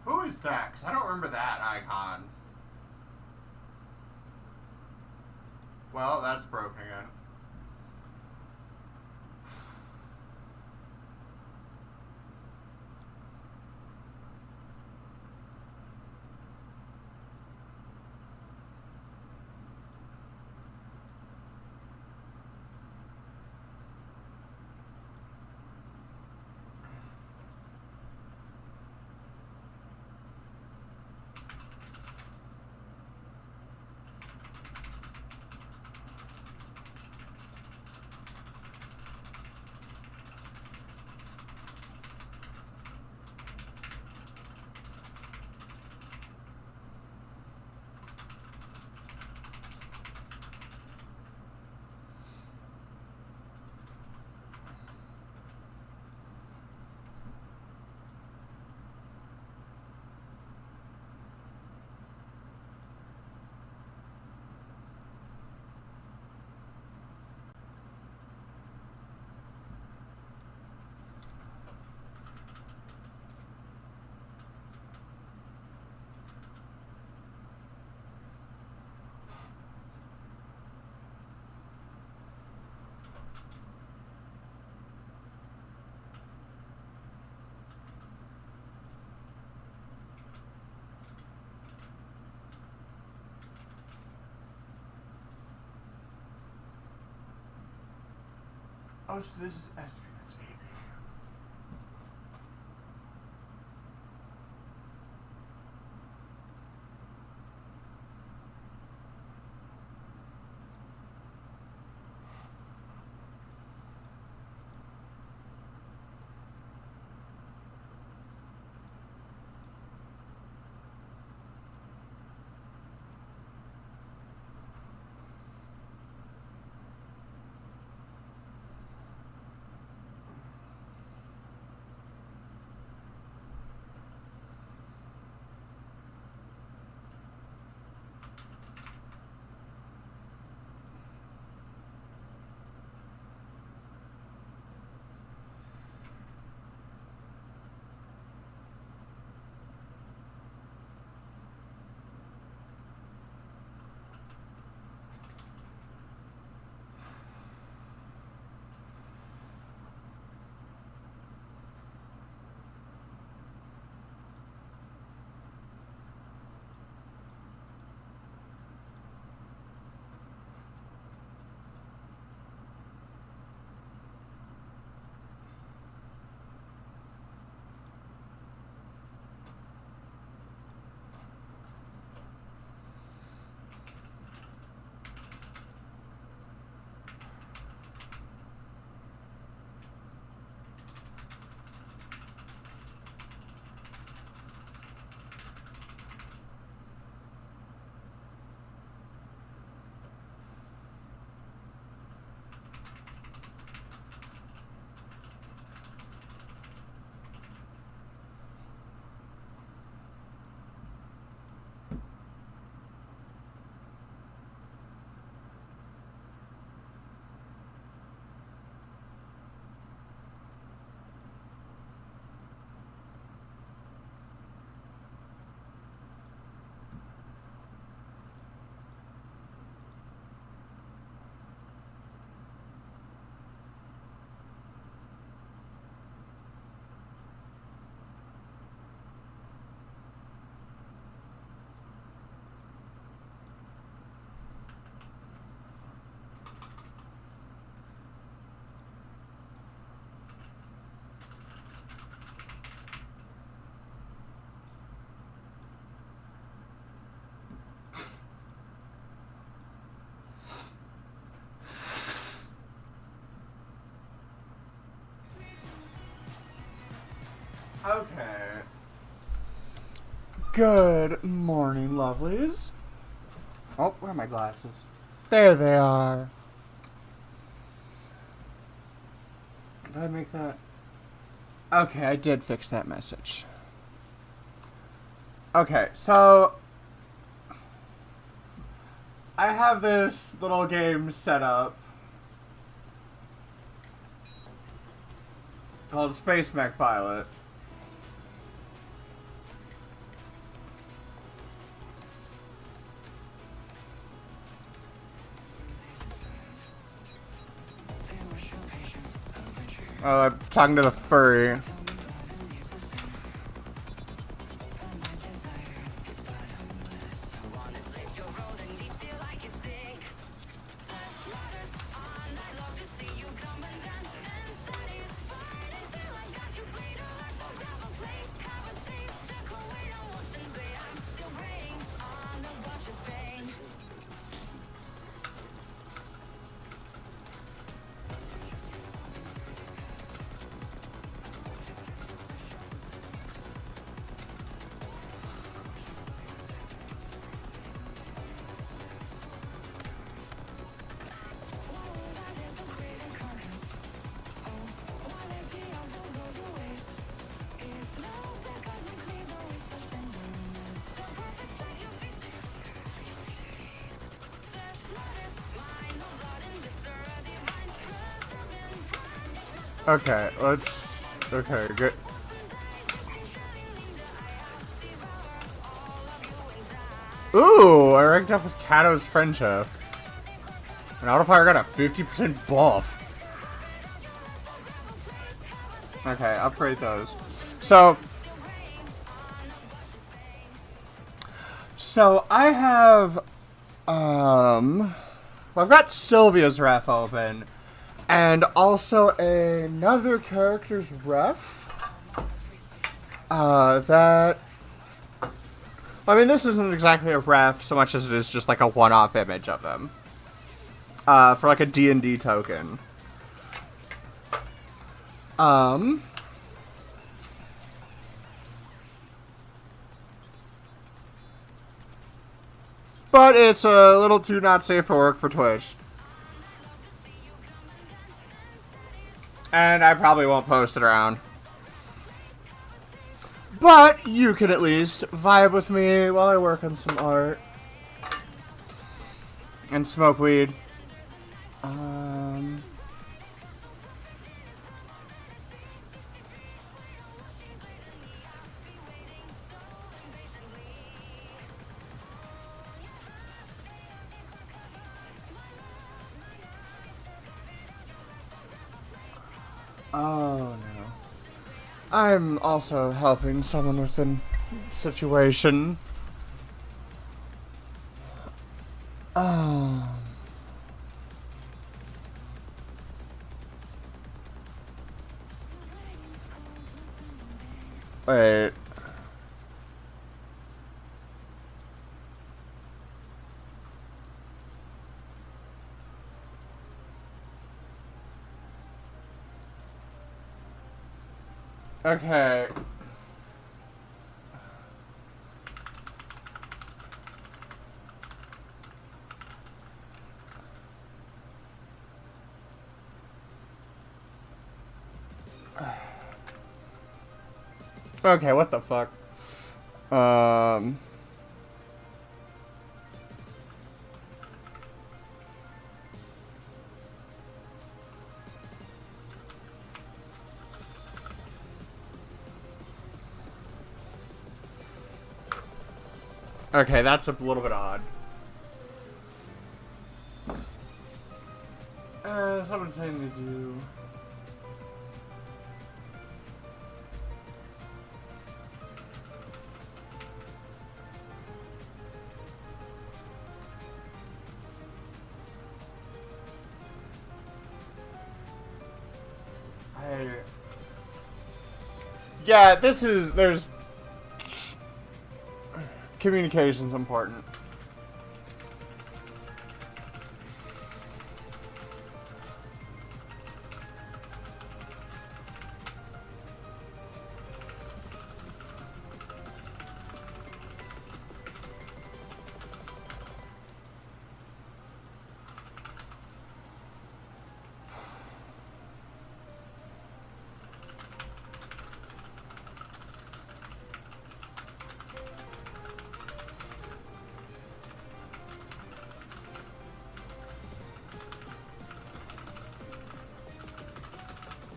Who is that? Because I don't remember that icon. Well, that's broken again. Oh, so this is SB. That's AB. Okay. Good morning, lovelies. Oh, where are my glasses? There they are. Did I make that? Okay, I did fix that message. Okay, so I have this little game set up called Space Mech Pilot. Talking to the furry. Okay, okay, good. Ooh, I ranked up with Kato's friendship. And Autofire got a 50% buff. Okay, upgrade those. So I have, well, I've got Sylvia's ref open. And also another character's ref. That... I mean, this isn't exactly a ref so much as it is just like a one-off image of them. For like a D&D token. But it's a little too not safe for work for Twitch. And I probably won't post it around. But you can at least vibe with me while I work on some art. And smoke weed. Oh no. I'm also helping someone with a situation. Wait. Okay. Okay, what the fuck? Okay, that's a little bit odd. Someone's saying they do. Yeah, there's communication's important.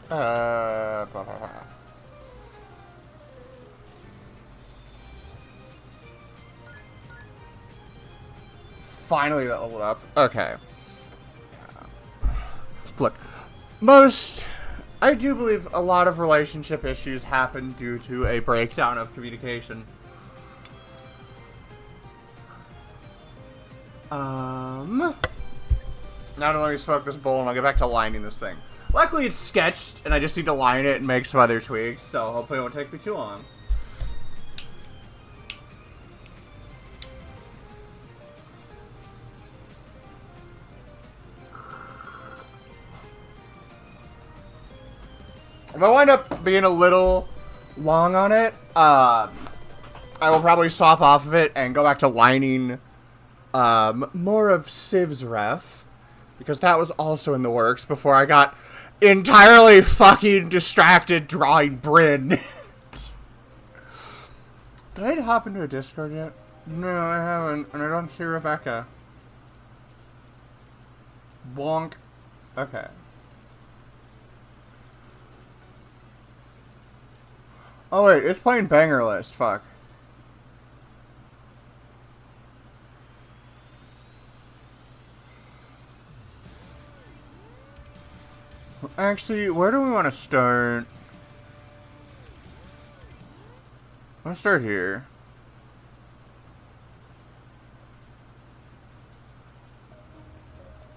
Blah, blah, blah. Finally that leveled up. Okay. Look, most I do believe a lot of relationship issues happen due to a breakdown of communication. Now let me smoke this bowl and I'll get back to lining this thing. Luckily it's sketched and I just need to line it and make some other tweaks, so hopefully it won't take me too long. If I wind up being a little long on it, I will probably swap off of it and go back to lining more of Civ's ref, because that was also in the works before I got entirely fucking distracted drawing Bryn. Did I hop into a Discord yet? No, I haven't, and I don't see Rebecca. Bonk. Okay. Oh wait, it's playing Banger List, fuck. Actually, where do we want to start? Let's start here.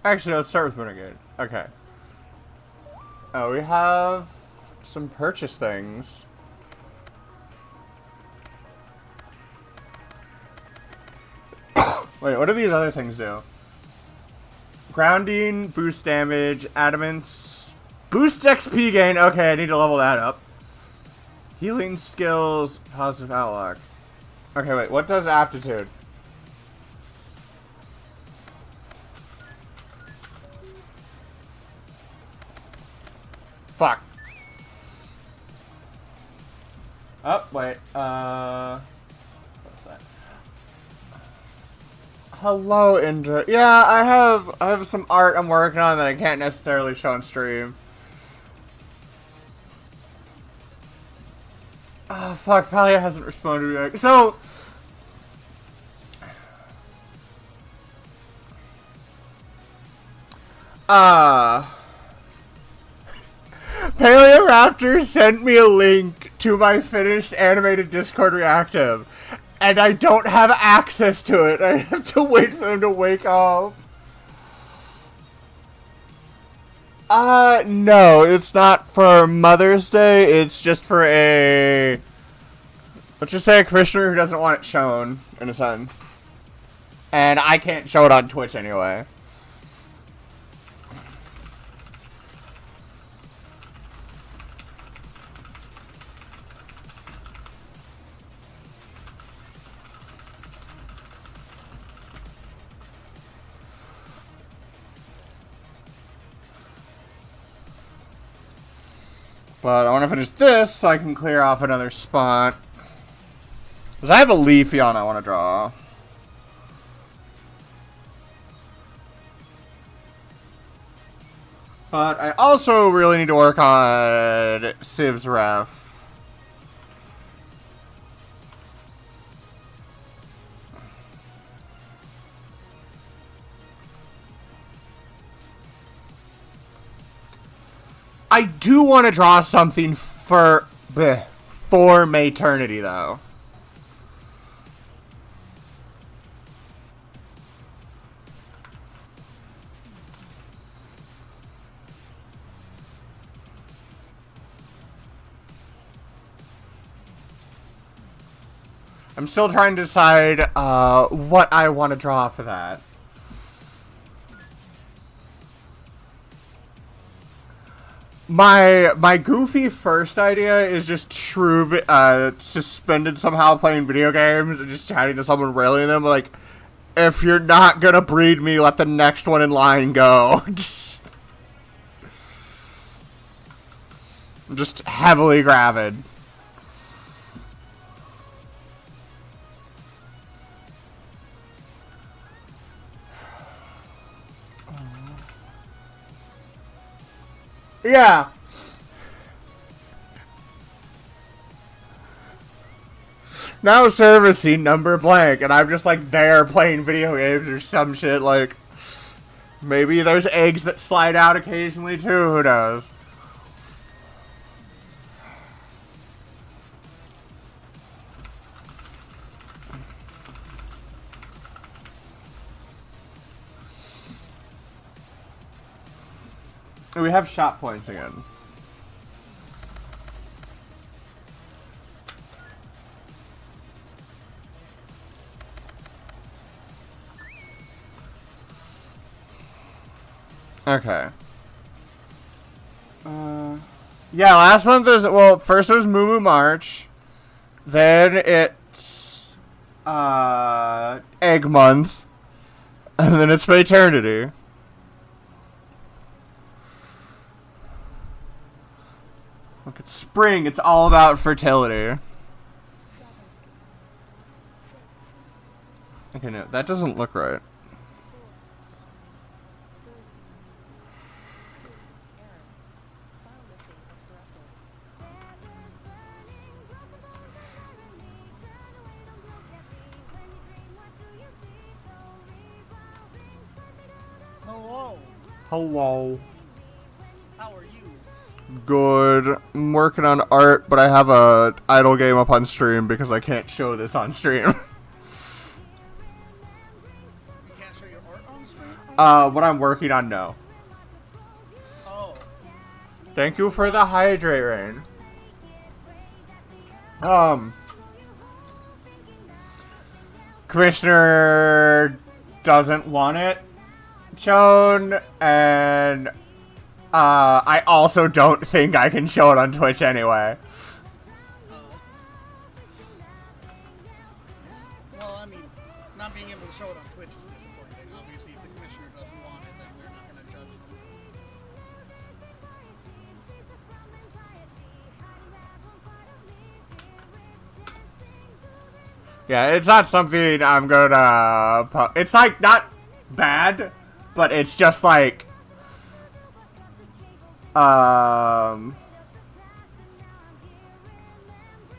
Actually, let's start with Renegade. Okay. Oh, we have some purchase things. Wait, what do these other things do? Grounding, boost damage, adamants, boost XP gain. Okay, I need to level that up. Healing skills, positive outlook. Okay, wait, what does aptitude? Fuck. Oh, wait, what's that? Hello, Indra. Yeah, I have some art I'm working on that I can't necessarily show on stream. Oh, fuck, Palia hasn't responded yet. So, Paleoraptor sent me a link to my finished animated Discord reactive, and I don't have access to it. I have to wait for them to wake up. No, it's not for Mother's Day, it's just for a... Let's just say a commissioner who doesn't want it shown, in a sense. And I can't show it on Twitch anyway. But I want to finish this so I can clear off another spot. Because I have a Leafeon I want to draw. But I also really need to work on Civ's ref. I do want to draw something for Maternity, though. I'm still trying to decide what I want to draw for that. My goofy first idea is just True suspended somehow playing video games and just chatting to someone, railing them like, if you're not gonna breed me, let the next one in line go. I'm just heavily gravid. Yeah. Now servicing number blank, and I'm just like there playing video games or some shit. Like, maybe there's eggs that slide out occasionally too, who knows. We have shot points again. Okay. Yeah, last month was, well, first it was Moo Moo March. Then it's, Egg Month. And then it's Eternity. Look, it's spring. It's all about fertility. Okay, no, that doesn't look right. Hello. Hello. How are you? Good. I'm working on art, but I have a idle game up on stream because I can't show this on stream. You can't show your art on stream? What I'm working on, no. Oh. Thank you for the hydrate rain. Commissioner doesn't want it shown, and I also don't think I can show it on Twitch anyway. Oh. Well, I mean, not being able to show it on Twitch is disappointing. Obviously, if the commissioner doesn't want it, then we're not going to judge them. Yeah, it's not something I'm gonna it's like not bad, but it's just like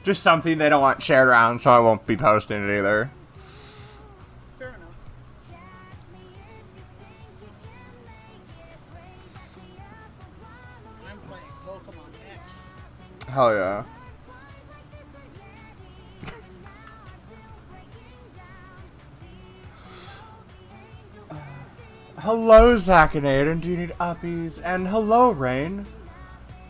just something they don't want shared around, so I won't be posting it either. Fair enough. I'm playing Pokemon X. Hell yeah. Hello, Zach and Aiden. Do you need uppies? And hello, Rain.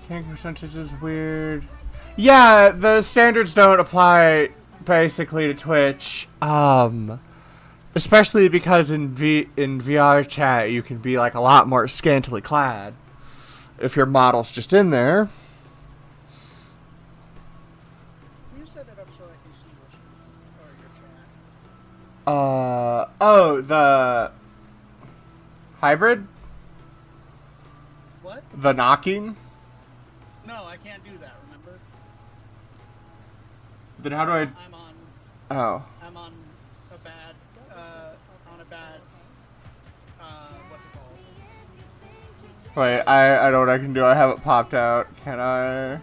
King percentage is weird. Yeah, the standards don't apply basically to Twitch. Especially because in VR chat you can be like a lot more scantily clad if your model's just in there. Can you set it up so I can see which or your chat? Oh, the hybrid? What? The knocking? No, I can't do that, remember? Then how do I... I'm on Oh. I'm on a bad what's it called? Wait, I know what I can do. I have it popped out. Can I...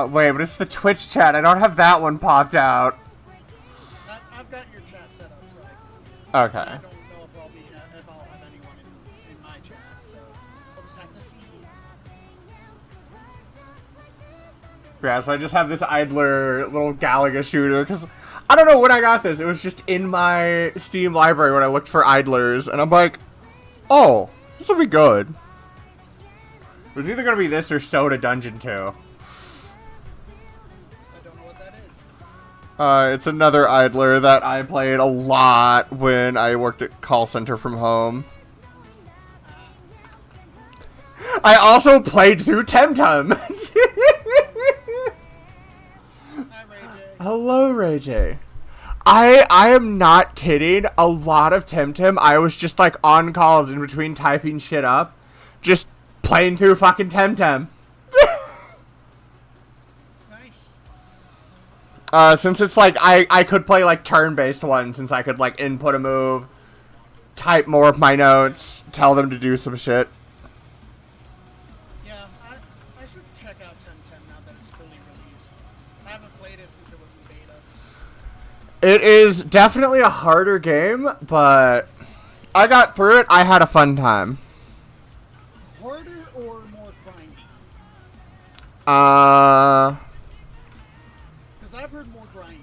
wait, but it's the Twitch chat. I don't have that one popped out. I've got your chat set up so I can see it. Okay. I don't know if I'll have anyone in my chat, so I'll just have to see. Yeah, so I just have this idler little Galaga shooter, because I don't know when I got this. It was just in my Steam library when I looked for idlers, and I'm like, oh, this will be good. It was either going to be this or Soda Dungeon 2. I don't know what that is. It's another idler that I played a lot when I worked at call center from home. I also played through Temtem. Hi, Ray J. Hello, Ray J. I am not kidding. A lot of Temtem, I was just like on calls in between typing shit up, just playing through fucking Temtem. Nice. Since it's like I could play like turn-based ones, since I could like input a move, type more of my notes, tell them to do some shit. Yeah, I should check out 1010 now that it's fully released. I haven't played it since it was in beta. It is definitely a harder game, but I got through it. I had a fun time. Harder or more grindy? Because I've heard more grindy.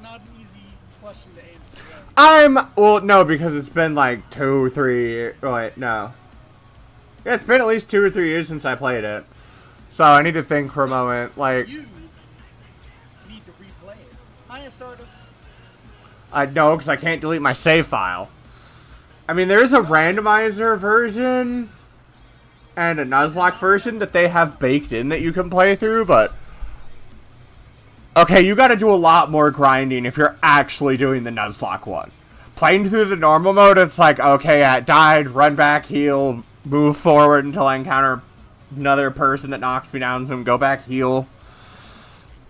not an easy question to answer. Well, no, because it's been like 2, 3. Oh, wait, no. Yeah, it's been at least 2 or 3 years since I played it. So I need to think for a moment. Like, You need to replay it. Hi, Stardust. I know, because I can't delete my save file. I mean, there is a randomizer version and a Nuzlocke version that they have baked in that you can play through, but... Okay, you gotta do a lot more grinding if you're actually doing the Nuzlocke one. Playing through the normal mode, it's like, okay, I died, run back, heal, move forward until I encounter another person that knocks me down, so go back, heal.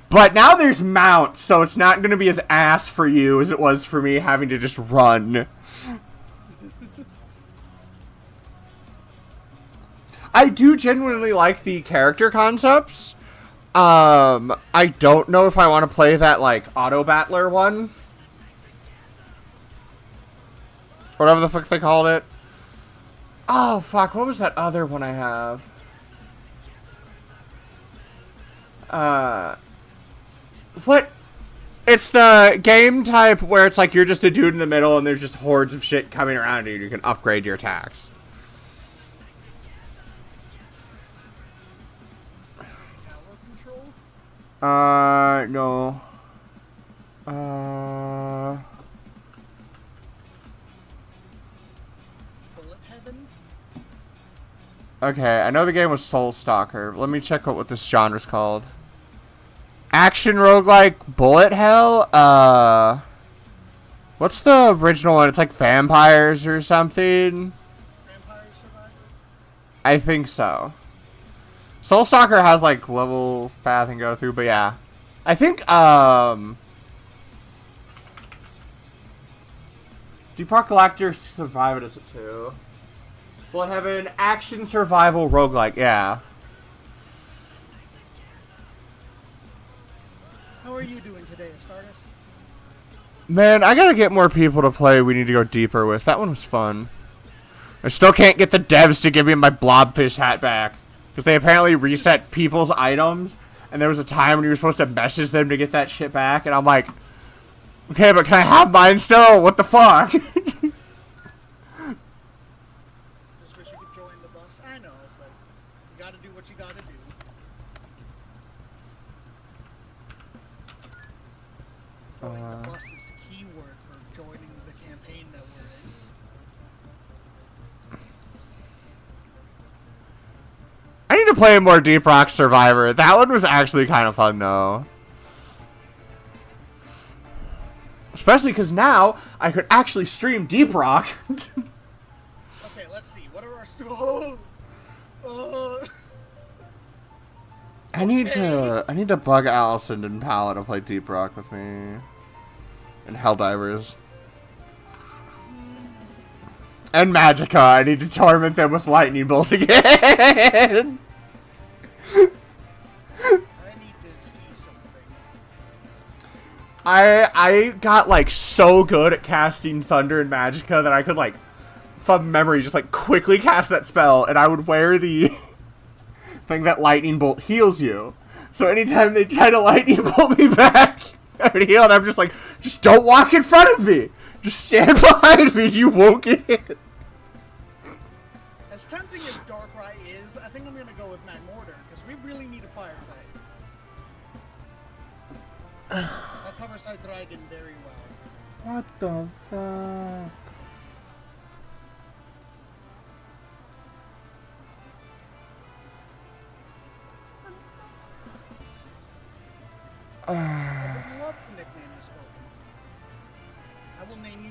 But now there's mounts, so it's not gonna be as ass for you as it was for me having to just run. I do genuinely like the character concepts. I don't know if I want to play that, like, auto-battler one. Whatever the fuck they called it. Oh, fuck, what was that other one I have? What? It's the game type where it's like you're just a dude in the middle and there's just hordes of shit coming around you and you can upgrade your attacks. No. Bullet Heaven? Okay, I know the game was Soul Stalker. Let me check out what this genre's called. Action roguelike bullet hell? What's the original one? It's like vampires or something? Vampire Survivor? I think so. Soul Stalker has like level path and go through, but yeah. I think, Deep Rock Galactic Survivor does it too. Bullet Heaven, action survival roguelike, yeah. How are you doing today, Stardust? Man, I gotta get more people to play We Need to Go Deeper with. That one was fun. I still can't get the devs to give me my blobfish hat back. Because they apparently reset people's items. And there was a time when you were supposed to message them to get that shit back. And I'm like, okay, but can I have mine still? What the fuck? Just wish you could join the bus. I know, but you gotta do what you gotta do. Join the bus is keyword for joining the campaign that we're in. I need to play more Deep Rock Survivor. That one was actually kind of fun, though. Especially because now I could actually stream Deep Rock. Okay, let's see. What are our I need to bug Allison and Pala to play Deep Rock with me. And Helldivers. And Magicka. I need to torment them with Lightning Bolt again. I need to see something. I got like so good at casting Thunder and Magicka that I could like from memory just like quickly cast that spell, and I would wear the thing that Lightning Bolt heals you. So anytime they try to Lightning Bolt me back, I would heal, and I'm just like, just don't walk in front of me. Just stand behind me and you won't get hit. As tempting as Darkrai is, I think I'm gonna go with Magmortar, because we really need a fire type. That covers our dragon very well. What the fuck? I would love the nickname you spoken. I will name you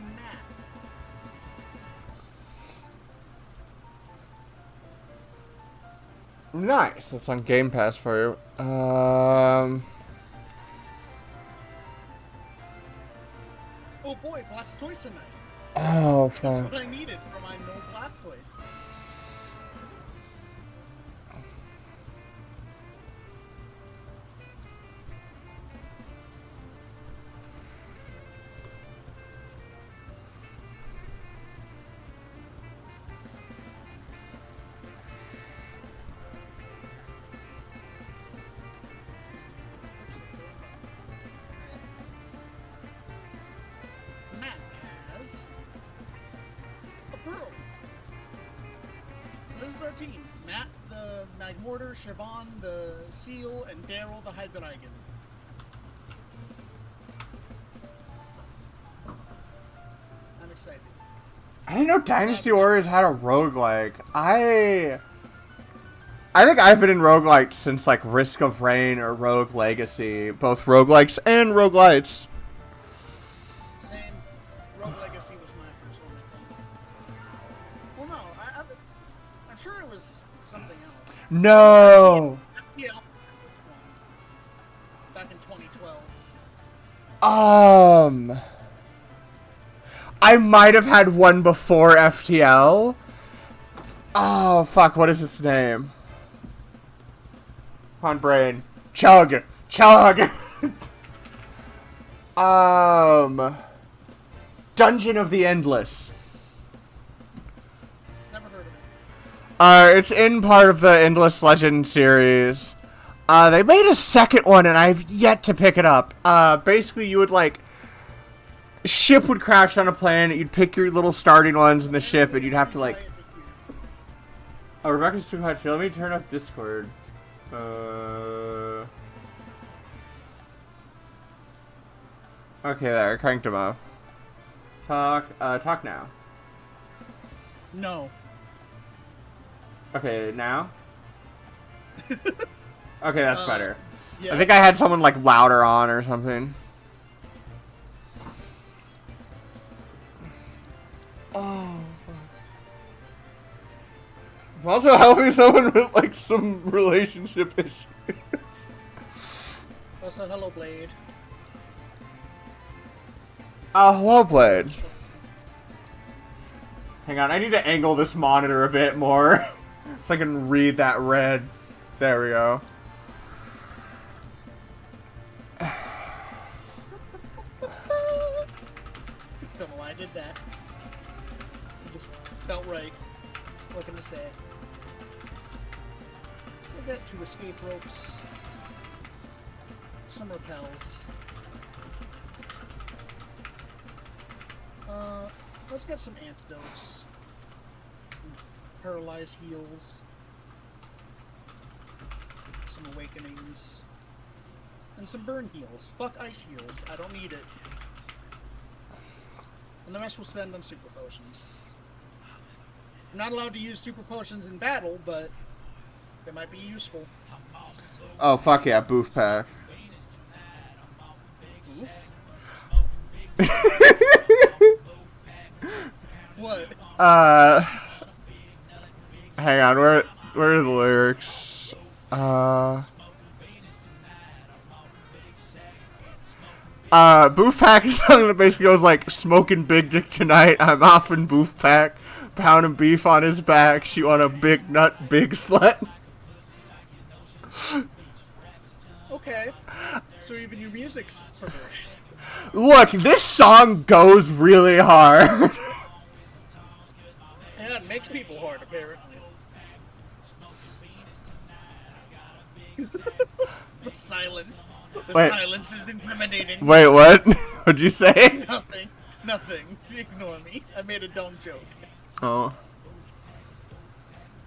Matt. Nice. That's on Game Pass for you. Oh boy, Blastoise tonight. Oh, That's fuck. what I needed for my no Blastoise. is our team. Matt, the Magmortar, Siobhan, the Seal, and Daryl, the Hydreigon. I'm excited. I didn't know Dynasty Warriors had a roguelike. I think I've been in roguelike since like Risk of Rain or Rogue Legacy, both roguelikes and roguelites. Same. Rogue Legacy was my first one, I think. Well, no, I'm sure it was something else. No. Yeah. Back in 2012. I might have had one before FTL. Oh, fuck, what is its name? Come on, brain. Chug! Chug! Dungeon of the Endless. Never heard of it. It's in part of the Endless Legend series. They made a second one, and I've yet to pick it up. Basically, you would, like... Ship would crash on a planet, you'd pick your little starting ones in the ship, and you'd have to, like... Oh, Rebecca's too hot. Let me turn up Discord. Okay, there, I cranked him up. Talk now. No. Okay, now? Okay, that's better. Yeah. I think I had someone, like, louder on or something. Oh. I'm also helping someone with, like, some relationship issues. Also, hello, Blade. Hello, Blade. Hang on, I need to angle this monitor a bit more so I can read that red. There we go. Don't know why I did that. It just felt right. What can I say? We got 2 escape ropes. Some repels. Let's get some antidotes. Paralyzed heals. Some awakenings. And some burn heals. Fuck ice heals. I don't need it. And the rest we'll spend on super potions. I'm not allowed to use super potions in battle, but they might be useful. Oh, fuck yeah, Boof Pack. Oof. What? Hang on, where are the lyrics? Boof Pack is something that basically goes like, smoking big dick tonight, I'm off in Boof Pack, pounding beef on his back, she want a big nut, big slut. Okay. So even your music's perverted. Look, this song goes really hard. Yeah, it makes people hard, apparently. The silence. The Wait. silence is intimidating. Wait, what? What'd you say? Nothing. Nothing. Ignore me. I made a dumb joke. Oh.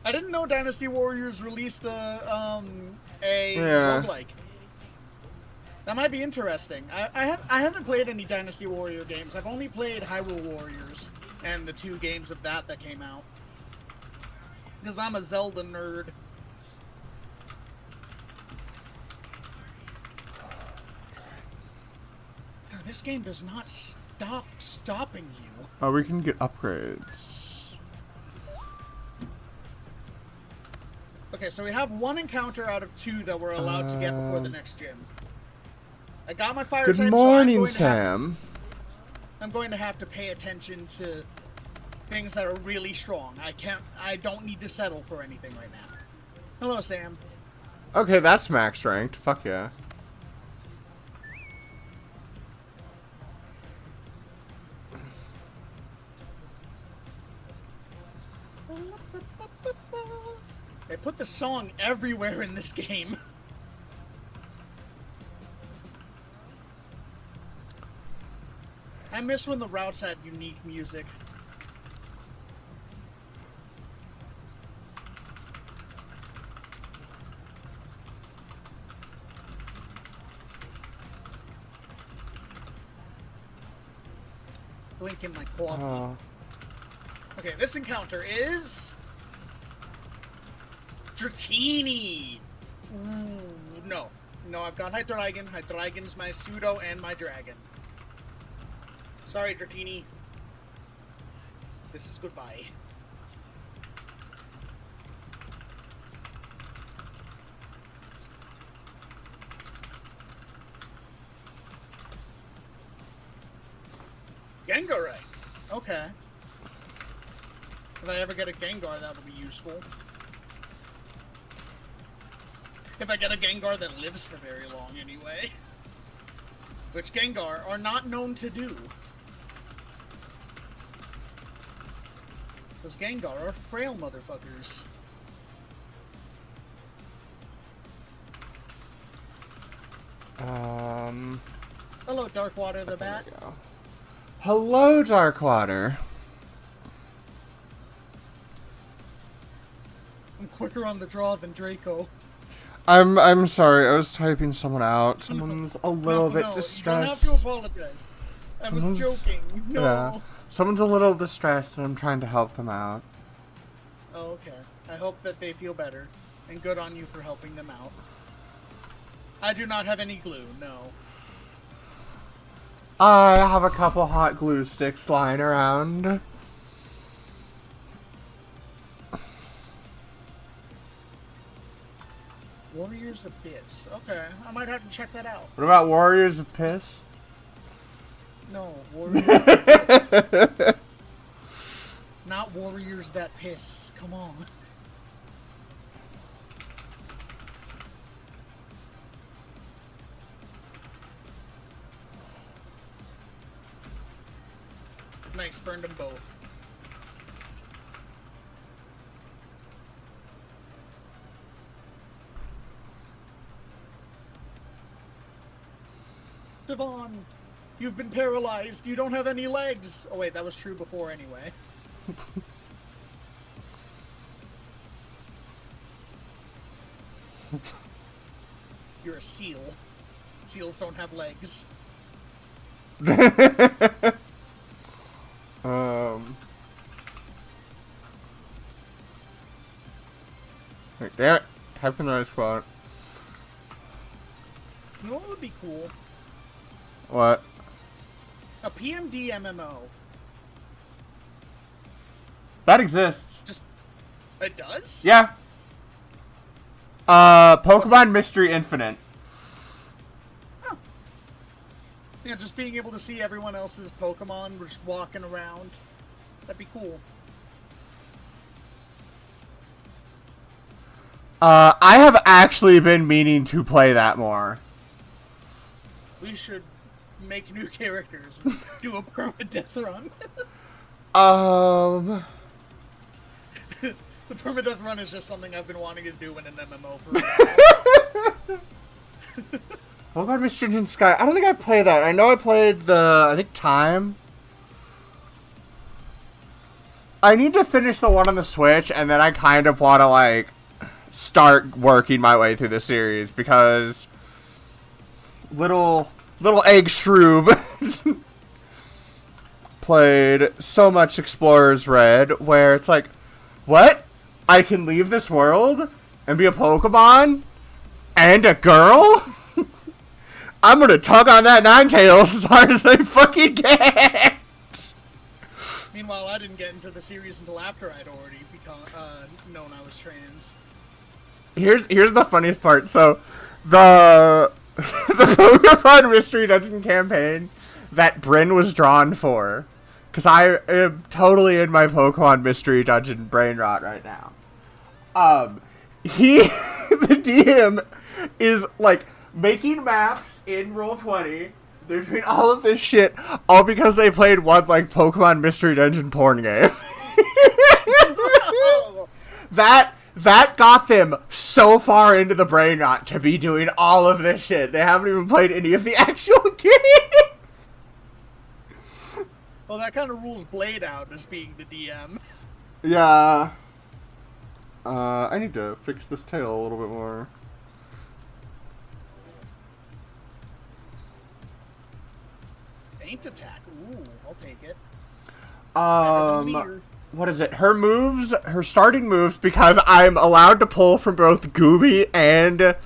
I didn't know Dynasty Warriors released a Yeah. roguelike. That might be interesting. I haven't played any Dynasty Warrior games. I've only played Hyrule Warriors and the 2 games of that came out. Because I'm a Zelda nerd. God, this game does not stop stopping you. Oh, we can get upgrades. Okay, so we have 1 encounter out of 2 that we're allowed to get before the next gym. I got my fire Good type, morning, so Sam. I'm going to have to pay attention to things that are really strong. I don't need to settle for anything right now. Hello, Sam. Okay, that's max ranked. Fuck yeah. They put the song everywhere in this game. I miss when the routes had unique music. drinking my coffee. Oh. Okay, this encounter is... Dratini! Ooh, no. No, I've got Hydreigon. Hydreigon's my pseudo and my dragon. Sorry, Dratini. This is goodbye. Gengar, right? Okay. If I ever get a Gengar, that would be useful. If I get a Gengar that lives for very long, anyway. Which Gengar are not known to do. Because Gengar are frail motherfuckers. Hello, Darkwater the Bat. There we go. Hello, Darkwater. I'm quicker on the draw than Draco. I'm sorry, I was typing someone out. Someone's a little bit distressed. You don't have to apologize. I was joking. No. Yeah. Someone's a little distressed and I'm trying to help them out. Oh, okay. I hope that they feel better. And good on you for helping them out. I do not have any glue, no. I have a couple hot glue sticks lying around. Warriors Abyss. Okay, I might have to check that out. What about Warriors of Piss? No, Warriors Abyss. Not Warriors that piss. Come on. Nice, burned them both. Devon, you've been paralyzed. You don't have any legs. Oh wait, that was true before anyway. You're a seal. Seals don't have legs. Wait, damn it. Type in the right spot. You know what would be cool? What? A PMD MMO. That exists. Just... It does? Yeah. Pokemon Mystery Infinite. Oh. Yeah, just being able to see everyone else's Pokemon just walking around. That'd be cool. I have actually been meaning to play that more. We should make new characters and do a permadeath run. The permadeath run is just something I've been wanting to do in an MMO for a while. Pokemon Mystery in Sky. I don't think I played that. I know I played I think Time. I need to finish the one on the Switch, and then I kind of want to, like, start working my way through the series, because little egg shroob played so much Explorers Red, where it's like, what? I can leave this world and be a Pokemon and a girl? I'm gonna tug on that Ninetales as hard as I fucking can. Meanwhile, I didn't get into the series until after I'd already become known I was trans. Here's the funniest part. So, the Pokemon Mystery Dungeon campaign that Bryn was drawn for, because I am totally in my Pokemon Mystery Dungeon brain rot right now. The DM is like making maps in Roll20. They're doing all of this shit, all because they played one, like, Pokemon Mystery Dungeon porn game. That got them so far into the brain rot to be doing all of this shit. They haven't even played any of the actual games. Well, that kind of rules Blade out as being the DM. Yeah. I need to fix this tail a little bit more. Faint attack. Ooh, I'll take it. What is it? Her moves, her starting moves, because I'm allowed to pull from both Gooby and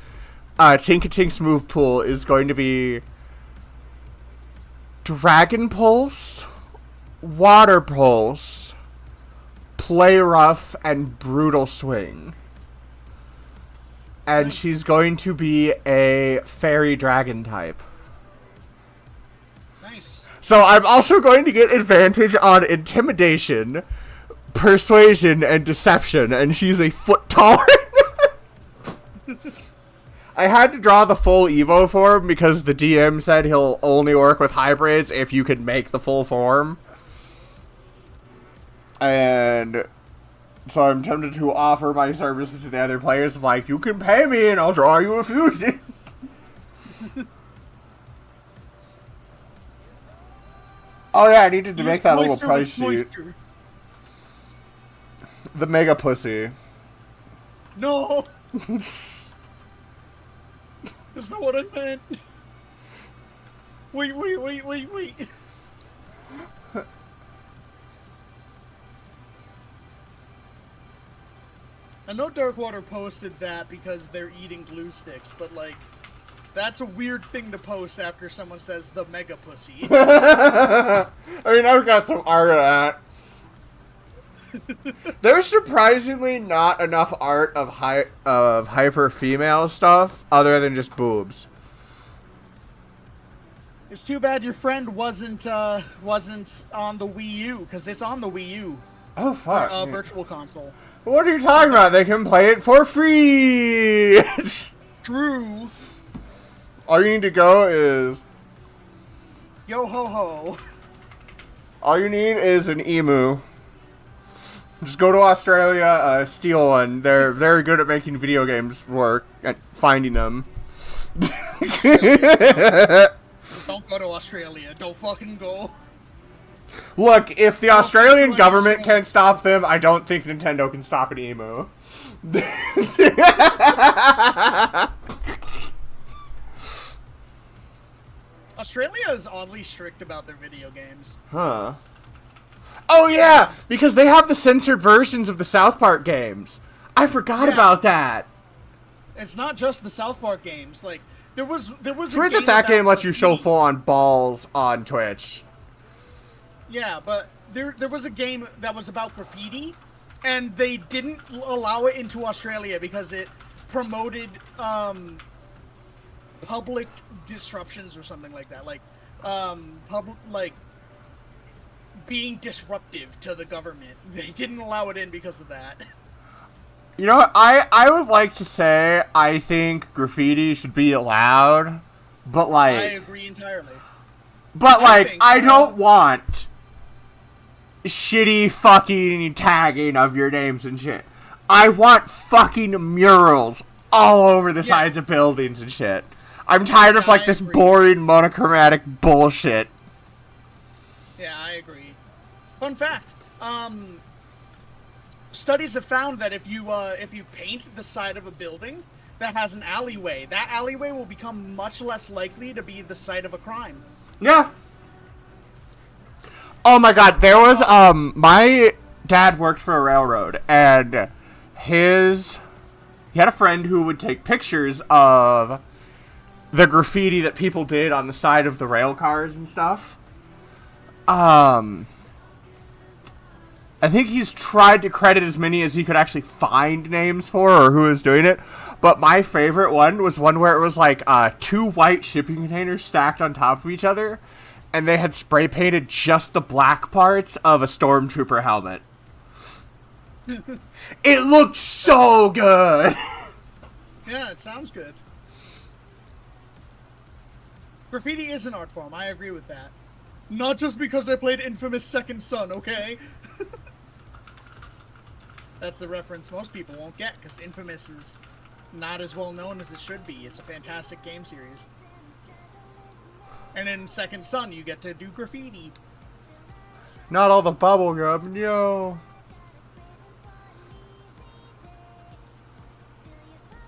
Tinkatink's move pool, is going to be Dragon Pulse, Water Pulse, Play Rough, and Brutal Swing. And she's going to be a Fairy Dragon type. Nice. So I'm also going to get advantage on Intimidation, Persuasion, and Deception, and she's a foot taller. I had to draw the full Evo form because the DM said he'll only work with hybrids if you can make the full form. And so I'm tempted to offer my services to the other players, like, you can pay me and I'll draw you a fusion. Oh yeah, I needed to make that a little price sheet. The Mega Pussy. No! That's not what I meant. Wait. I know Darkwater posted that because they're eating glue sticks, but like, that's a weird thing to post after someone says the Mega Pussy. I mean, I've got some art of that. There's surprisingly not enough art of hyper female stuff other than just boobs. It's too bad your friend wasn't on the Wii U, because it's on the Wii U. Oh fuck! For, Virtual Console. What are you talking about? They can play it for free. True. All you need to go is Yo ho ho. all you need is an emu. Just go to Australia, steal one. They're very good at making video games work, at finding them. Don't go to Australia. Don't fucking go. Look, if the Australian government can't stop them, I don't think Nintendo can stop an emu. Australia is oddly strict about their video games. Huh. Oh yeah, because they have the censored versions of the South Park games. I forgot about that. It's not just the South Park games. Like there was It's a weird game that game about lets you show graffiti. full on balls on Twitch. Yeah, but there was a game that was about graffiti, and they didn't allow it into Australia because it promoted public disruptions or something like that, like being disruptive to the government. They didn't allow it in because of that. You know what? I would like to say I think graffiti should be allowed, but like I agree entirely. But like I I think, don't want shitty fucking tagging of your names and shit. I want fucking murals all over the sides of buildings and shit. I'm tired of like I this agree. boring monochromatic bullshit. Yeah, I agree. Fun fact: studies have found that if you paint the side of a building that has an alleyway, that alleyway will become much less likely to be the site of a crime. Yeah. Oh my god, there was my dad worked for a railroad and he had a friend who would take pictures of the graffiti that people did on the side of the rail cars and stuff. I think he's tried to credit as many as he could actually find names for or who was doing it. But my favorite one was one where it was like 2 white shipping containers stacked on top of each other. And they had spray painted just the black parts of a stormtrooper helmet. It looked so good! Yeah, it sounds good. Graffiti is an art form, I agree with that. Not just because I played Infamous Second Son, okay? That's the reference most people won't get, because Infamous is not as well known as it should be. It's a fantastic game series. And in Second Son, you get to do graffiti. Not all the bubblegum, yo.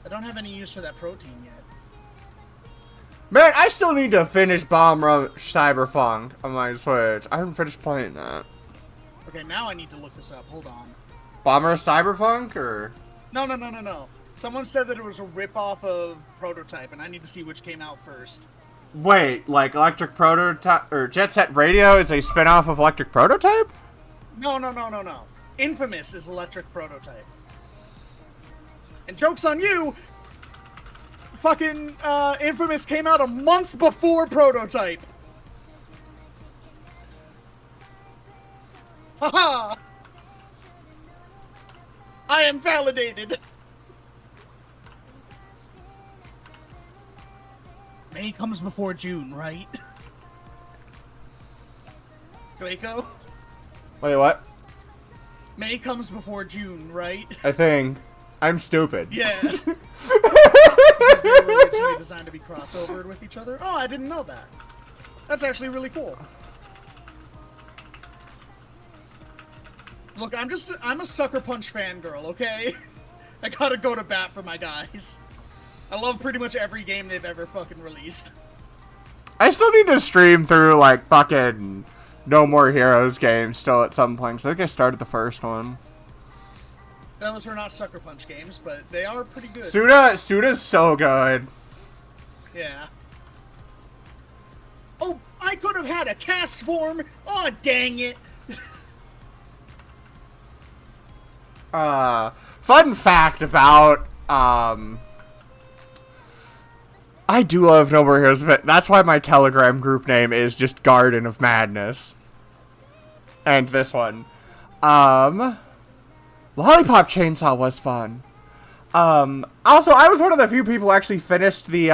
I don't have any use for that protein yet. Man, I still need to finish Bomb Rush Cyberpunk on my Switch. I haven't finished playing that. Okay, now I need to look this up. Hold on. Bomber Cyberpunk, or? No. Someone said that it was a ripoff of Prototype, and I need to see which came out first. Wait, like Electric Prototype, or Jet Set Radio is a spin-off of Electric Prototype? No. Infamous is Electric Prototype. And joke's on you! Fucking, Infamous came out a month before Prototype! Haha! I am validated! May comes before June, right? Draco? Wait, what? May comes before June, right? I think. I'm stupid. Yeah. Because they were originally designed to be crossovered with each other. Oh, I didn't know that. That's actually really cool. Look, I'm a Sucker Punch fangirl, okay? I gotta go to bat for my guys. I love pretty much every game they've ever fucking released. I still need to stream through, like, fucking No More Heroes games still at some point, 'cause I think I started the first one. Those are not Sucker Punch games, but they are pretty good. Suda's so good. Yeah. Oh, I could have had a cast form! Oh, dang it! Fun fact about, I do love No More Heroes, but that's why my Telegram group name is just Garden of Madness. And this one. Lollipop Chainsaw was fun. Also, I was one of the few people who actually finished the,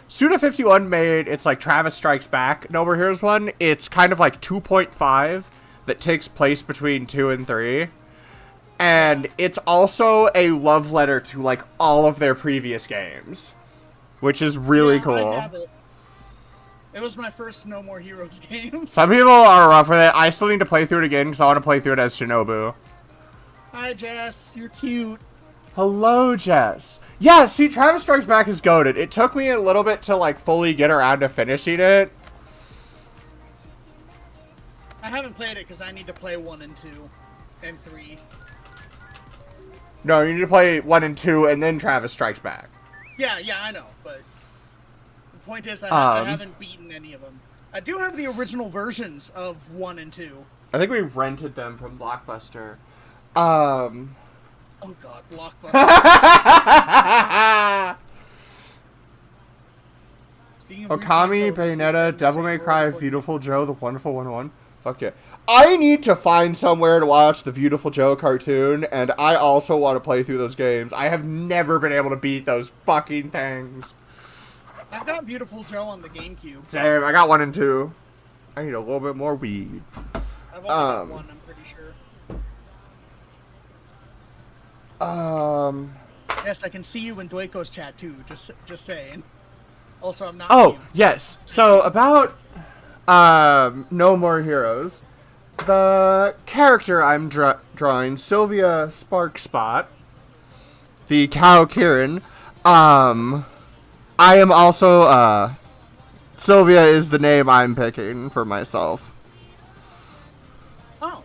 Suda51 made, it's like Travis Strikes Back No More Heroes one. It's kind of like 2.5 that takes place between 2 and 3. And it's also a love letter to, like, all of their previous games. Which is really cool. I have it. It was my first No More Heroes game. Some people are rough with it. I still need to play through it again because I want to play through it as Shinobu. Hi, Jess. You're cute. Hello, Jess. Yeah, see, Travis Strikes Back is goated. It took me a little bit to, like, fully get around to finishing it. I haven't played it because I need to play 1 and 2 and 3. No, you need to play 1 and 2 and then Travis Strikes Back. Yeah, I know, but the point is I haven't beaten any of them. I do have the original versions of 1 and 2. I think we rented them from Blockbuster. Oh god, Blockbuster. Okami, Bayonetta, Devil May Cry, Beautiful Joe, The Wonderful 101. Fuck yeah. I need to find somewhere to watch the Beautiful Joe cartoon, and I also want to play through those games. I have never been able to beat those fucking things. I've got Beautiful Joe on the GameCube. Damn, I got 1 and 2. I need a little bit more weed. I've only got 1, I'm pretty sure. Yes, I can see you in Dwaco's chat too, just saying. Also, I'm not... Oh, yes. So, about No More Heroes... The character I'm drawing, Sylvia Sparkspot, the cow Kirin, I am also, Sylvia is the name I'm picking for myself. Oh.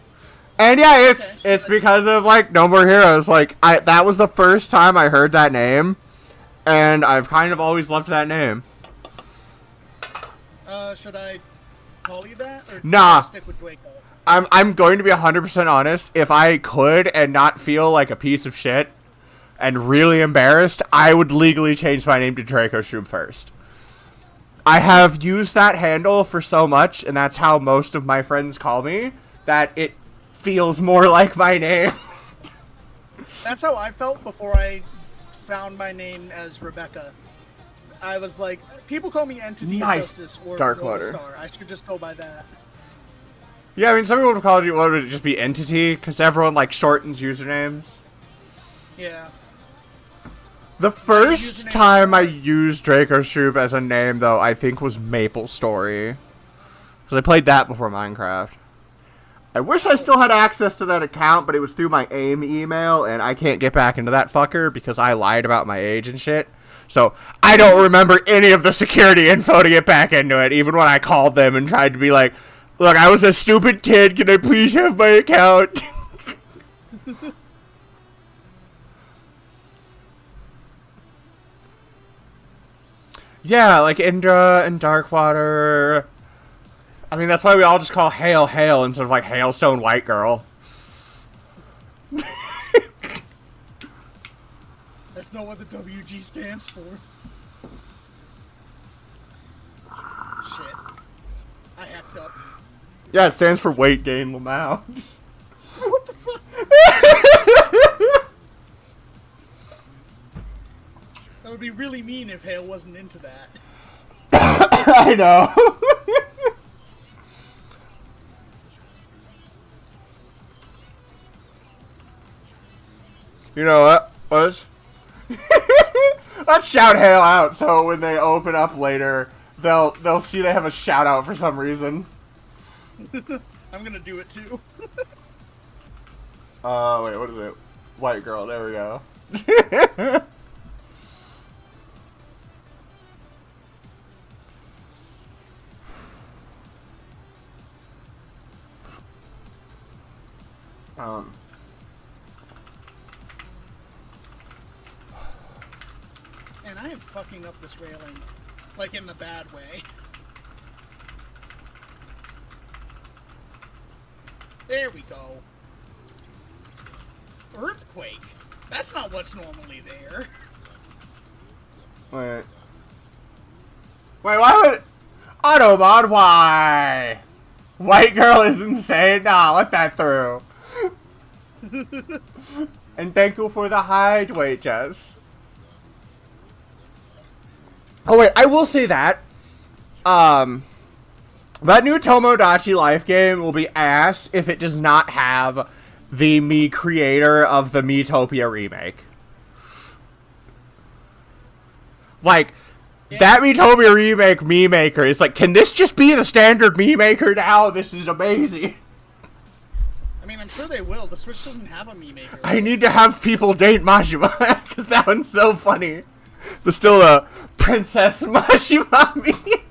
And yeah, it's because of, like, No More Heroes. Like, that was the first time I heard that name, and I've kind of always loved that name. Should I call you that? Or Nah. Stick with Dwaco? I'm going to be 100% honest. If I could and not feel like a piece of shit and really embarrassed, I would legally change my name to Draco Shub first. I have used that handle for so much, and that's how most of my friends call me, that it feels more like my name. That's how I felt before I found my name as Rebecca. I was like, people call me Entity Nice. Justice or Darkwater. Star. I should just go by that. Yeah, I mean, some people would call it, what would it just be, Entity? Because everyone, like, shortens usernames. Yeah. The first time I used Draco Shub as a name, though, I think was Maple Story. Because I played that before Minecraft. I wish I still had access to that account, but it was through my AIM email, and I can't get back into that fucker because I lied about my age and shit. So, I don't remember any of the security info to get back into it, even when I called them and tried to be like, Look, I was a stupid kid. Can I please have my account? Yeah, like Indra and Darkwater. I mean, that's why we all just call Hail Hail instead of like Hailstone White Girl. That's not what the WG stands for. Shit. I hacked up. Yeah, it stands for Weight Gain Lamount. What the fuck? That would be really mean if Hale wasn't into that. I know. You know what? Let's shout Hale out so when they open up later, they'll see they have a shout out for some reason. I'm gonna do it too. Wait, what is it? White girl, there we go. And I am fucking up this railing. Like in the bad way. There we go. Earthquake? That's not what's normally there. Wait, why would... Autobot, why? White girl is insane? Nah, let that through. And thank you for the hide, wait, Jess. Oh wait, I will say that. That new Tomodachi Life game will be ass if it does not have the Mii creator of the Miitopia remake. Like, yeah. That Miitopia remake Mii Maker is like, can this just be the standard Mii Maker now? This is amazing. I mean, I'm sure they will. The Switch doesn't have a Mii Maker. I need to have people date Majima, because that one's so funny. There's still a Princess Majima Mii.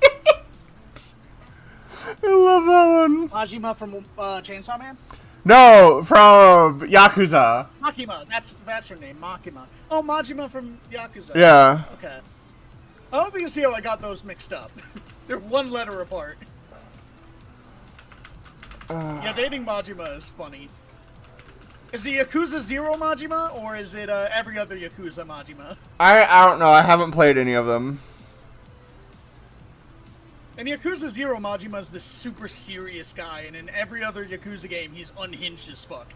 I love that one. Majima from Chainsaw Man? No, from Yakuza. Makima, that's her name, Makima. Oh, Majima from Yakuza. Yeah. Okay. I don't think you see how I got those mixed up. They're one letter apart. Yeah, dating Majima is funny. Is the Yakuza 0 Majima, or is it every other Yakuza Majima? I don't know, I haven't played any of them. In Yakuza 0, Majima is this super serious guy, and in every other Yakuza game, he's unhinged as fuck.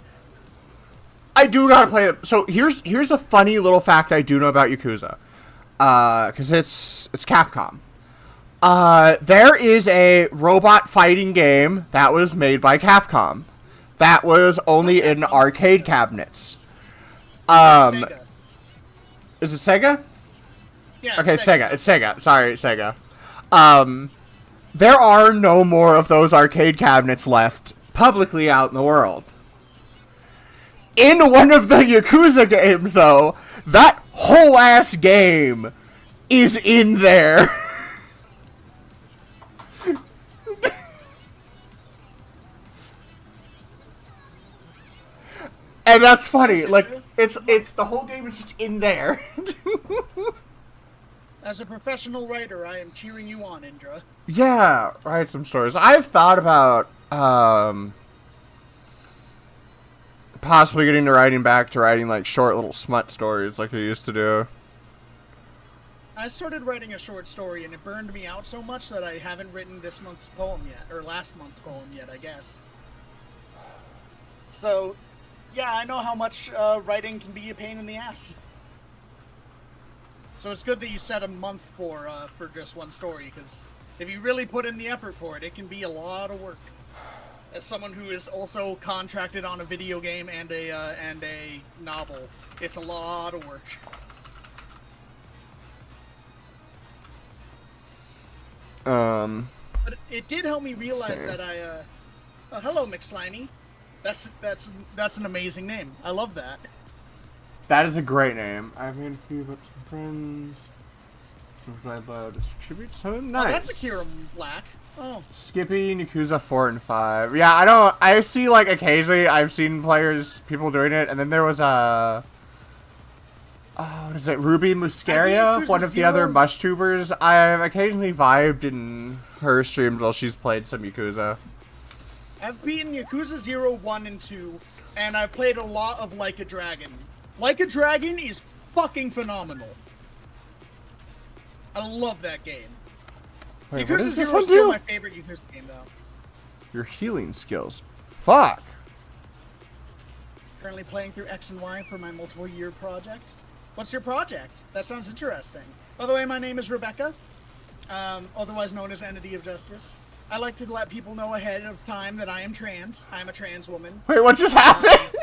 I do gotta play it. So here's a funny little fact I do know about Yakuza. Cause it's Capcom. There is a robot fighting game that was made by Capcom. That was only in arcade cabinets. Sega. Is it Sega? Yeah. Okay, Sega. It's Sega. Sorry, Sega. There are no more of those arcade cabinets left publicly out in the world. In one of the Yakuza games, though, that whole ass game is in there. And that's funny. Like, it's the whole game is just in there. As a professional writer, I am cheering you on, Indra. Yeah, write some stories. I've thought about possibly getting to writing like short little smut stories like I used to do. I started writing a short story and it burned me out so much that I haven't written this month's poem yet, or last month's poem yet, I guess. So, yeah, I know how much writing can be a pain in the ass. So it's good that you set a month for just one story, because if you really put in the effort for it, it can be a lot of work. As someone who is also contracted on a video game and a novel, it's a lot of work. But it did help me realize that hello, McSlimey. That's an amazing name. I love that. That is a great name. I've made a few but some friends. Distribute so nice. Oh, that's Akira Black. Oh, Skipping Yakuza 4 and 5. Yeah, I don't. I see, like, occasionally I've seen people doing it, and then there was a. Oh, what is it? Ruby Muscaria, Yakuza one of the other 0. mush tubers. I've occasionally vibed in her streams while she's played some Yakuza. I've beaten Yakuza 0, 1, and 2, and I've played a lot of Like a Dragon. Like a Dragon is fucking phenomenal. I love that game. Wait, Yakuza what does this 0 one is still do? my favorite Yakuza game, though. Your healing skills. Fuck. Currently playing through X and Y for my multiple-year project. What's your project? That sounds interesting. By the way, my name is Rebecca, otherwise known as Entity of Justice. I like to let people know ahead of time that I am trans. I'm a trans woman. Wait, what just happened?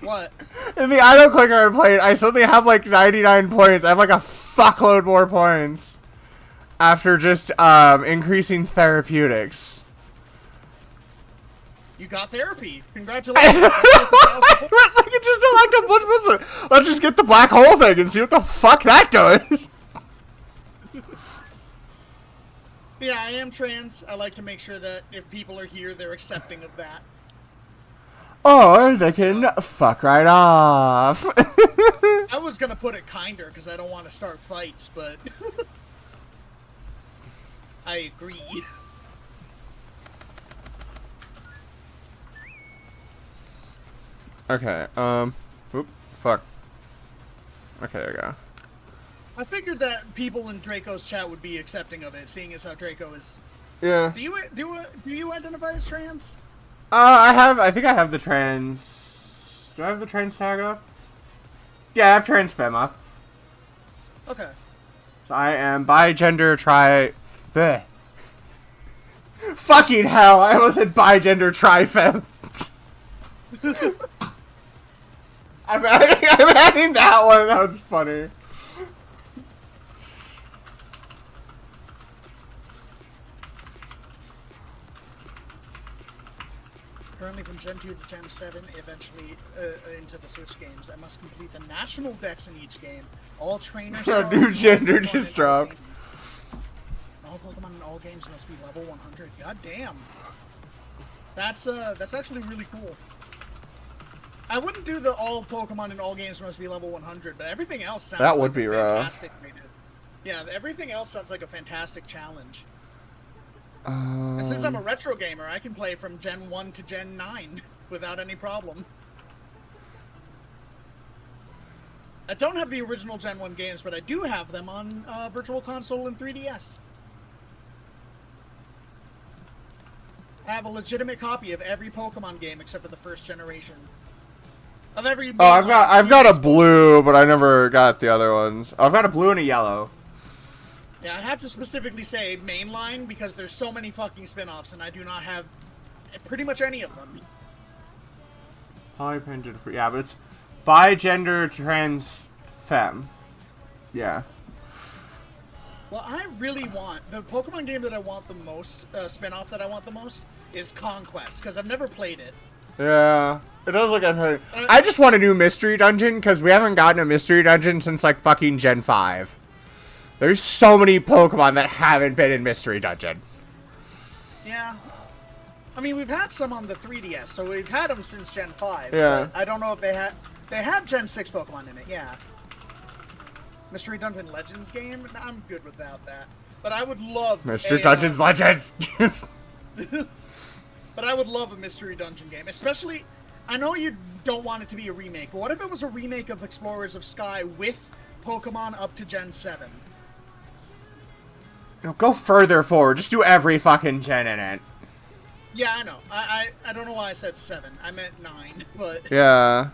What? In the idle clicker I played, I suddenly have like 99 points. I have like a fuckload more points after just increasing therapeutics. You got therapy. Congratulations. Like it just like a bunch of let's just get the black hole thing and see what the fuck that does. Yeah, I am trans. I like to make sure that if people are here, they're accepting of that. Or they can fuck right off. I was gonna put it kinder because I don't want to start fights, but I agree. Okay, oop, fuck. Okay, there we go. I figured that people in Draco's chat would be accepting of it, seeing as how Draco is. Yeah. Do you identify as trans? I think I have the trans. Do I have the trans tag up? Yeah, I have trans femme up. Okay. So I am bigender bleh. Fucking hell, I almost said bigender tri-femme. I'm adding that one, that was funny. Currently from Gen 2 to Gen 7, eventually into the Switch games. I must complete the national decks in each game. All trainers. A new gender just dropped. All Pokemon in all games must be level 100. God damn. That's actually really cool. I wouldn't do the all Pokemon in all games must be level 100, but everything else sounds That like would be a rough. fantastic rated. Yeah, everything else sounds like a fantastic challenge. Um, And since I'm a retro gamer, I can play from Gen 1 to Gen 9 without any problem. I don't have the original Gen 1 games, but I do have them on Virtual Console and 3DS. I have a legitimate copy of every Pokemon game except for the first generation. Of every. Oh, I've got a blue, but I never got the other ones. I've got a blue and a yellow. Yeah, I have to specifically say mainline because there's so many fucking spin-offs and I do not have pretty much any of them. Polypengender, yeah, but it's bigender trans femme. Yeah. Well, I really want the Pokemon game that I want the most, spin-off that I want the most, is Conquest because I've never played it. Yeah. It does look good. I just want a new mystery dungeon because we haven't gotten a mystery dungeon since like fucking Gen 5. There's so many Pokemon that haven't been in mystery dungeon. Yeah. I mean, we've had some on the 3DS, so we've had them since Gen 5. Yeah. But I don't know if they had Gen 6 Pokemon in it, yeah. Mystery Dungeon Legends game? I'm good without that. But I would love Mystery Dungeons Legends. But I would love a Mystery Dungeon game, especially. I know you don't want it to be a remake, but what if it was a remake of Explorers of Sky with Pokemon up to Gen 7? No, go further forward. Just do every fucking gen in it. Yeah, I know. I don't know why I said 7. I meant 9, but... Yeah.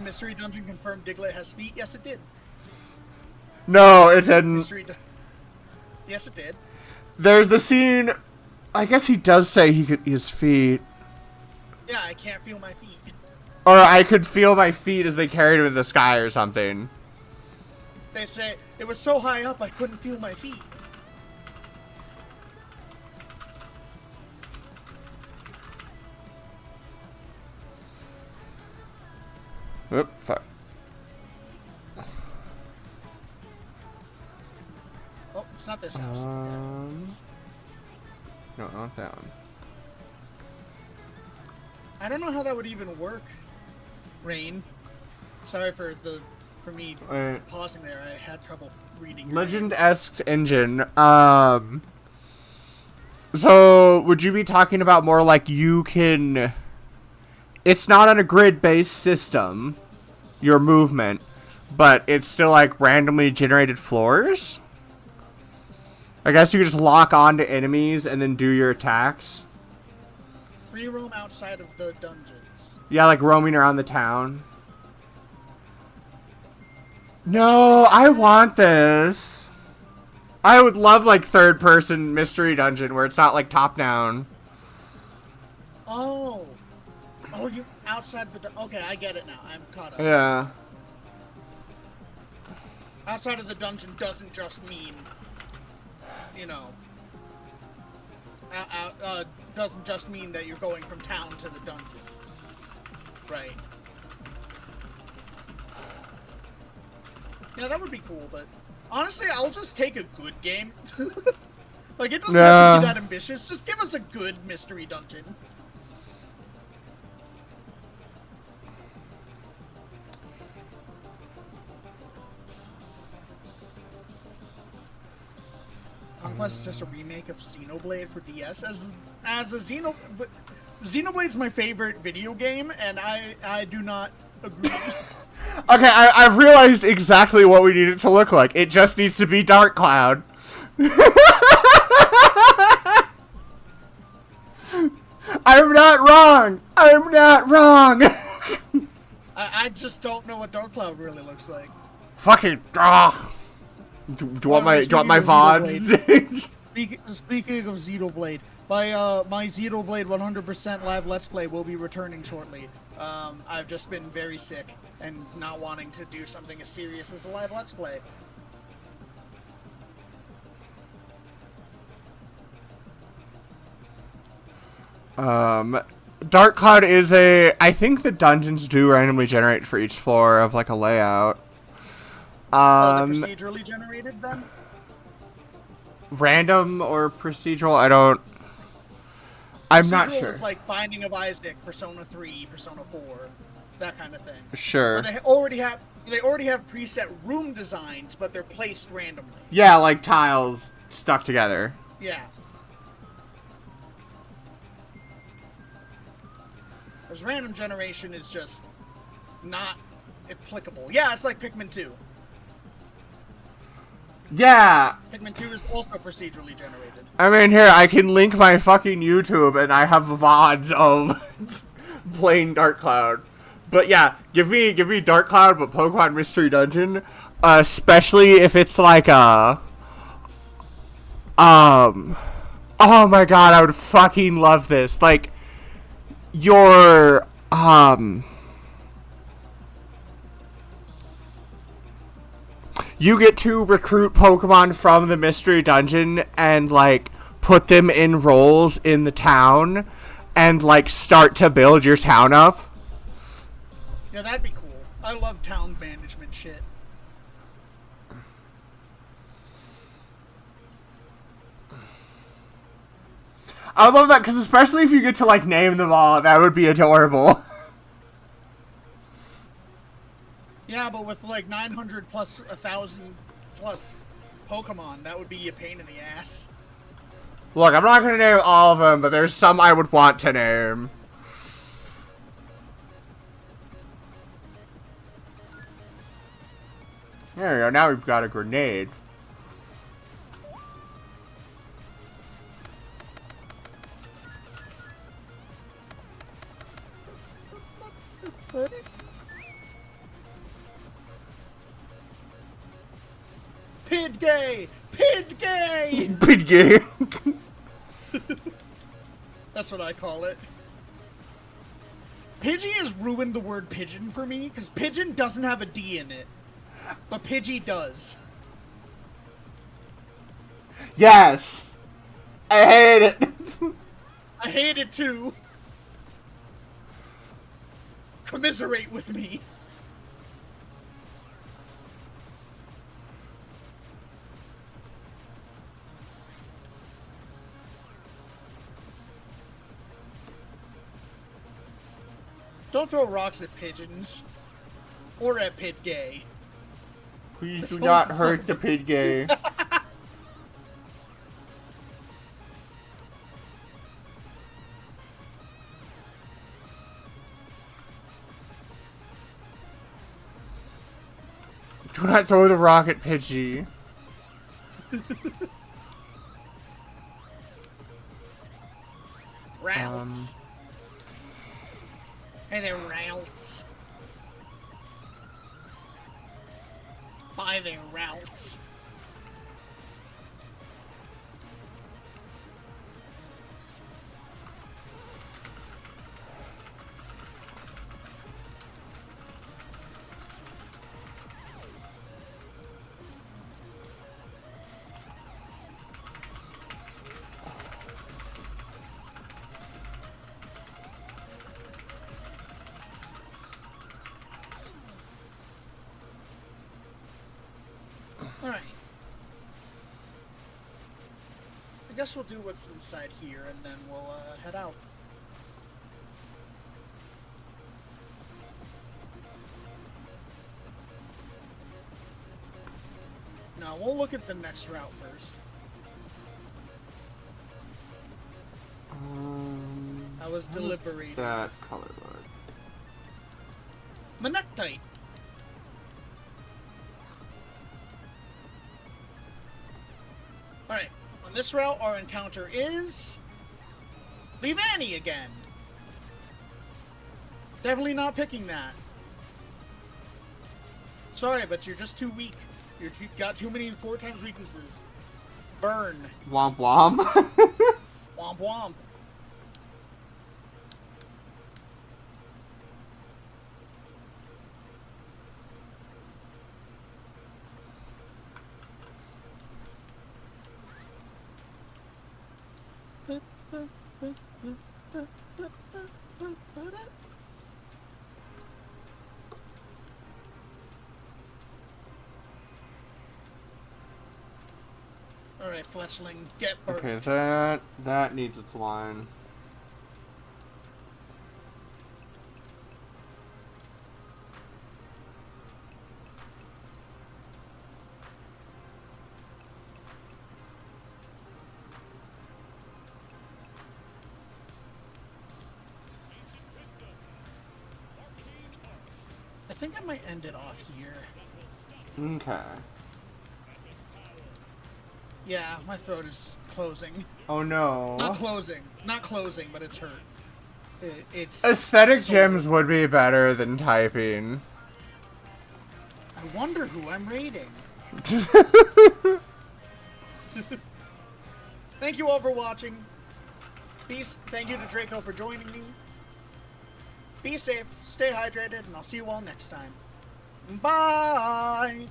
Mystery Dungeon confirmed Diglett has feet? Yes, it did. No, it didn't. Yes, it did. There's the scene... I guess he does say his feet. Yeah, I can't feel my feet. Or I could feel my feet as they carried him in the sky or something. They say, it was so high up I couldn't feel my feet. Oop, fuck. it's not this house. No, not that one. I don't know how that would even work. Rain. Sorry for me pausing there. I had trouble reading. Legend-esque engine. So would you be talking about more like you can? It's not on a grid-based system, your movement, but it's still like randomly generated floors. I guess you could just lock onto enemies and then do your attacks. Free roam outside of the dungeons. Yeah, like roaming around the town. No, I want this. I would love like third-person mystery dungeon where it's not like top-down. Oh, you outside the okay, I get it now. I'm caught up. Yeah. Outside of the dungeon doesn't just mean, you know, doesn't just mean that you're going from town to the dungeon, right? Yeah, that would be cool, but honestly, I'll just take a good game. Like, it doesn't have to be that ambitious. Just give us a good mystery dungeon. Conquest is just a remake of Xenoblade for DS. As a Xenoblade's my favorite video game, and I do not agree. Okay, I've realized exactly what we need it to look like. It just needs to be Dark Cloud. I'm not wrong! I'm not wrong! I just don't know what Dark Cloud really looks like. Fucking Do you want my VODs? Speaking of Xenoblade, my Xenoblade 100% live Let's Play will be returning shortly. I've just been very sick and not wanting to do something as serious as a live Let's Play. Dark Cloud is I think the dungeons do randomly generate for each floor of like a layout. They're procedurally generated then? Random or procedural, I'm not sure. It's like Binding of Isaac, Persona 3, Persona 4, that kind of thing. Sure. They already have preset room designs, but they're placed randomly. Yeah, like tiles stuck together. Yeah. Because random generation is just not applicable. Yeah, it's like Pikmin 2. Yeah. Pikmin 2 is also procedurally generated. I mean, here, I can link my fucking YouTube, and I have VODs of playing Dark Cloud. But yeah, give me Dark Cloud, but Pokemon Mystery Dungeon, especially if it's like a, oh my god, I would fucking love this. Like, your, you get to recruit Pokemon from the Mystery Dungeon and, like, put them in roles in the town and, like, start to build your town up. Yeah, that'd be cool. I love town management shit. I love that, because especially if you get to, like, name them all, that would be adorable. Yeah, but with like 900 plus 1,000 plus Pokemon, that would be a pain in the ass. Look, I'm not going to name all of them, but there's some I would want to name. There we go, now we've got a grenade. Pidgey! Pidgey! Pidgey! That's what I call it. Pidgey has ruined the word pigeon for me, because pigeon doesn't have a D in it. But Pidgey does. Yes! I hate it! I hate it too. Commiserate with me. Don't throw rocks at pigeons. Or at Pit Gay. Please do not hurt the Pit Gay. Do not throw the rock at Pidgey. Routes. Hey there, routes. Buy their routes. Alright. I guess we'll do what's inside here and then we'll head out. No, we'll look at the next route first. I was deliberating. That color look. Manectite. Alright, on this route, our encounter is Leavanny again. Definitely not picking that. Sorry, but you're just too weak. You've got too many 4 times weaknesses. Burn. Womp womp. Womp womp. Alright, Fletchling, get burnt. Okay, that needs its line. I think I might end it off here. Okay. Yeah, my throat is closing. Oh no. Not closing, but it's hurt. It's Aesthetic sore. gems would be better than typing. I wonder who I'm raiding. Thank you all for watching. Thank you to Draco for joining me. Be safe, stay hydrated, and I'll see you all next time. Bye!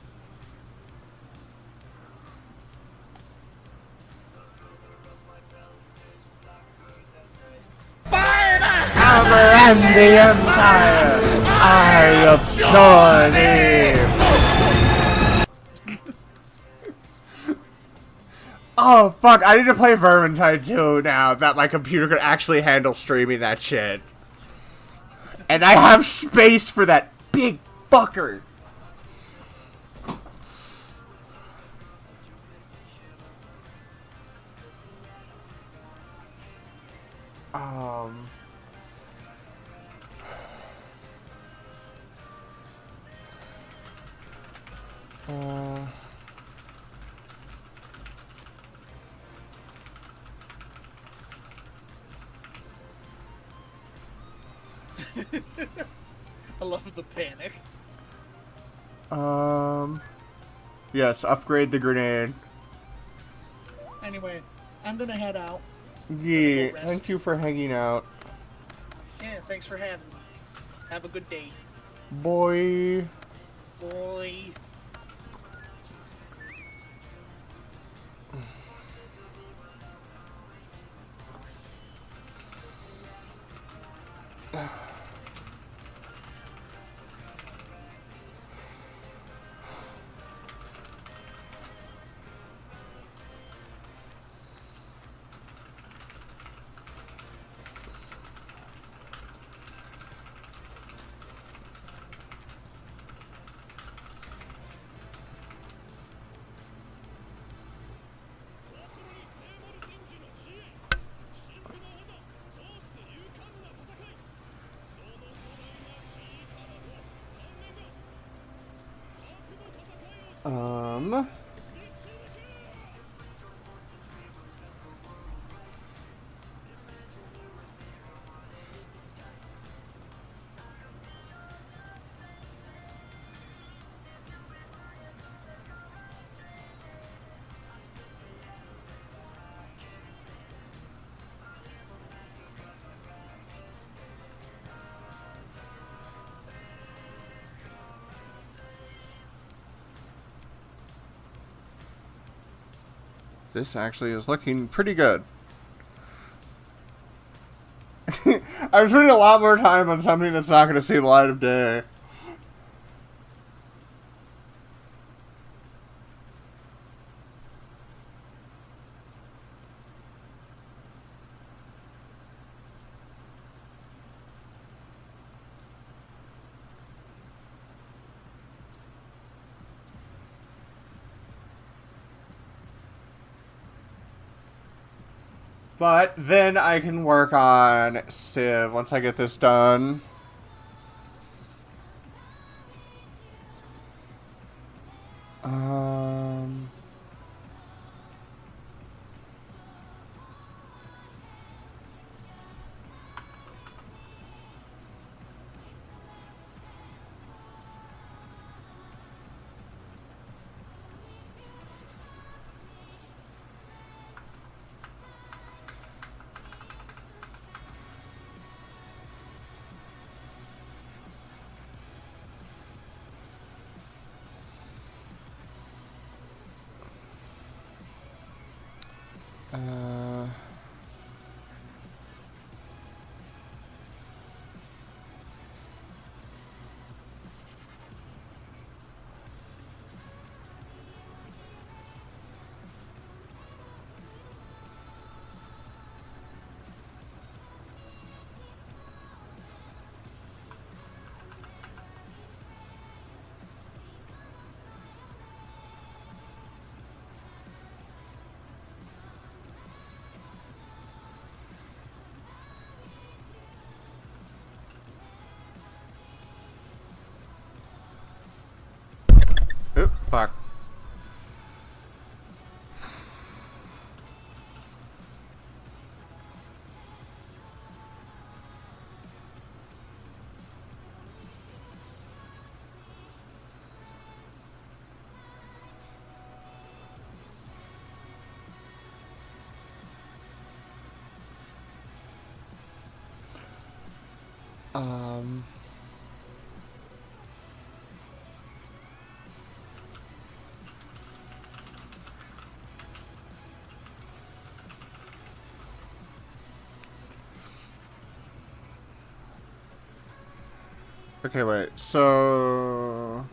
Hammer and the Empire! Eye of Johnny! Oh, fuck, I need to play Vermintide 2 now that my computer could actually handle streaming that shit. And I have space for that big fucker! I love the panic. Yes, upgrade the grenade. Anyway, I'm gonna head out. Yeah, Go rest. thank you for hanging out. Yeah, thanks for having me. Have a good day. Boy. Boy. Um... This actually is looking pretty good. I'm spending a lot more time on something that's not going to see the light of day. But then I can work on Civ once I get this done. Um... Uh... Oop, fuck. Um... Okay, wait, so...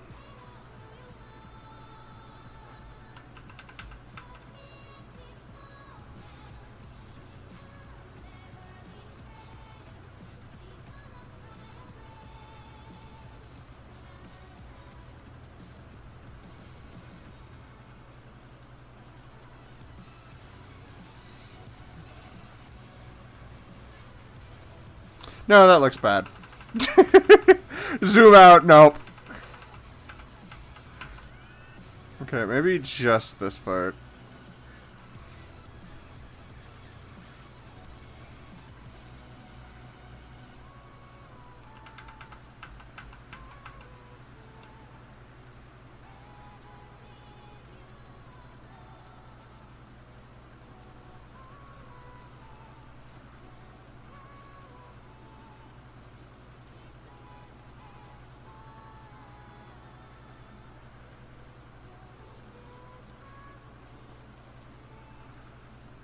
No, that looks bad. Zoom out, nope. Okay, maybe just this part.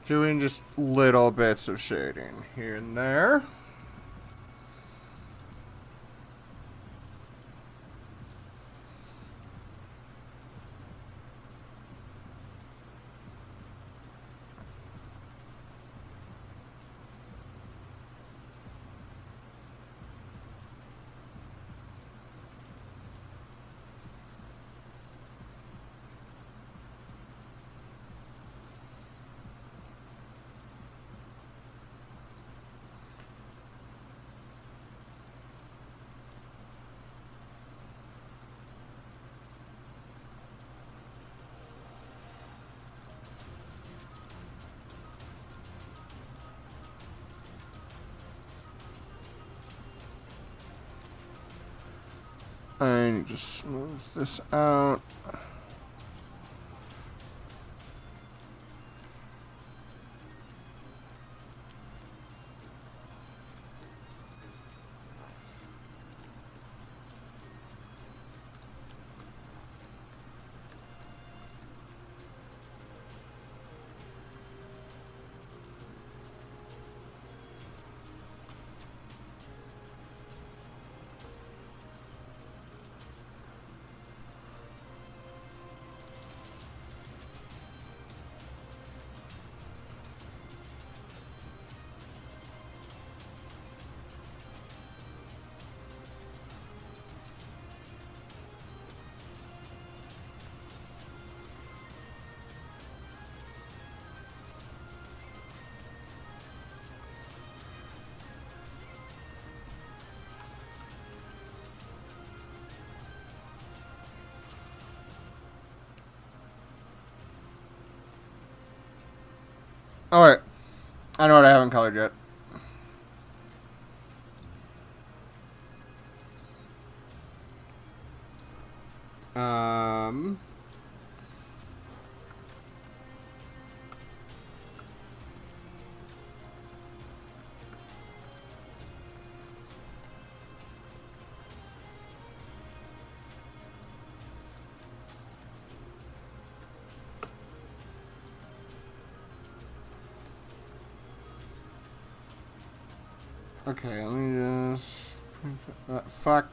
Doing just little bits of shading here and there. I need to smooth this out. Alright. I know what I haven't colored yet. Okay, let me just... fuck.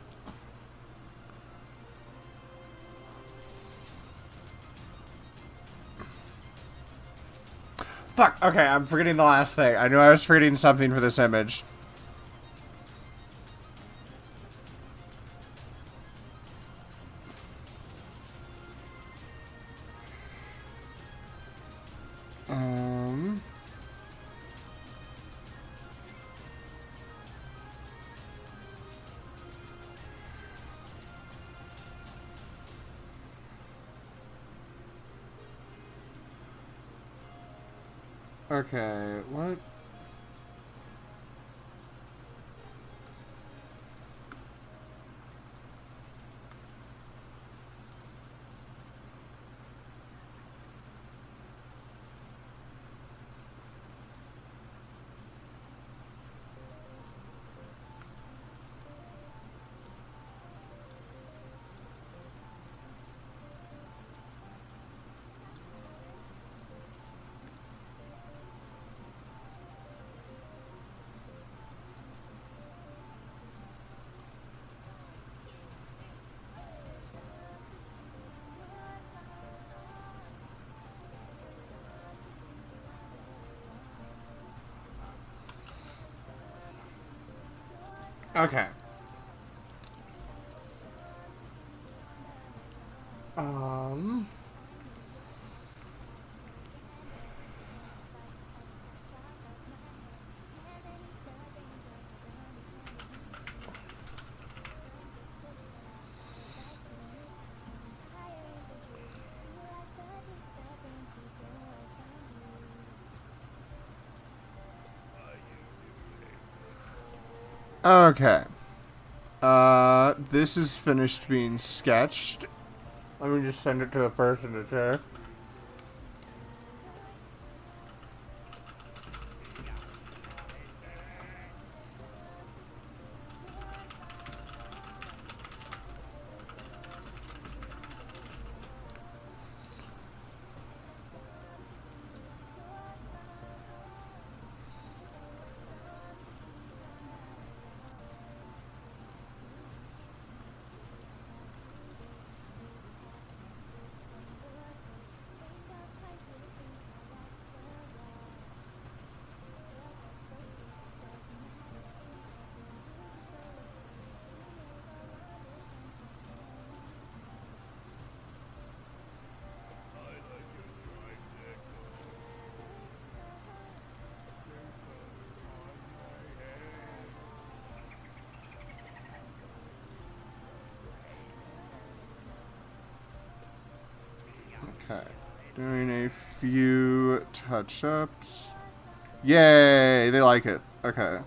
Fuck, okay, I'm forgetting the last thing. I knew I was forgetting something for this image. Okay, what? Okay. Okay. This is finished being sketched. Let me just send it to the person to check. Okay. Doing a few touch-ups. Yay! They like it. Okay.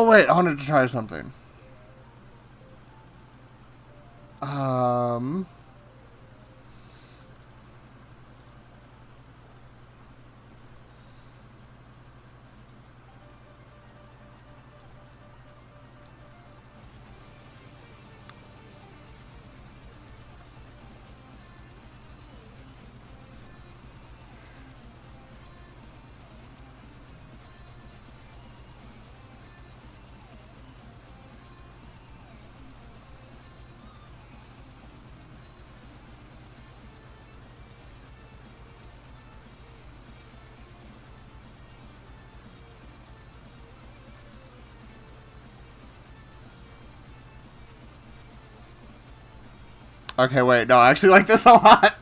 Oh wait, I wanted to try something. Okay, wait, no, I actually like this a lot.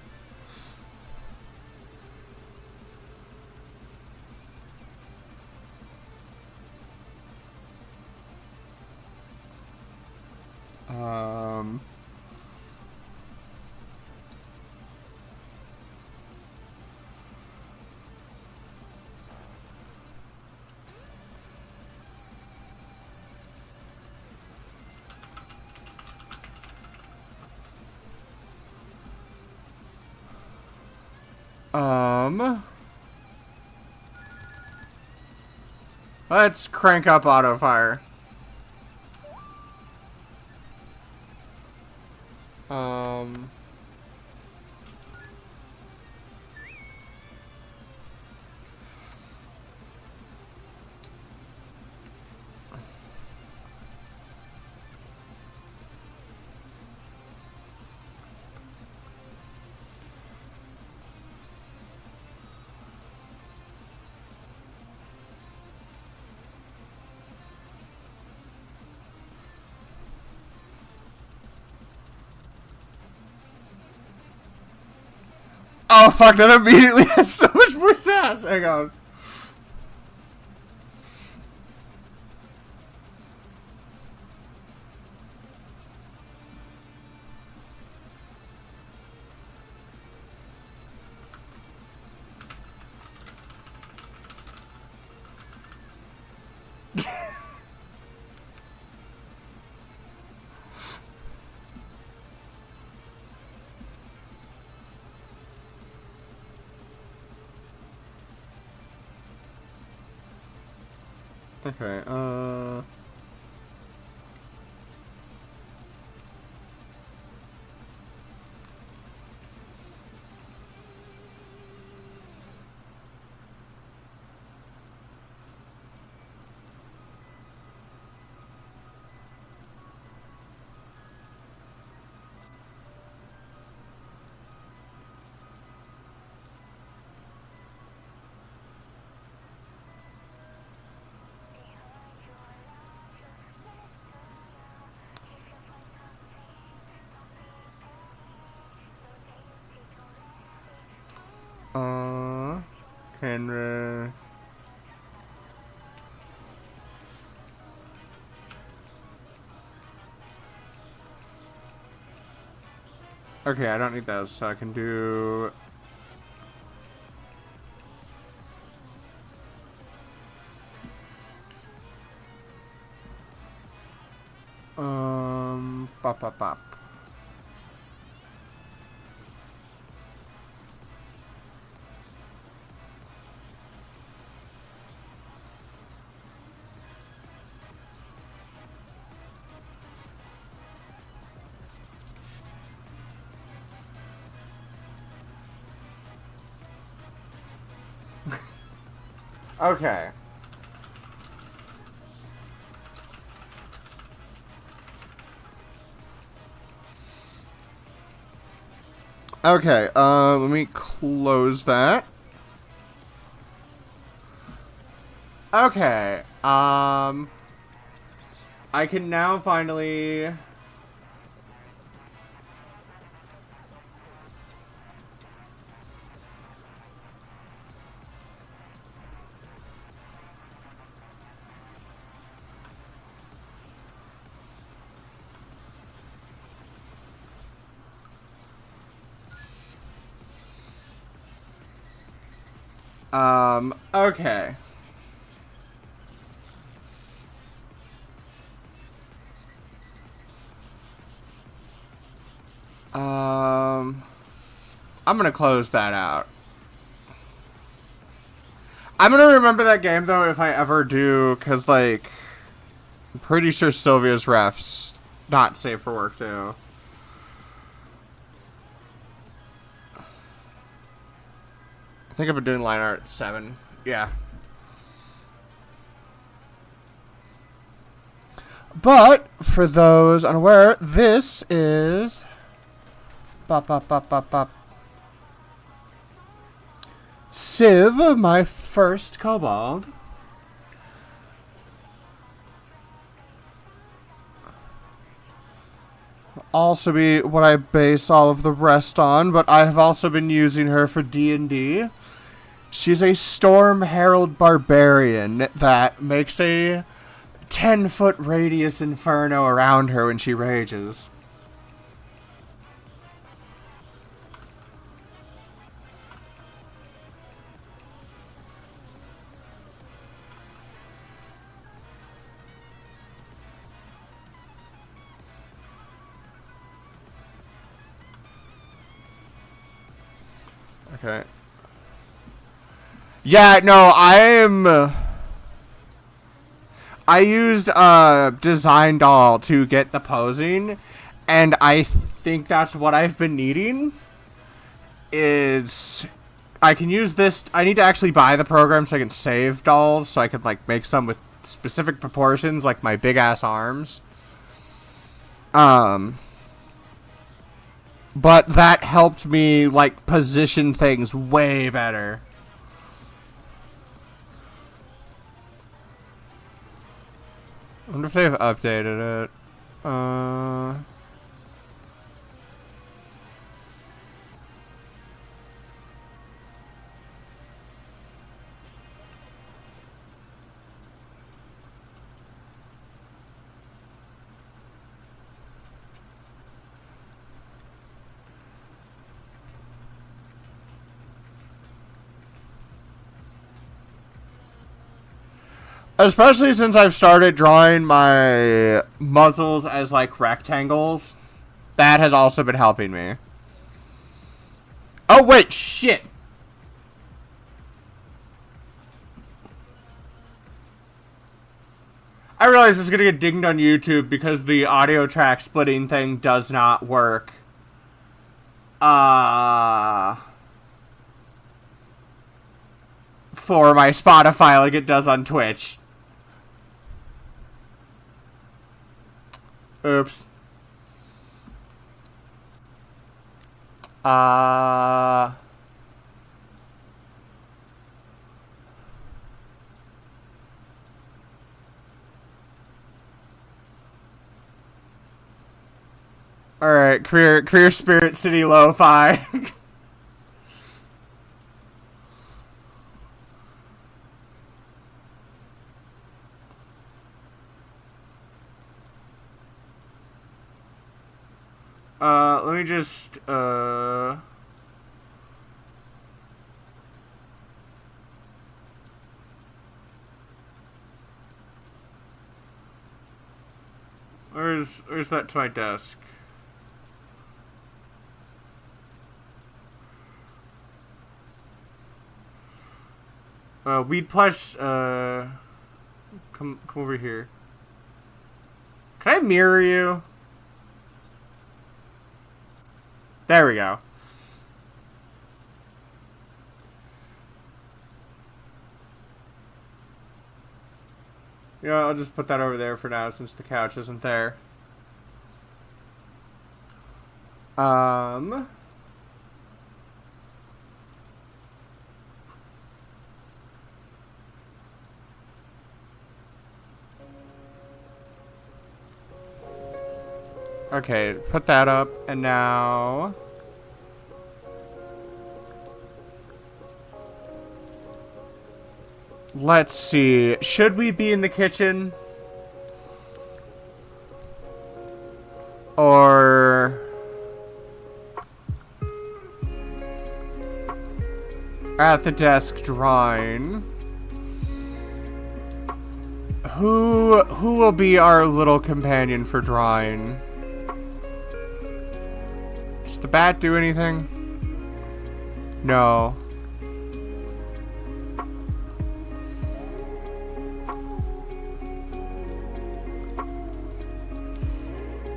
Um... Let's crank up auto fire. Um... Oh fuck, that immediately has so much more sass. Hang on. Okay, Henry. Okay, I don't need those, so I can do... Bop, bop, bop. Okay. Okay, let me close that. Okay, I can now finally... okay. I'm gonna close that out. I'm gonna remember that game, though, if I ever do, because, like, I'm pretty sure Sylvia's ref's not safe for work, too. I think I've been doing line art at 7. Yeah. But, for those unaware, this is... Civ, my first kobold. Also be what I base all of the rest on, but I have also been using her for D&D. She's a Storm Herald Barbarian that makes a 10-foot radius inferno around her when she rages. Okay. Yeah, no, I used Design Doll to get the posing, and I think that's what I've been needing. Is I can use this. I need to actually buy the program so I can save dolls, so I can like make some with specific proportions, like my big ass arms. But that helped me like position things way better. I wonder if they've updated it. Especially since I've started drawing my muzzles as, like, rectangles. That has also been helping me. Oh, wait, shit! I realize it's gonna get dinged on YouTube because the audio track splitting thing does not work. For my Spotify like it does on Twitch. Oops. Alright, Career Spirit City Lo-Fi. Let me just, Where's that to my desk? Weed Plush, come over here. Can I mirror you? There we go. Yeah, I'll just put that over there for now since the couch isn't there. Okay, put that up, and now... Let's see. Should we be in the kitchen? Or... at the desk drawing? Who will be our little companion for drawing? Does the bat do anything? No.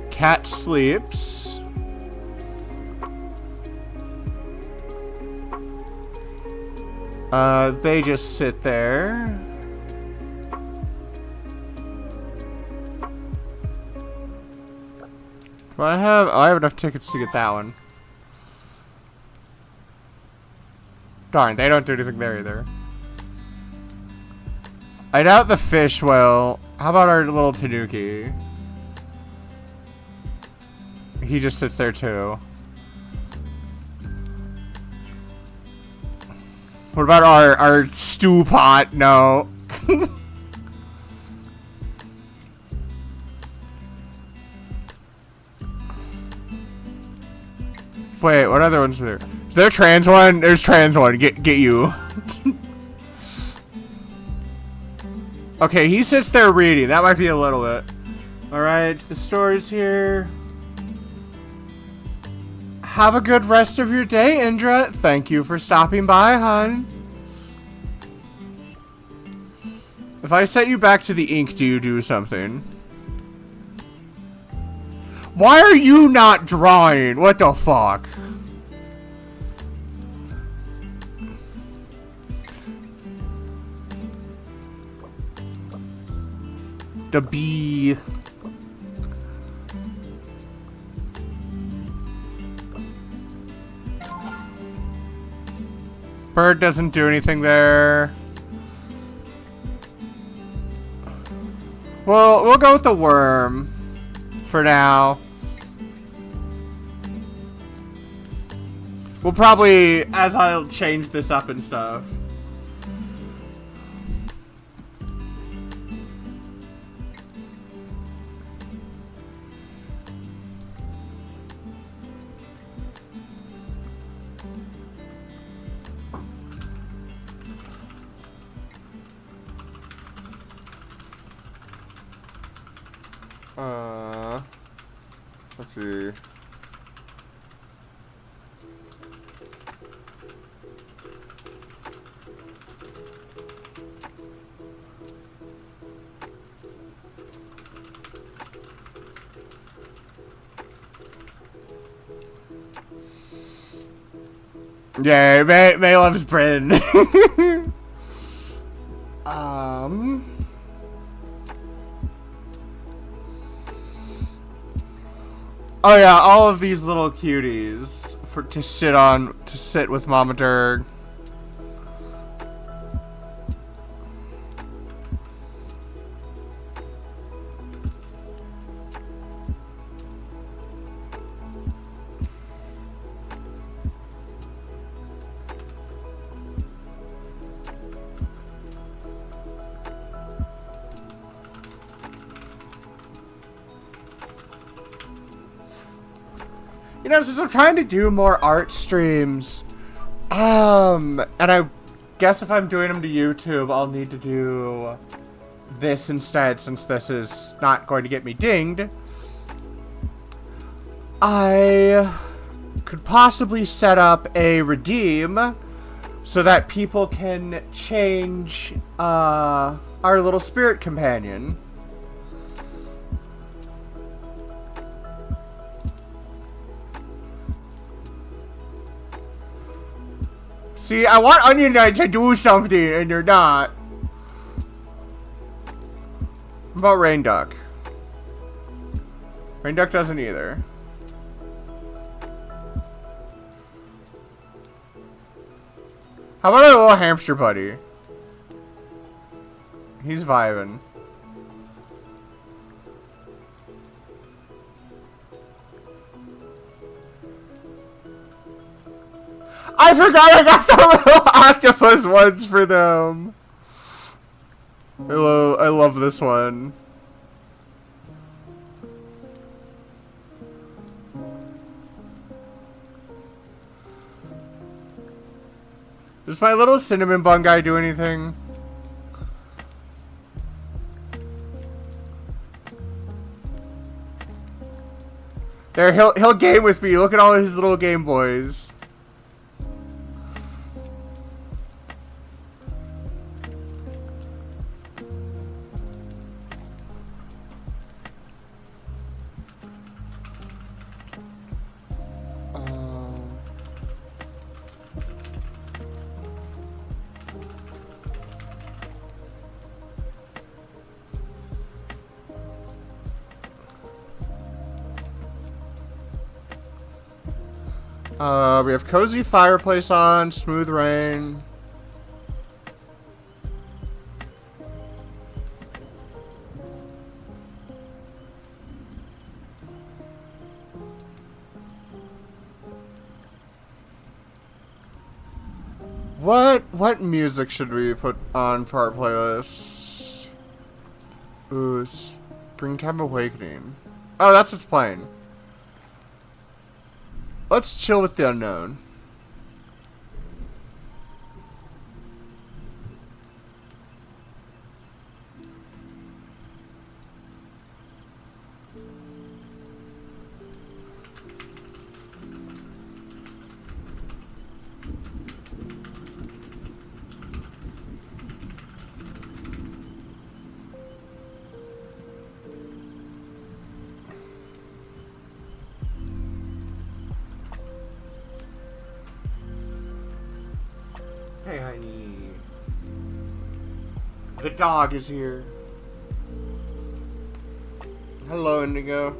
Cat sleeps. They just sit there. Do I have... Oh, I have enough tickets to get that one. Darn, they don't do anything there either. I doubt the fish will. How about our little Tanuki? He just sits there too. What about our stew pot? No. Wait, what other ones are there? Is there a trans one? There's trans one. Get you. Okay, he sits there reading. That might be a little bit. Alright, the store's here. Have a good rest of your day, Indra. Thank you for stopping by, hon. If I set you back to the ink, do you do something? Why are you not drawing? What the fuck? The bee. Bird doesn't do anything there. Well, we'll go with the worm for now. We'll probably, as I'll change this up and stuff. Let's see. Yeah, May loves Bryn. Oh yeah, all of these little cuties to sit with Mama Durg. You know, since I'm trying to do more art streams, and I guess if I'm doing them to YouTube, I'll need to do this instead, since this is not going to get me dinged. I could possibly set up a redeem so that people can change, our little spirit companion. See, I want Onion Knight to do something, and you're not. What about Rain Duck? Rain Duck doesn't either. How about a little hamster buddy? He's vibing. I forgot I got the little octopus ones for them. Hello, I love this one. Does my little cinnamon bun guy do anything? There, he'll game with me. Look at all his little Game Boys. We have Cozy Fireplace on, Smooth Rain. What music should we put on for our playlist? Ooh, Springtime Awakening. Oh, that's what's playing. Let's chill with the unknown. Hey, honey. The dog is here. Hello, Indigo.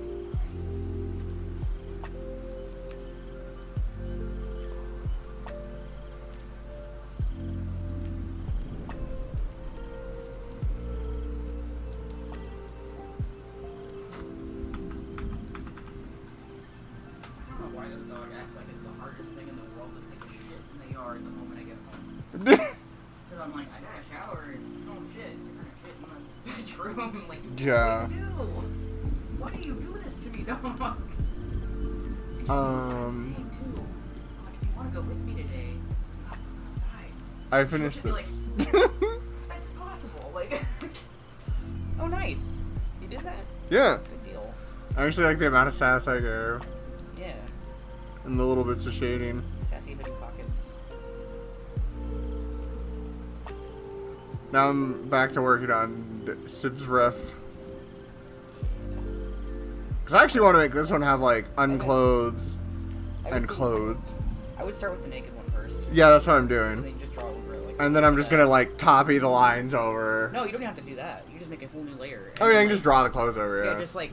I'm like, I got a shower and oh shit, you're gonna shit in the bedroom. Like, Yeah. what do you do? Why do you do this to me, dog? That's what I'm saying too. Like, if you want to go with me today, I'm outside. I finished it. Like, that's possible. Like, oh nice. You did that? Yeah. Good deal. I actually like the amount of sass I gave. Yeah. And the little bits of shading. Sassy hoodie pockets. Now I'm back to working on Sib's Ref. Because I actually want to make this one have, like, unclothed and clothed. I would start with the naked one first. Yeah, that's what I'm And doing. then you just draw over it. Like, And then I'm just gonna, like, copy the lines over. No, you don't have to do that. You just make a whole new layer. Oh, yeah, I can just draw the clothes over, Yeah, yeah. just like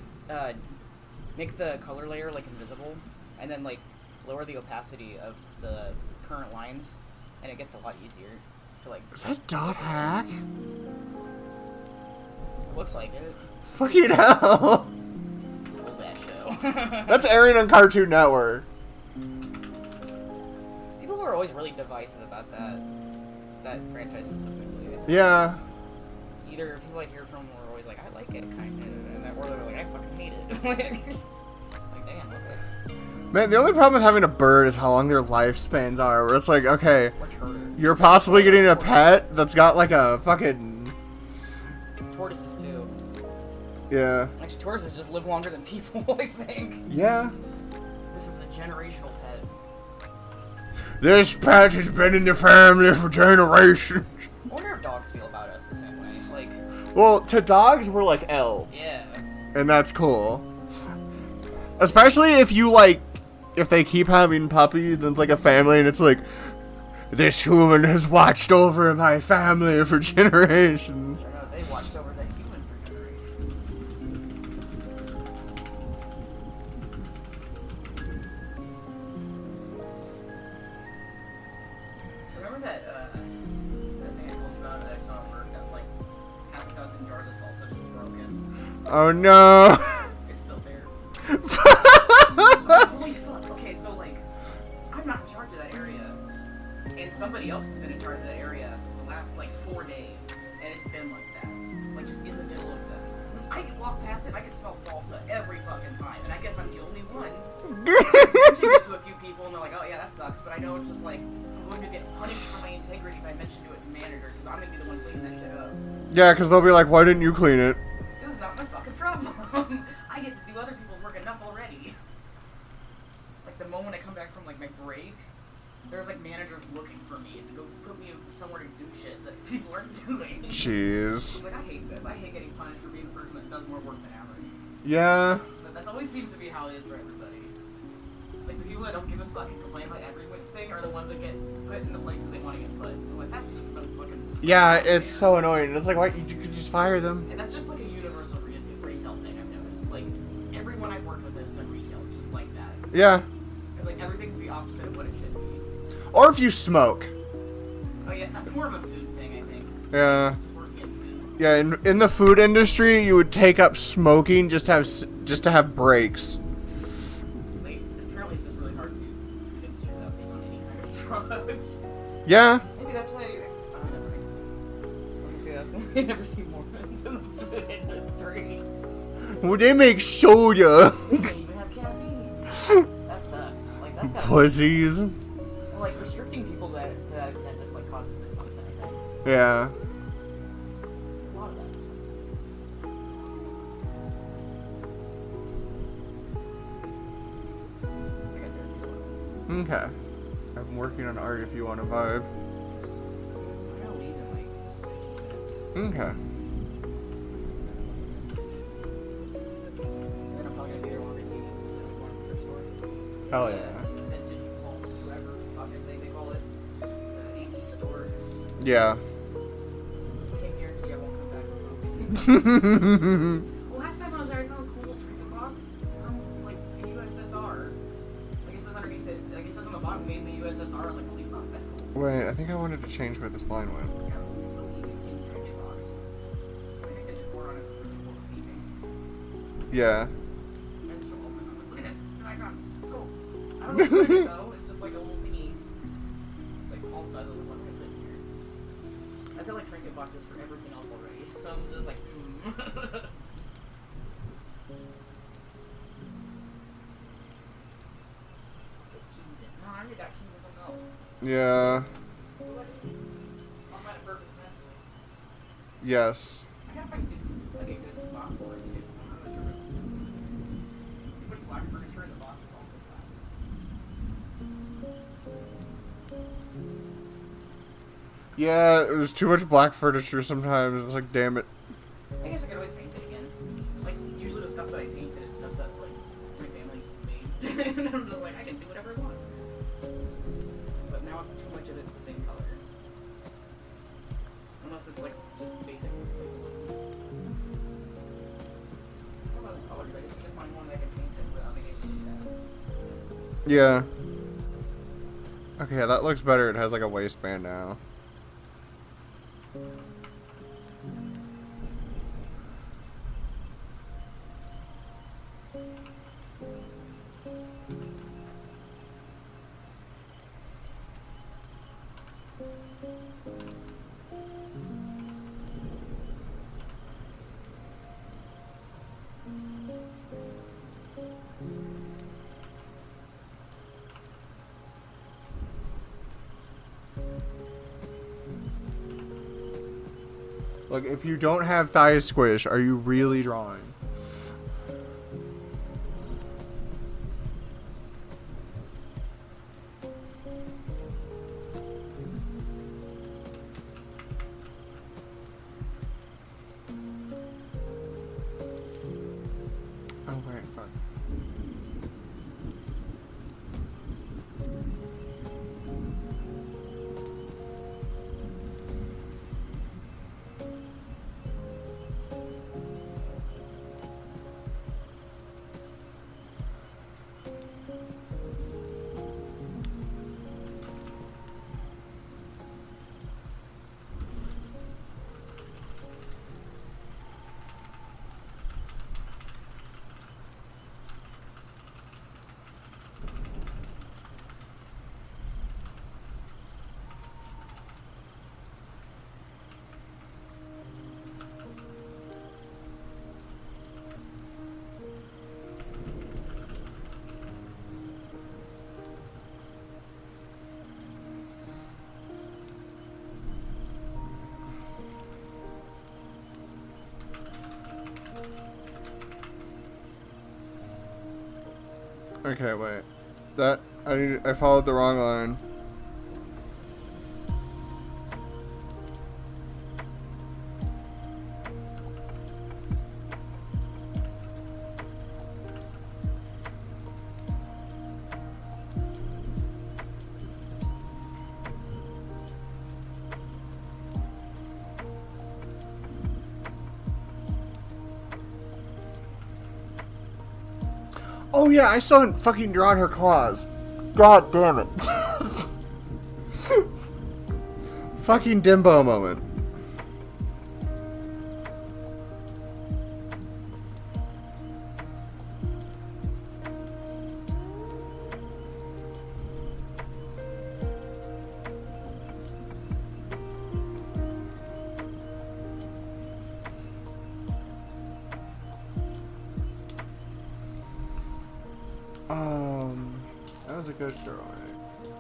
make the color layer like invisible, and then like lower the opacity of the current lines, and it gets a lot easier to like. Is that a dot hack? Looks like it. Fucking hell. Old ass show. That's airing on Cartoon Network. People were always really divisive about that franchise specifically. Yeah. Either people I'd hear from were always like, I like it, kind of, and or they were like, I fucking hate it. Like, damn, okay. Man, the only problem with having a bird is how long their lifespans are. Where it's like, okay, What's harder? you're possibly getting a pet that's got like a fucking... Tortoises too. Yeah. Actually, tortoises just live longer than people, I think. Yeah. This is a generational pet. This pet has been in the family for generations. I wonder if dogs feel about us the same way. Like, Well, to dogs, we're like elves. yeah. And that's cool. Especially if you, like, if they keep having puppies and it's like a family and it's like, this human has watched over my family for generations. I know, they watched over that human for generations. Remember that thing I told you about that I saw at work that's like half a dozen jars of salsa just broken? Oh no. It's still there. Holy fuck. Okay, so like, I'm not in charge of that area. And somebody else has been in charge of that area for the last like 4 days. And it's been like that. Like just in the middle of that. I can walk past it, I can smell salsa every fucking time. And I guess I'm the only one. I mentioned it to a few people and they're like, oh yeah, that sucks. But I know it's just like, I'm going to get punished for my integrity if I mention to it to manager. Because I'm going to be the one cleaning that shit up. Yeah, because they'll be like, why didn't you clean it? This is not my fucking problem. I get to do other people's work enough already. Like the moment I come back from like my break, there's like managers looking for me to go put me somewhere to do shit that people aren't doing. Jeez. Like I hate this. I hate getting punished for being the person that does more work than average. Yeah. But that always seems to be how it is for everybody. Like the people that don't give a fuck and complain about everything are the ones that get put in the places they want to get put. I'm like that's just so fucking. Yeah, it's so annoying. It's like, why you could just fire them? And that's just like a universal retail thing I've noticed. Like everyone I've worked with has done retail. It's just like that. Yeah. Because like everything's the opposite Or if you smoke. Oh yeah, that's more of a food thing, I think. Yeah. Just working in food. Yeah, in the food industry, you would take up smoking just to have breaks. Like, apparently it's just really hard to do food industry without being on any kind of drugs. Yeah. Maybe that's why. I never. Let me see. That's why I never see Mormons in the food industry. Well, they make soda. They don't even have caffeine. That sucks. Like that's gotta. Pussies. Like restricting people to that extent just like causes dysfunction. I think. Yeah. A lot of that. I got there. Okay. I'm working on art if you want to vibe. I gotta leave in like 15 minutes. Okay. Then I'm probably gonna be there longer than you instead of going to the thrift store. Hell The yeah. vintage home, whatever fucking thing they call it. The antique store. Yeah. Came here because I won't come back. Last time I was there, I found a cool trinket box from like the USSR. Like it says underneath it, like it says on the bottom, made in the USSR. I was like, holy fuck, that's cool. Wait, I think I wanted to change where this line went. Yeah, it's a Legion trinket box. I think they just poured on it for the Legion. Yeah. And so I was like, look at this, and I found it. It's cool. I don't know what it is though. It's just like a little thingy, like palm size. I was like, what am I putting here? I've got like trinket boxes for everything else already, so I'm just like, No, I already got keys of something else. Yeah. I'll find a purpose then. Yes. I gotta find a good spot for it too. I'm not sure. Too much black furniture in the box is also flat. Yeah, there's too much black furniture sometimes. It's like, damn it. I guess I could always paint it again. Like usually the stuff that I painted is stuff that like my family made, and I'm just like I can do whatever I want. But now too much of it's the same color, unless it's like just basic. Like, what about the colors? I just need to find one that I can paint it without making it bad. Yeah. Okay, that looks better. It has like a waistband now. Look, if you don't have thigh squish, are you really drawing? Oh, wait, fuck. Okay, wait. That I followed the wrong line. Oh yeah, I still haven't fucking drawn her claws. God damn it. Fucking Dimbo moment. That was a good girl, right?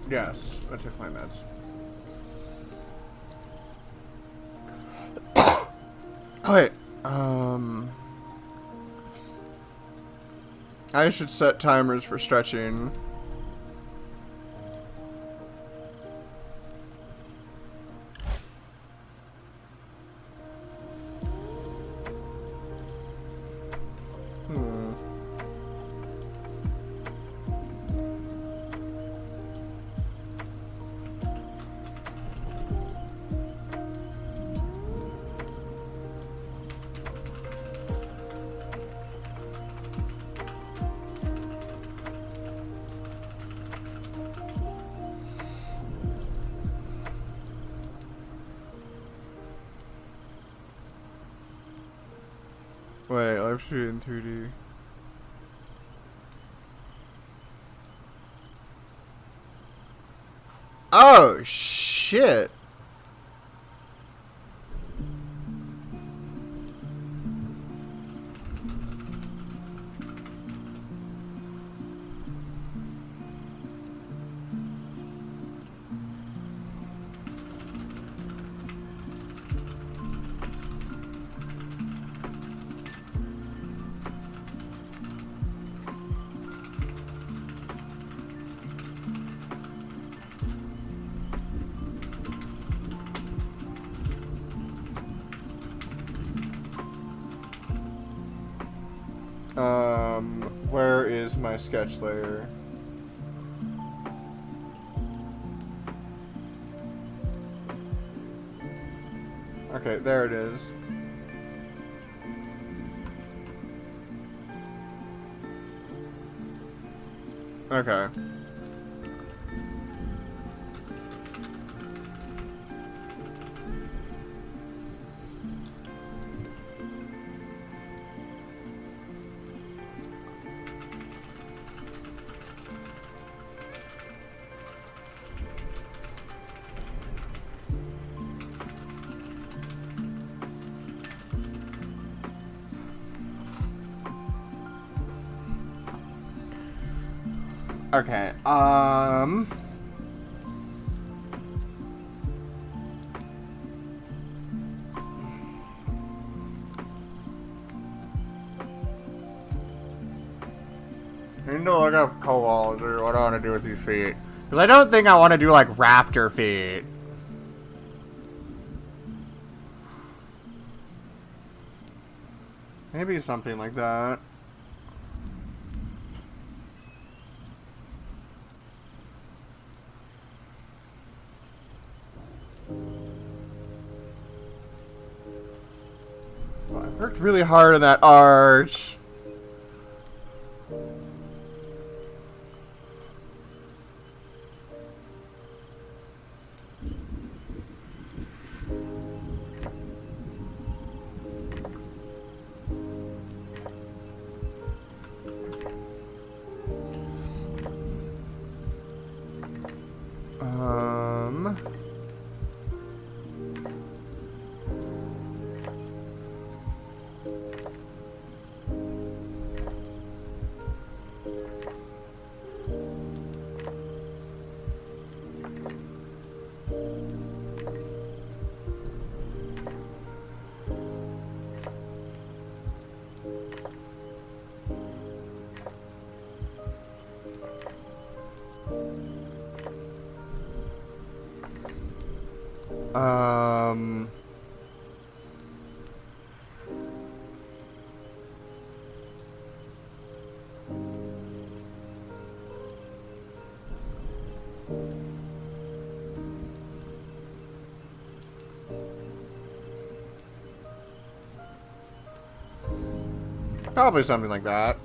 Yes, I took my meds. Oh, wait. I should set timers for stretching. Wait, live shoot in 2D. Oh, shit. Where is my sketch layer? Okay, there it is. Okay. Okay, I need to look up koalas or what I want to do with these feet. Because I don't think I want to do, like, raptor feet. Maybe something like that. Well, I worked really hard on that arch. Probably something like that.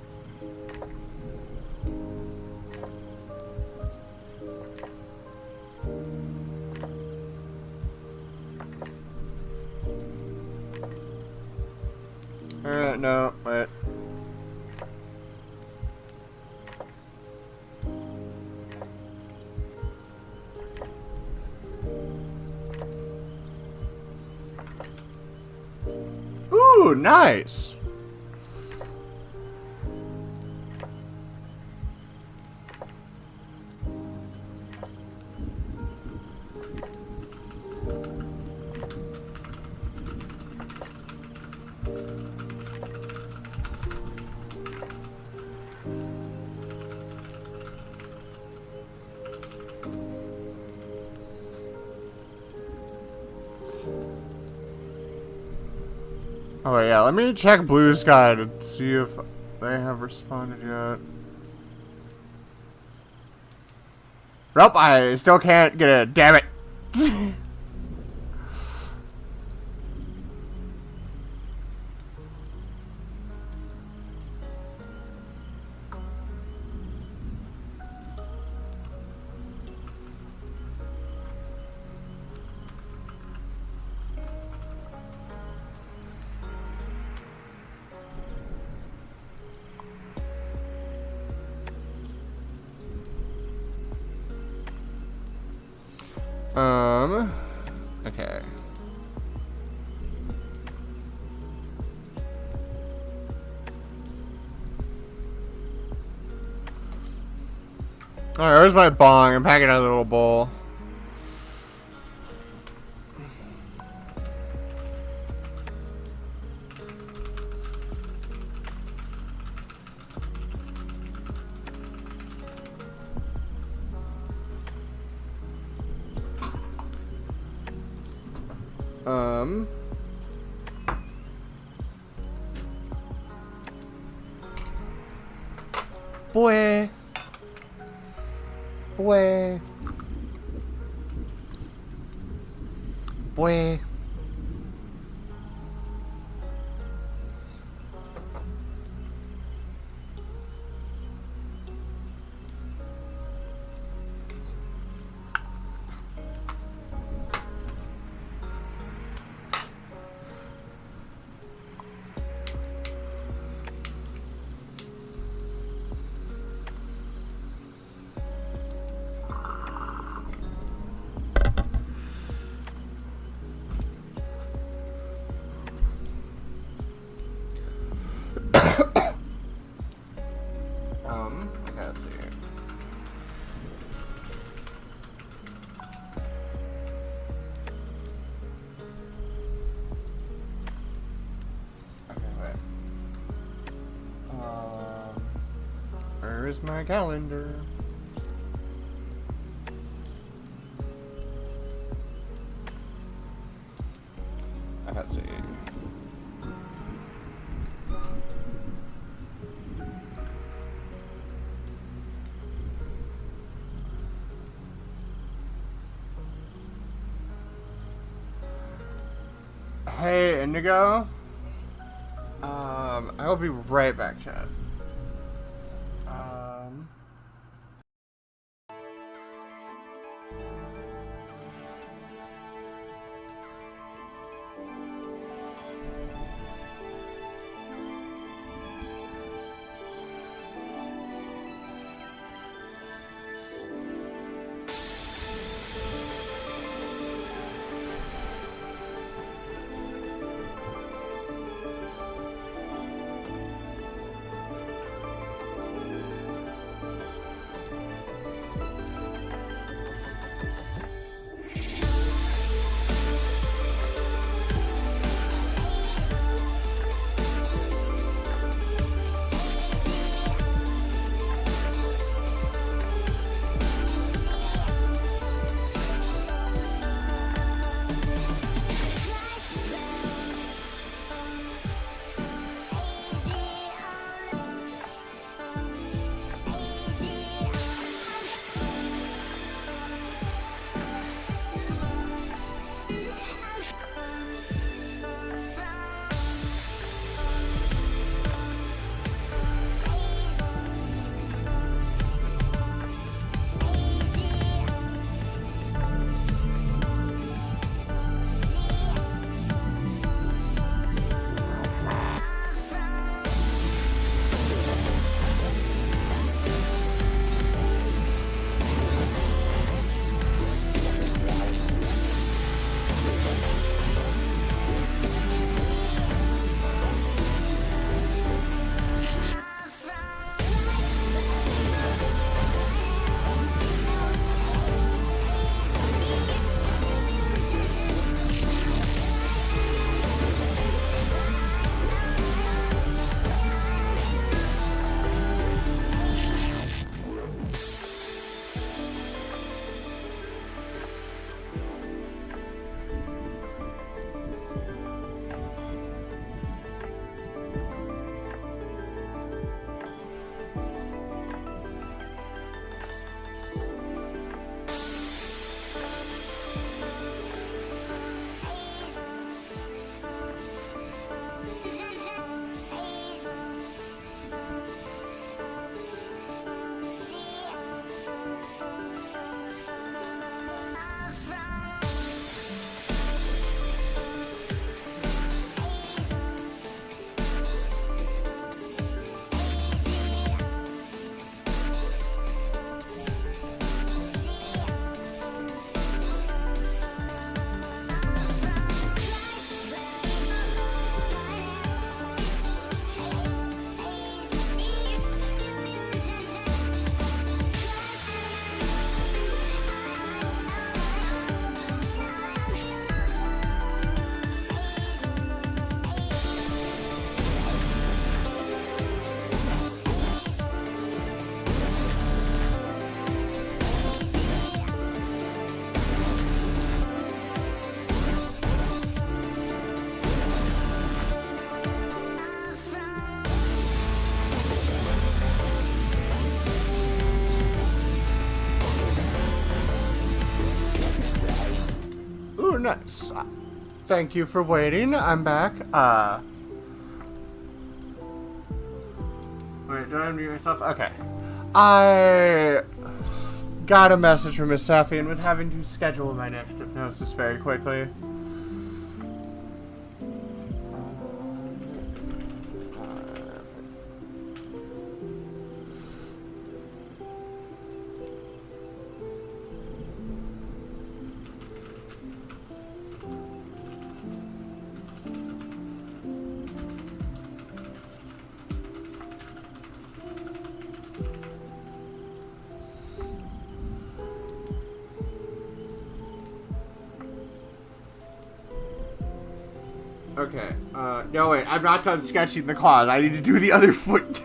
no, wait. Ooh, nice. Oh yeah, let me check Blue Sky to see if they have responded yet. Nope, I still can't get it. Damn it. Okay. Alright, where's my bong? I'm packing out a little bowl. Boy. Boy. Boy. Okay, let's see. Okay, wait. Where is my calendar? Let's see. Hey, Indigo. I will be right back, chat. nice. Thank you for waiting. I'm back. Wait, do I unmute myself? Okay. I got a message from Miss Safi and was having to schedule my next hypnosis very quickly. Okay, no wait, I'm not done sketching the claws. I need to do the other foot.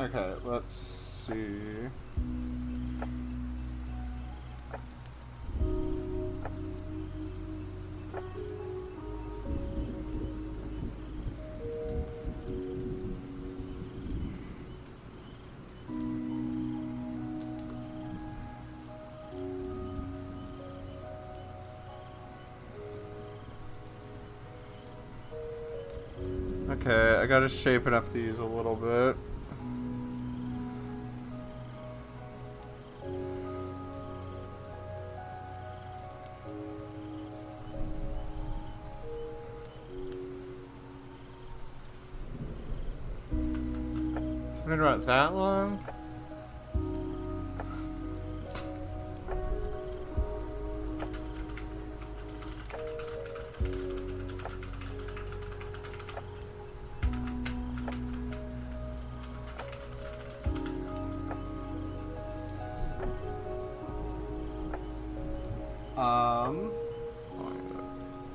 Okay, let's see. Okay, I gotta shapen up these a little bit. It's been about that long?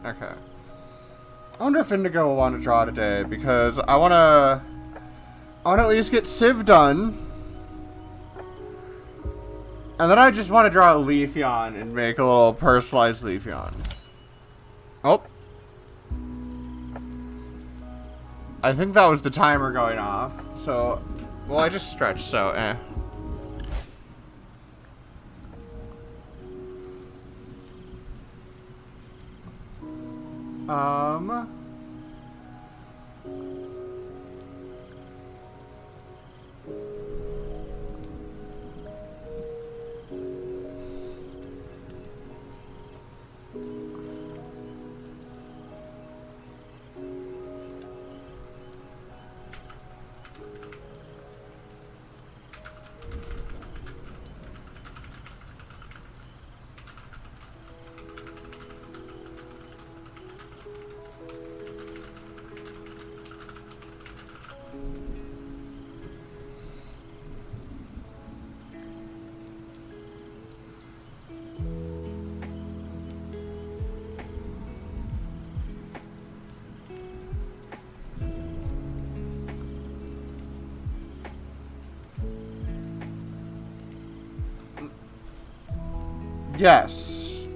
Okay. I wonder if Indigo will want to draw today, because I want to at least get Civ done. And then I just want to draw a Leafeon and make a little personalized Leafeon. Oh. I think that was the timer going off, so... Well, I just stretched, so eh. Yes.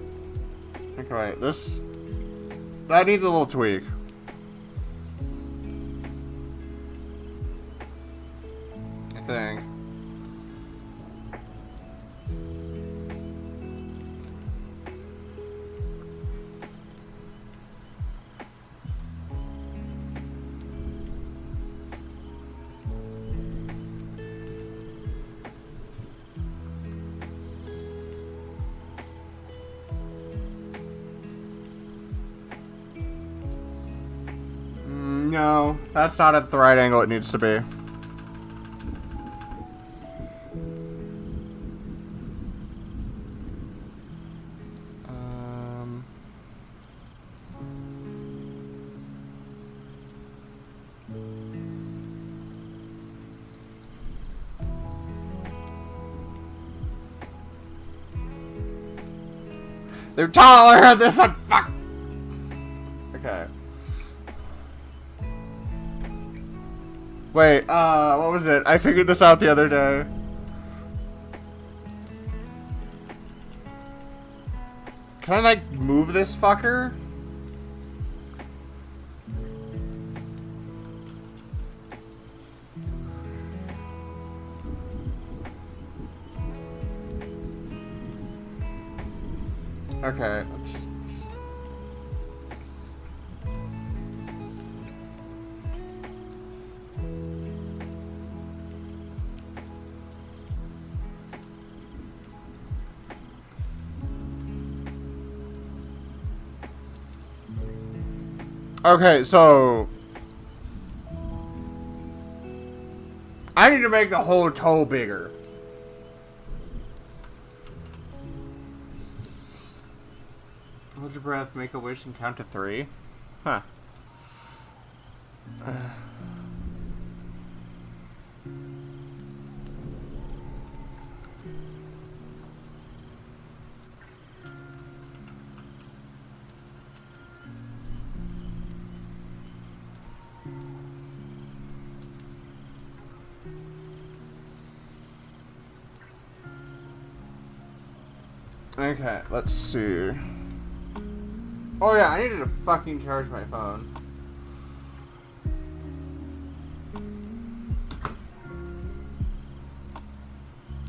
Okay, wait, that needs a little tweak. I think. No, that's not at the right angle it needs to be. They're taller. This one, fuck. Okay. Wait, what was it? I figured this out the other day. Can I, like, move this fucker? Okay. Okay, so I need to make the whole toe bigger. Hold your breath, make a wish, and count to 3. Huh. Okay, let's see. Oh yeah, I needed to fucking charge my phone.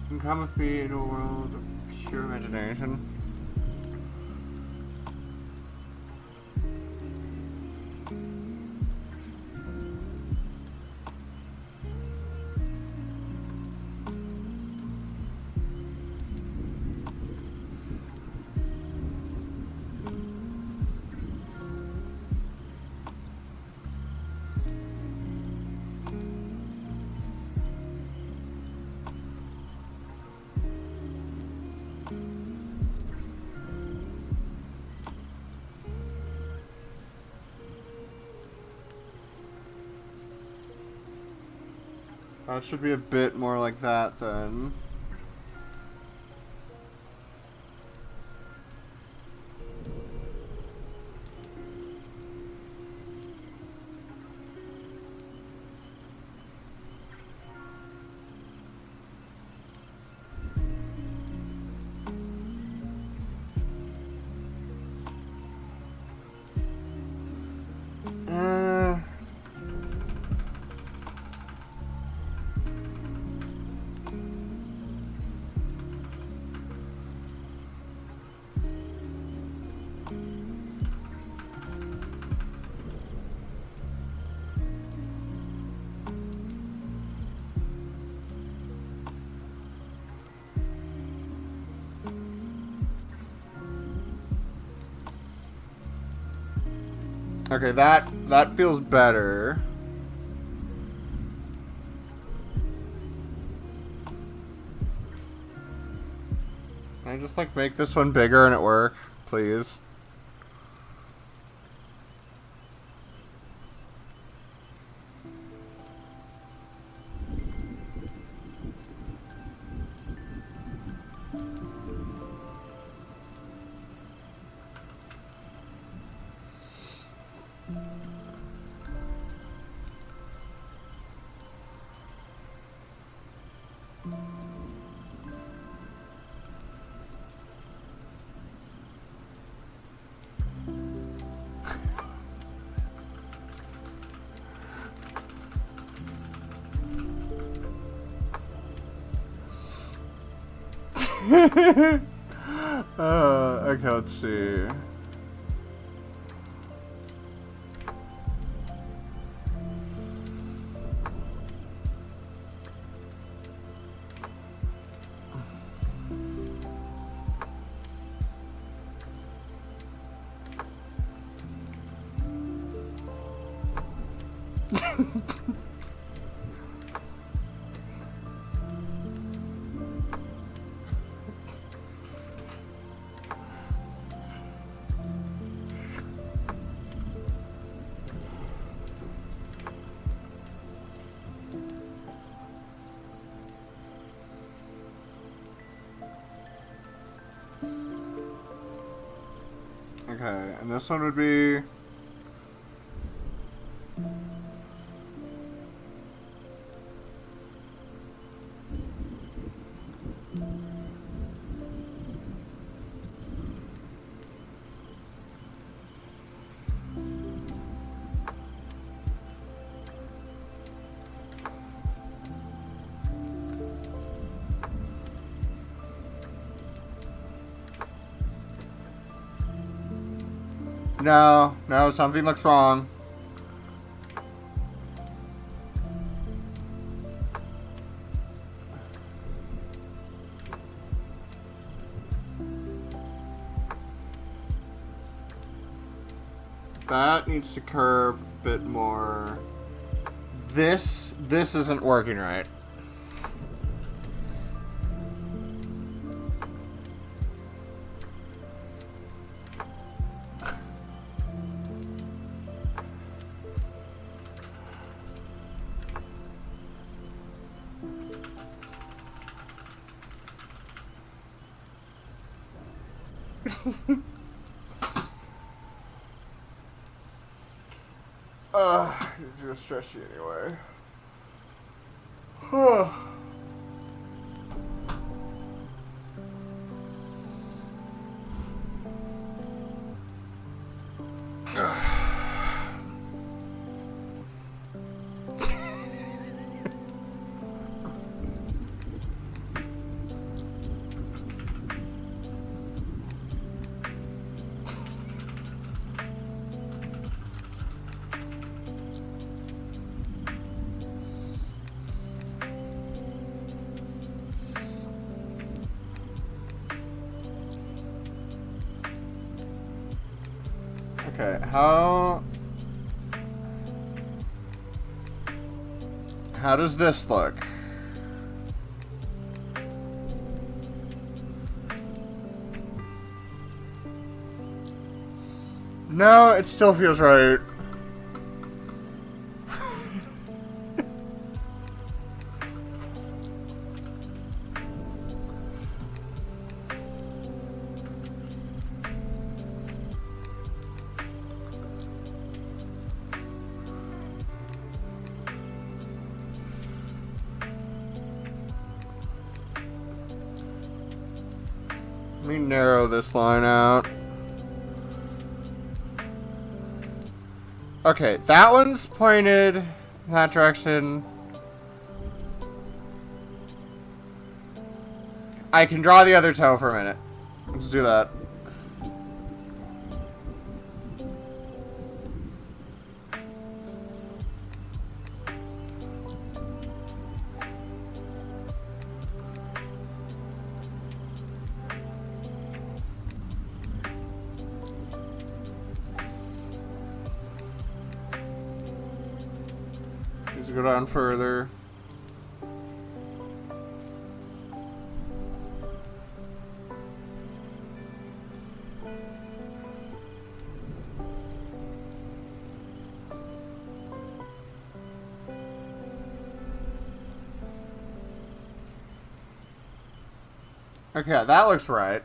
You can come with me into a world of pure imagination. It should be a bit more like that then. Okay, that feels better. Can I just like make this one bigger and it work, please? Okay, let's see. Okay, and this one would be... No, no, something looks wrong. That needs to curve a bit more. This isn't working right. It's gonna stress you anyway. Okay, how does this look? No, it still feels right. Let me narrow this line out. Okay, that one's pointed in that direction. I can draw the other toe for a minute. Let's do that. Just go down further. Okay, that looks right.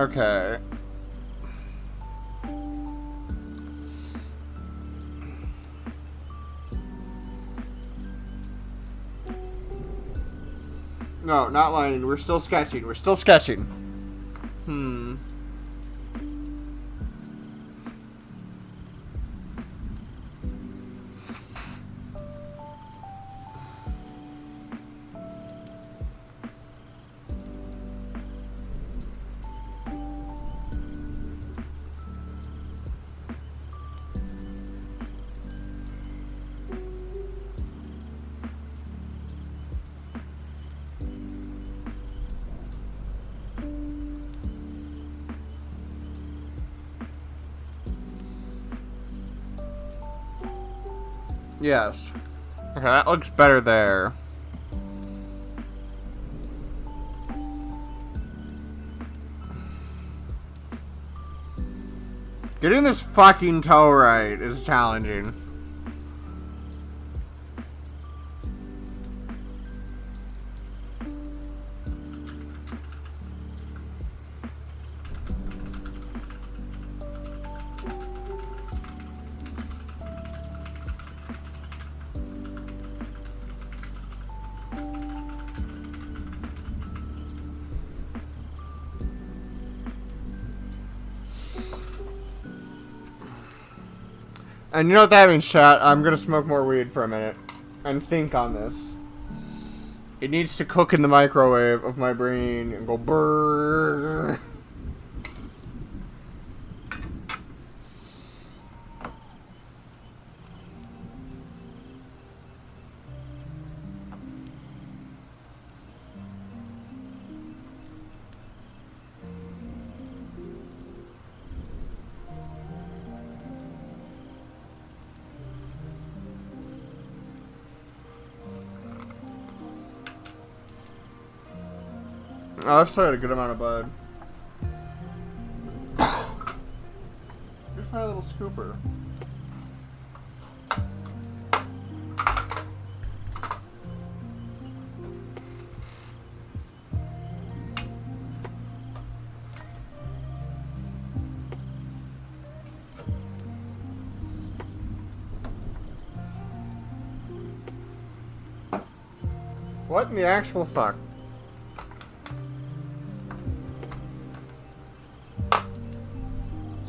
Okay. No, not lining. We're still sketching. We're still sketching. Hmm. Yes. Okay, that looks better there. Getting this fucking toe right is challenging. And you know what that means, chat? I'm gonna smoke more weed for a minute and think on this. It needs to cook in the microwave of my brain and go brrrr. Oh, I've still got a good amount of bud. Here's my little scooper. What in the actual fuck?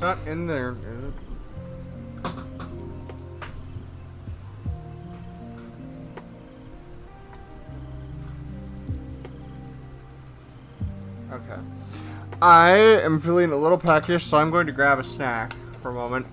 It's not in there, is it? Okay. I am feeling a little peckish, so I'm going to grab a snack for a moment.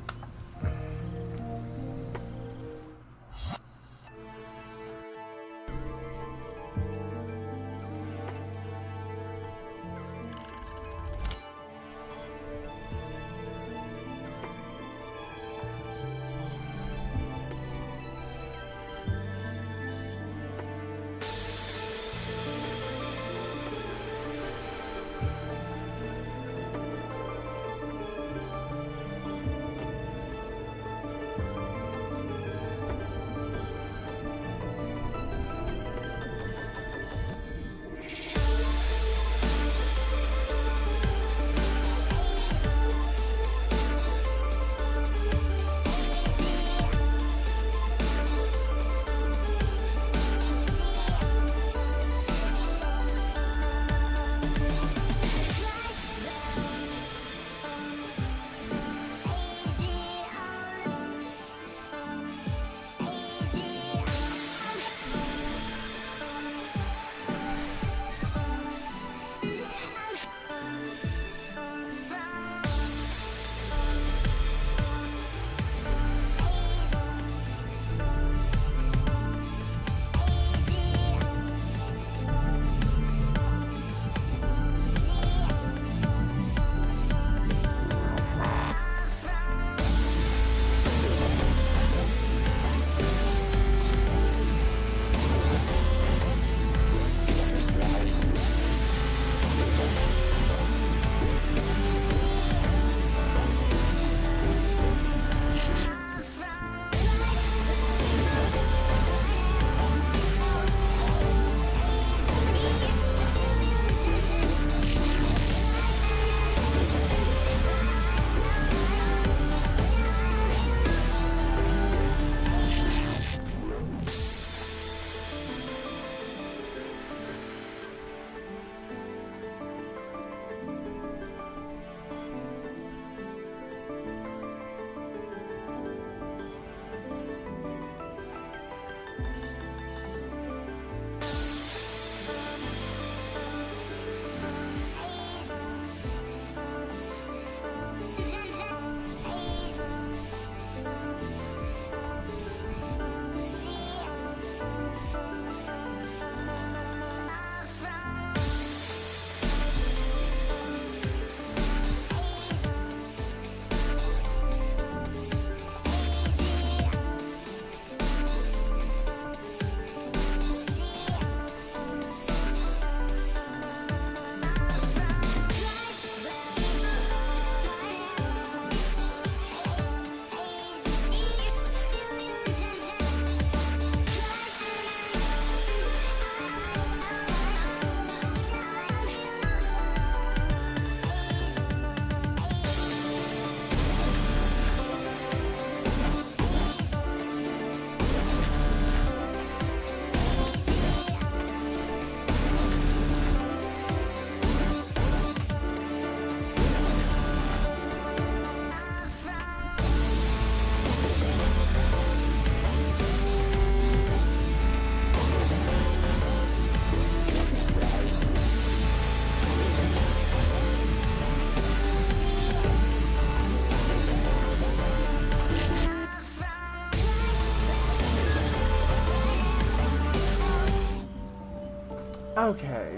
Okay.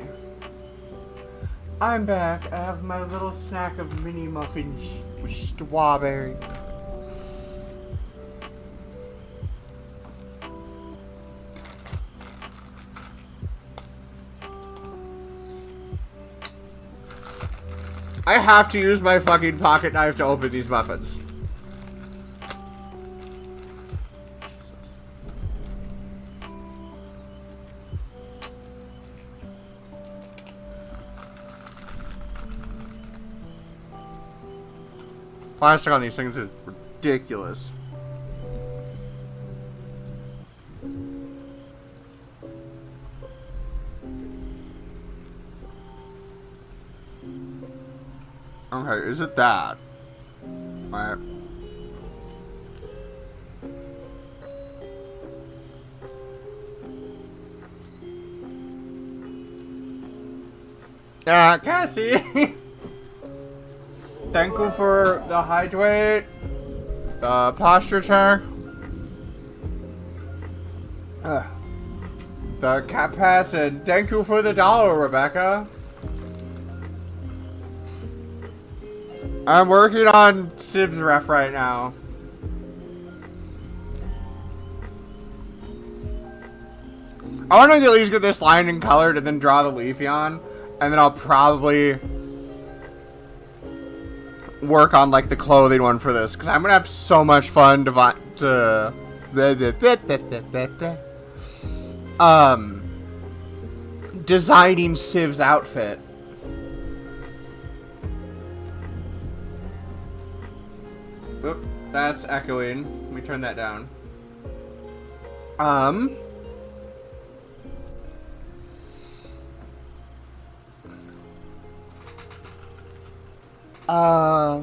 I'm back. I have my little snack of mini muffins with strawberry. I have to use my fucking pocket knife to open these muffins. Plastic on these things is ridiculous. Okay, is it that? Alright. Cassie! Thank you for the hydrate, the posture check, the cat pats, and thank you for the $1, Rebecca. I'm working on Civ's ref right now. I want to at least get this line in colored and then draw the Leafeon, and then I'll probably work on like the clothing one for this, because I'm gonna have so much fun designing Civ's outfit. Oop, that's echoing. Let me turn that down.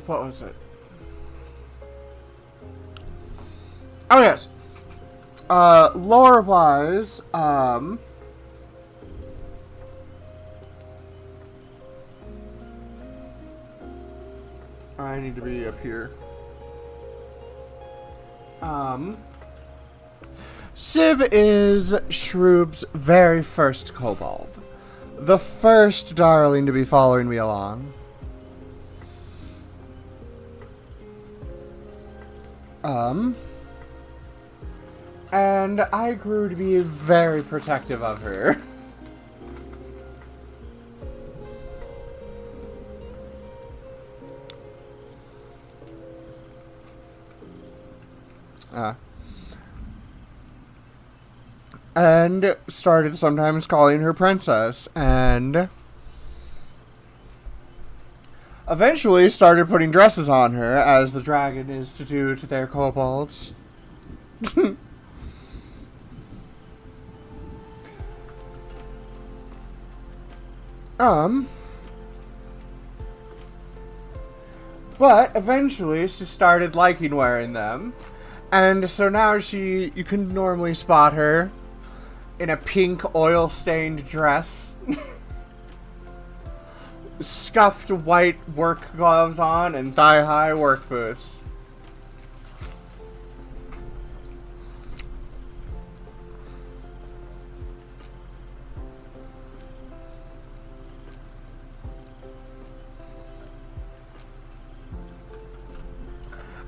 What was it? Oh, yes. Lore-wise, I need to be up here. Civ is Shroob's very first kobold. The first darling to be following me along. And I grew to be very protective of her. And started sometimes calling her princess, and eventually started putting dresses on her, as the dragon is to do to their kobolds. But eventually she started liking wearing them. And so now you can normally spot her in a pink oil-stained dress. Scuffed white work gloves on and thigh-high work boots.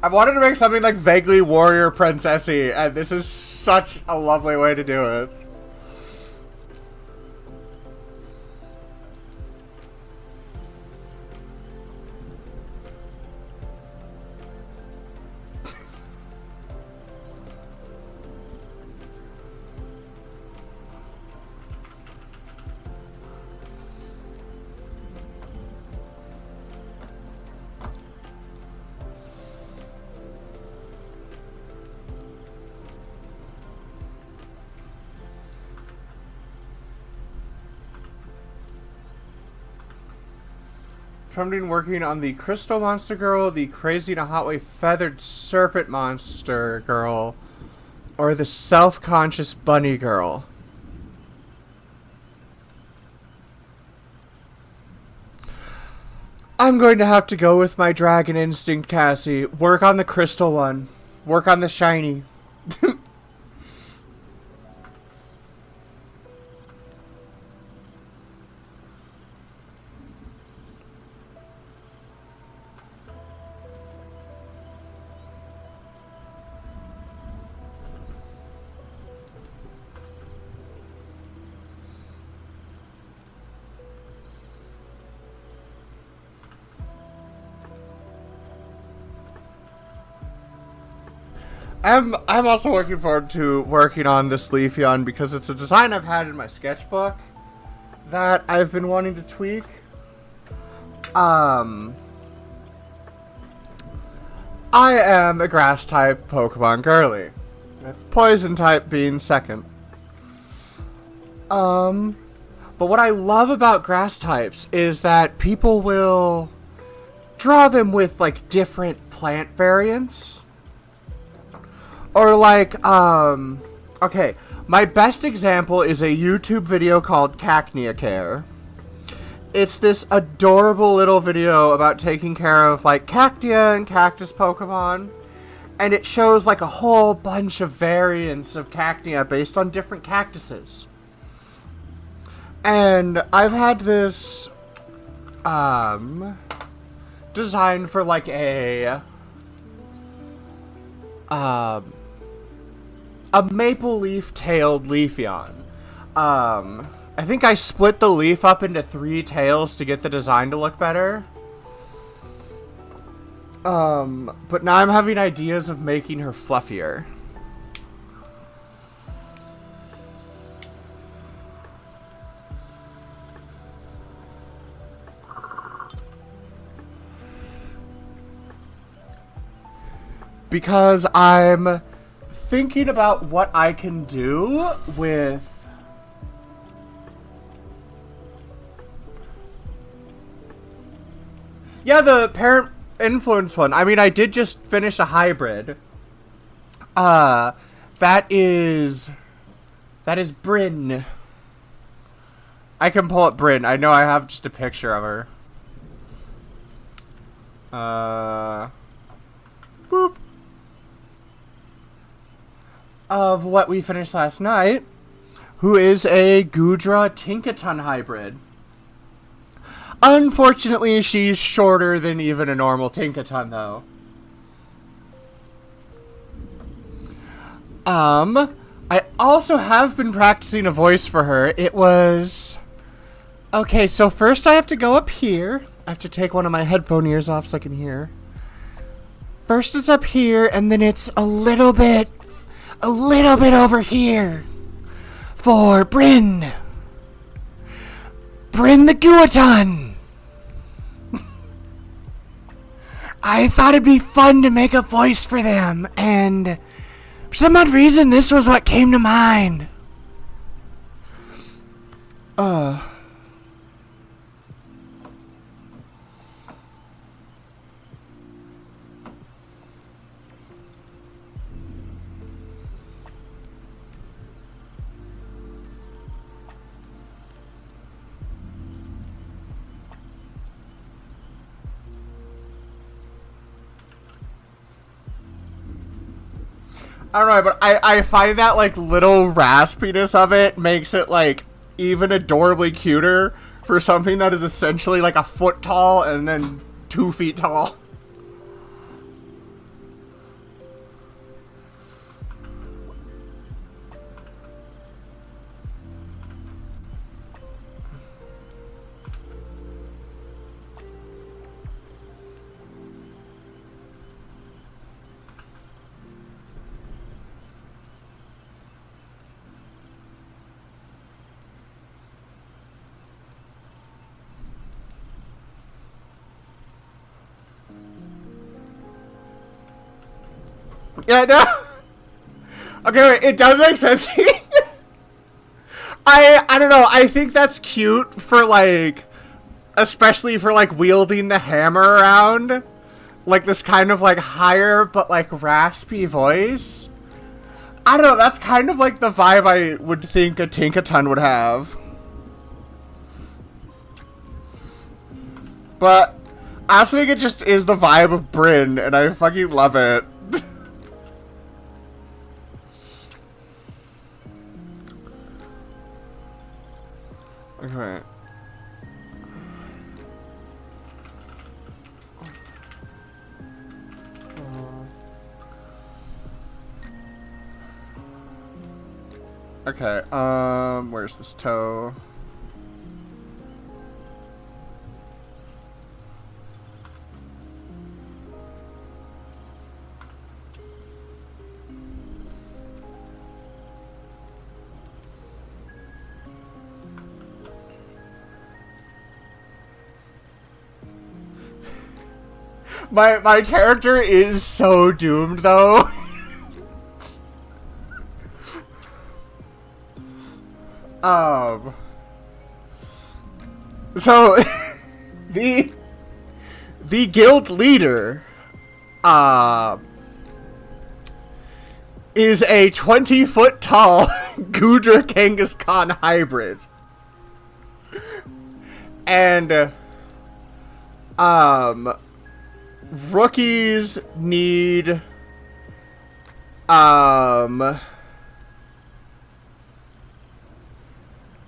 I wanted to make something like vaguely warrior princessy, and this is such a lovely way to do it. Trumding working on the Crystal Monster Girl, the Crazy in a Hot Way Feathered Serpent Monster Girl, or the Self-Conscious Bunny Girl. I'm going to have to go with my Dragon Instinct, Cassie. Work on the crystal one. Work on the shiny. I'm also looking forward to working on this Leafeon because it's a design I've had in my sketchbook that I've been wanting to tweak. I am a grass type Pokemon girly, with poison type being second. But what I love about grass types is that people will draw them with like different plant variants. Or like, okay, my best example is a YouTube video called Cacnea Care. It's this adorable little video about taking care of like cactia and cactus Pokemon. And it shows like a whole bunch of variants of Cacnea based on different cactuses. And I've had this designed for like a maple leaf tailed Leafeon. I think I split the leaf up into 3 tails to get the design to look better. But now I'm having ideas of making her fluffier. Because I'm thinking about what I can do with... Yeah, the parent influence one. I mean, I did just finish a hybrid. That is Bryn. I can pull up Bryn. I know I have just a picture of her. Boop. Of what we finished last night, who is a Goodra Tinkaton hybrid. Unfortunately, she's shorter than even a normal Tinkaton, though. I also have been practicing a voice for her. It was... Okay, so first I have to go up here. I have to take one of my headphone ears off so I can hear. First it's up here, and then it's a little bit over here. For Bryn. Bryn the Guaton. I thought it'd be fun to make a voice for them, and for some odd reason, this was what came to mind. I don't know, but I find that, like, little raspiness of it makes it, like, even adorably cuter for something that is essentially, like, a foot tall and then 2 feet tall. Yeah, no. Okay, wait, it does make sense. I don't know. I think that's cute for, like, especially for, like, wielding the hammer around. Like, this kind of, like, higher but, like, raspy voice. I don't know. That's kind of, like, the vibe I would think a Tinkaton would have. But I also think it just is the vibe of Bryn, and I fucking love it. Okay. Okay, where's this toe? My character is so doomed though. So the guild leader is a 20-foot tall Gudra Kangaskhan hybrid. And rookies need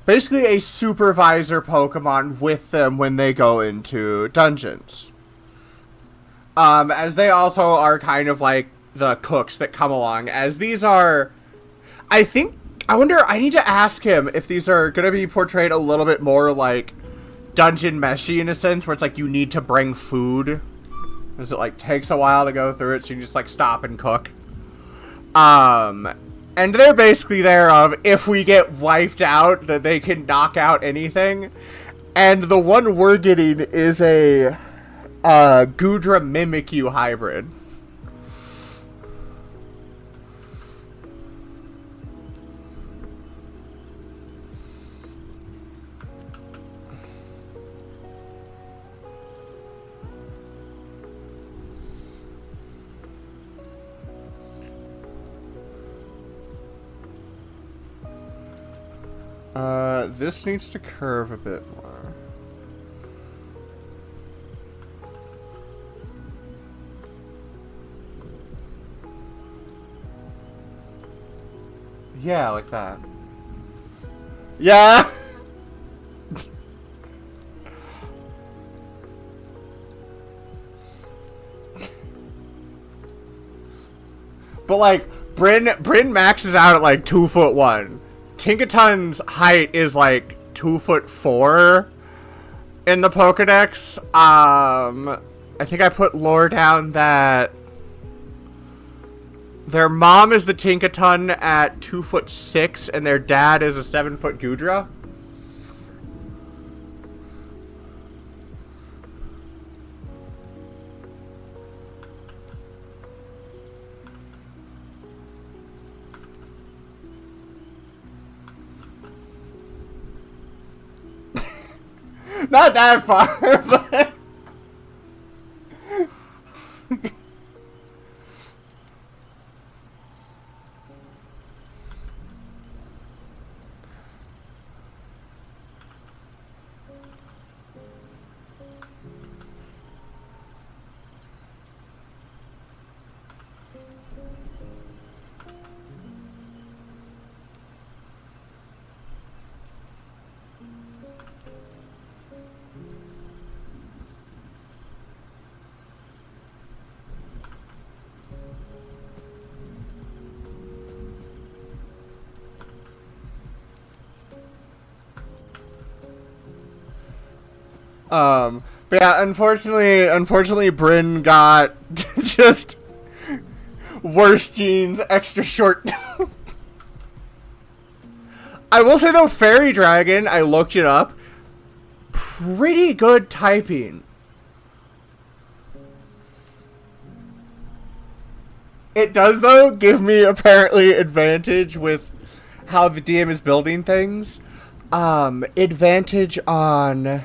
basically a supervisor Pokemon with them when they go into dungeons. As they also are kind of like the cooks that come along, as these are, I need to ask him if these are going to be portrayed a little bit more like dungeon meshy in a sense, where it's like you need to bring food, because it like takes a while to go through it, so you just like stop and cook. And they're basically there of, if we get wiped out, that they can knock out anything. And the one we're getting is a Gudra Mimikyu hybrid. This needs to curve a bit more. Yeah, like that. Yeah! But like, Bryn maxes out at like 2'1". Tinkaton's height is like 2'4" in the Pokedex. I think I put lore down that their mom is the Tinkaton at 2'6", and their dad is a 7-foot Gudra. Not that far, but... But yeah, unfortunately, Bryn got just worse genes, extra short. I will say though, Fairy Dragon, I looked it up, pretty good typing. It does though give me apparently advantage with how the DM is building things. Advantage on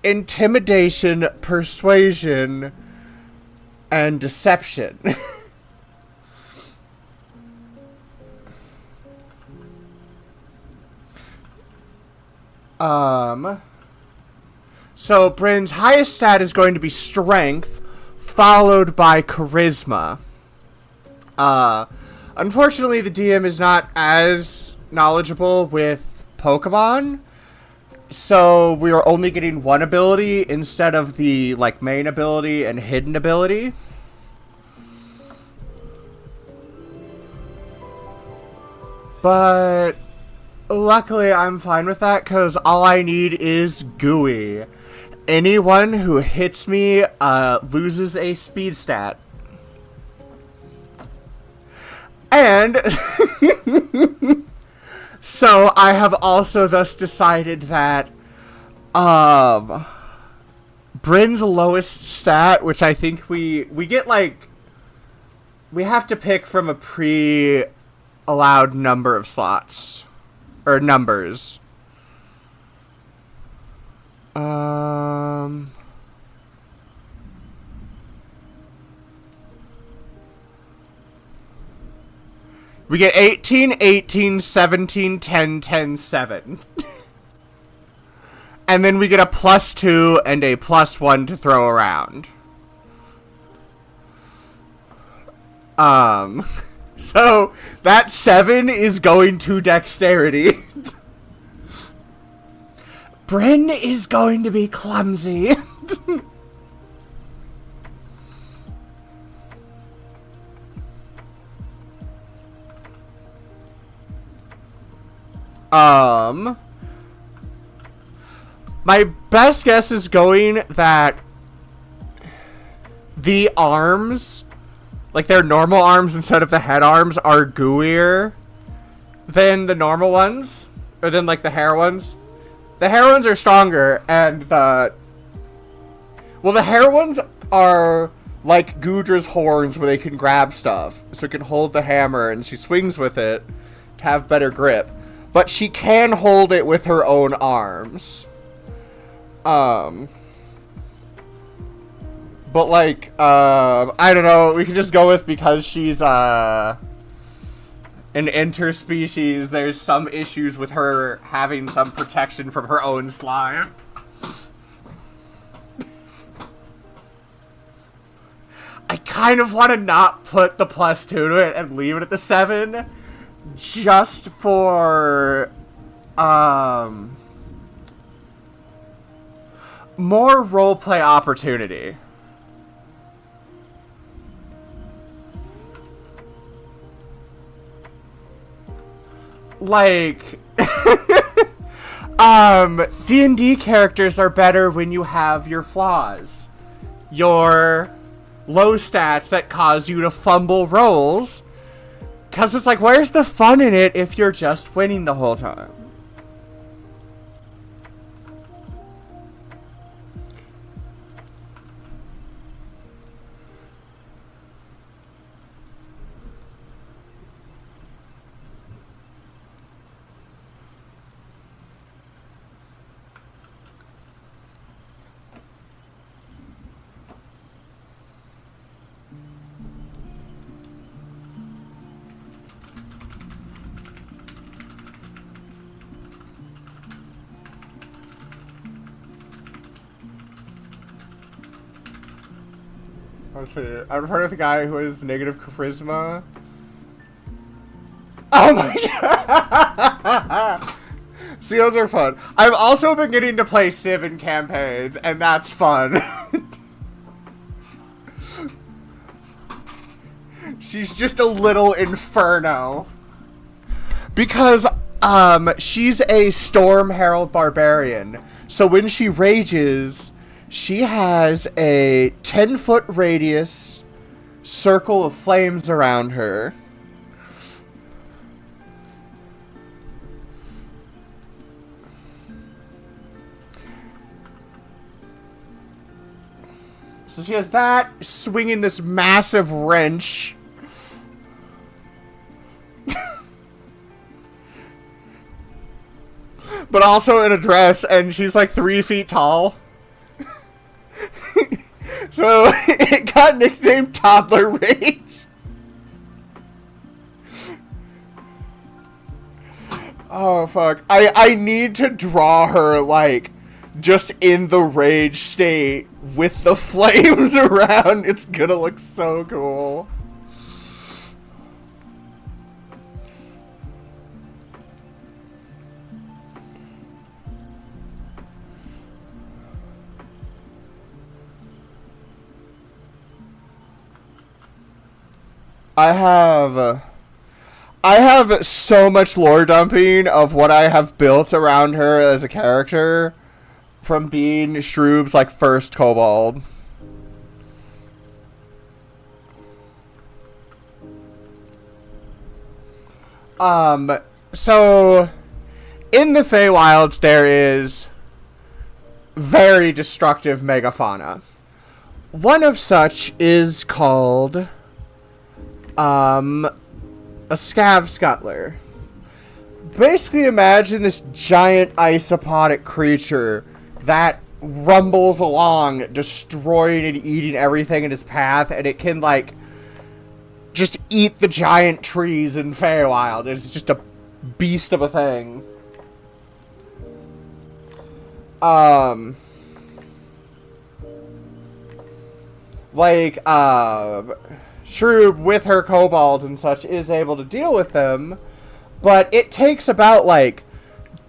intimidation, persuasion, and deception. So Bryn's highest stat is going to be strength, followed by charisma. Unfortunately, the DM is not as knowledgeable with Pokemon, so we are only getting one ability instead of the like main ability and hidden ability. But luckily I'm fine with that, because all I need is Gooey. Anyone who hits me loses a speed stat. And so I have also thus decided that Bryn's lowest stat, which I think we get like, we have to pick from a pre-allowed number of slots or numbers. We get 18, 18, 17, 10, 10, 7. And then we get a +2 and a +1 to throw around. So that 7 is going to dexterity. Bryn is going to be clumsy. My best guess is going that the arms, like their normal arms instead of the head arms, are gooier than the normal ones, or than like the hair ones. The hair ones are stronger, and the hair ones are like Gudra's horns where they can grab stuff, so it can hold the hammer, and she swings with it to have better grip. But she can hold it with her own arms. But like, I don't know, we can just go with because she's, an interspecies, there's some issues with her having some protection from her own slime. I kind of want to not put the +2 to it and leave it at the 7, just for, more roleplay opportunity. Like, D&D characters are better when you have your flaws. Your low stats that cause you to fumble rolls. 'Cause it's like, where's the fun in it if you're just winning the whole time? I've heard of the guy who has negative charisma. Oh my god! See, those are fun. I've also been getting to play Civ in campaigns, and that's fun. She's just a little inferno. Because, she's a Storm Herald Barbarian. So when she rages, she has a 10-foot radius circle of flames around her. So she has that, swinging this massive wrench. But also in a dress, and she's like 3 feet tall. So it got nicknamed Toddler Rage. Oh fuck. I need to draw her like just in the rage state with the flames around. It's gonna look so cool. I have so much lore dumping of what I have built around her as a character from being Shroob's like first kobold. So in the Feywilds there is very destructive megafauna. One of such is called a scav scuttler. Basically imagine this giant isopodic creature that rumbles along, destroying and eating everything in its path, and it can, like, just eat the giant trees in Feywild. It's just a beast of a thing. Like, Shroob, with her kobolds and such, is able to deal with them, but it takes about, like,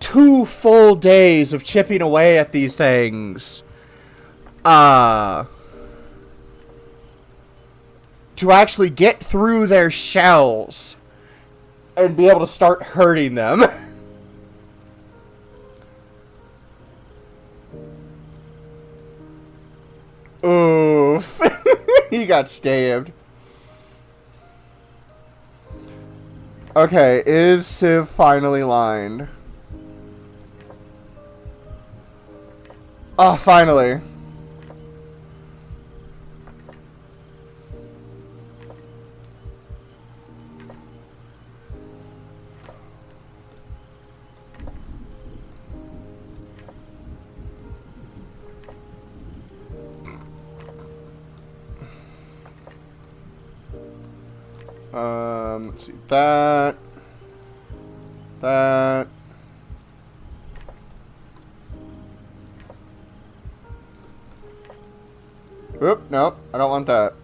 2 full days of chipping away at these things, to actually get through their shells and be able to start hurting them. Oof. He got stabbed. Okay, is Civ finally lined? Oh, finally. Let's see, that. Oop, nope, I don't want that.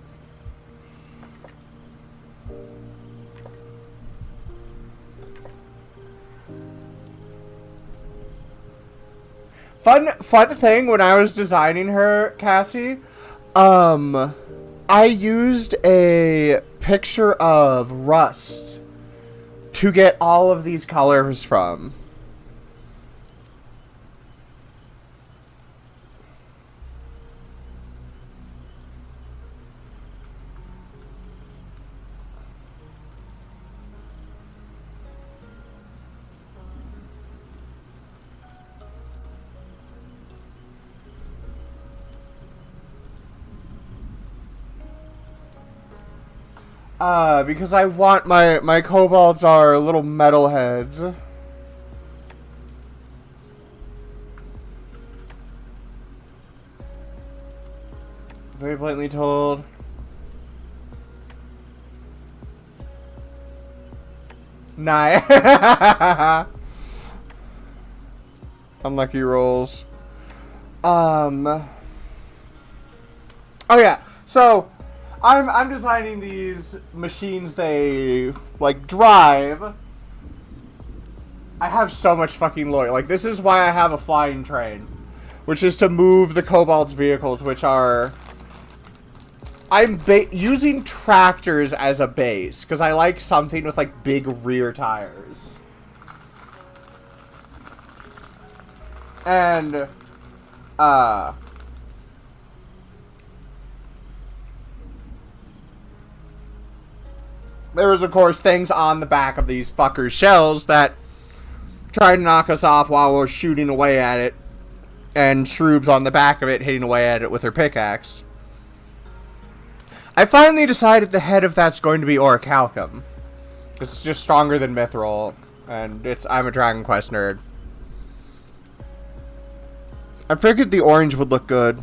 Fun thing, when I was designing her, Cassie, I used a picture of Rust to get all of these colors from. Because I want my kobolds are little metalheads. Very blatantly told. Nah. Unlucky rolls. Oh yeah, so I'm designing these machines they, like, drive. I have so much fucking lore. Like, this is why I have a flying train, which is to move the kobolds' vehicles, which are... I'm using tractors as a base, because I like something with, like, big rear tires. And, there was, of course, things on the back of these fuckers' shells that tried to knock us off while we're shooting away at it. And Shroob's on the back of it, hitting away at it with her pickaxe. I finally decided the head of that's going to be Orichalcum. It's just stronger than Mithril, and I'm a Dragon Quest nerd. I figured the orange would look good.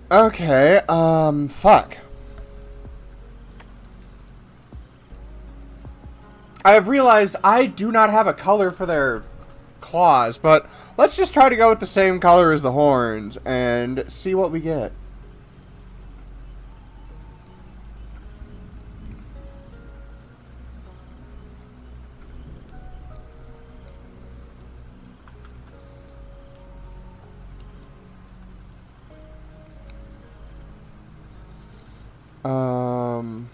Okay, fuck. I have realized I do not have a color for their claws, but let's just try to go with the same color as the horns and see what we get. Um.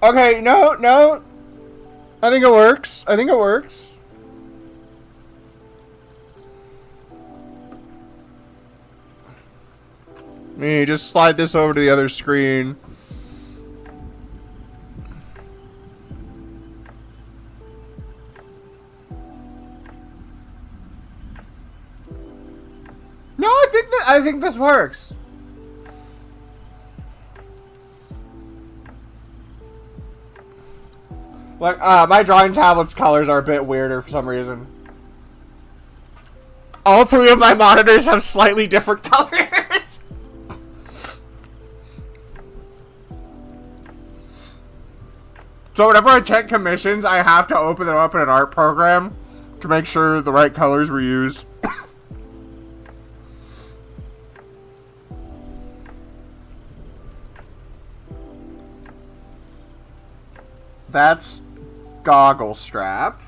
Okay, no. I think it works. Me, just slide this over to the other screen. No, I think this works. Like, my drawing tablet's colors are a bit weirder for some reason. All three of my monitors have slightly different colors. So whenever I check commissions, I have to open them up in an art program to make sure the right colors were used. That's goggle strap.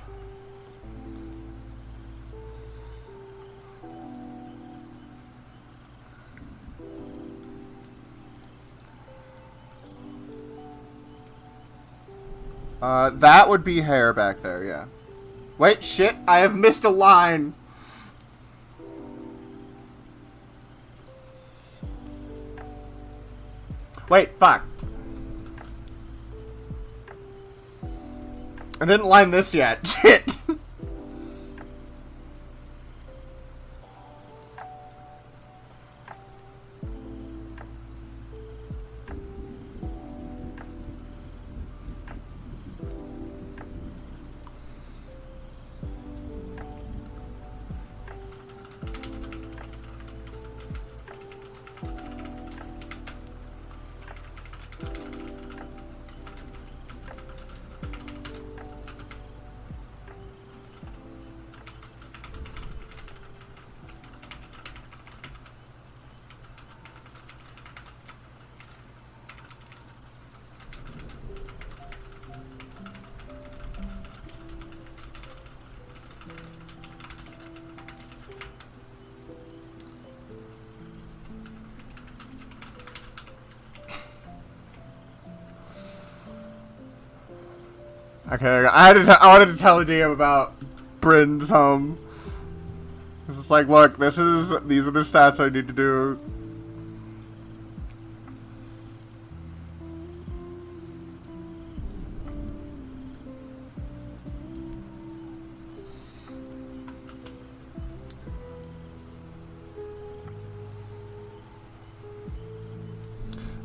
That would be hair back there, yeah. Wait, shit, I have missed a line. Wait, fuck. I didn't line this yet. Shit. Okay, I wanted to tell a DM about Bryn's home. It's like, look, these are the stats I need to do.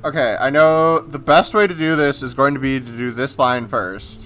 Okay, I know the best way to do this is going to be to do this line first.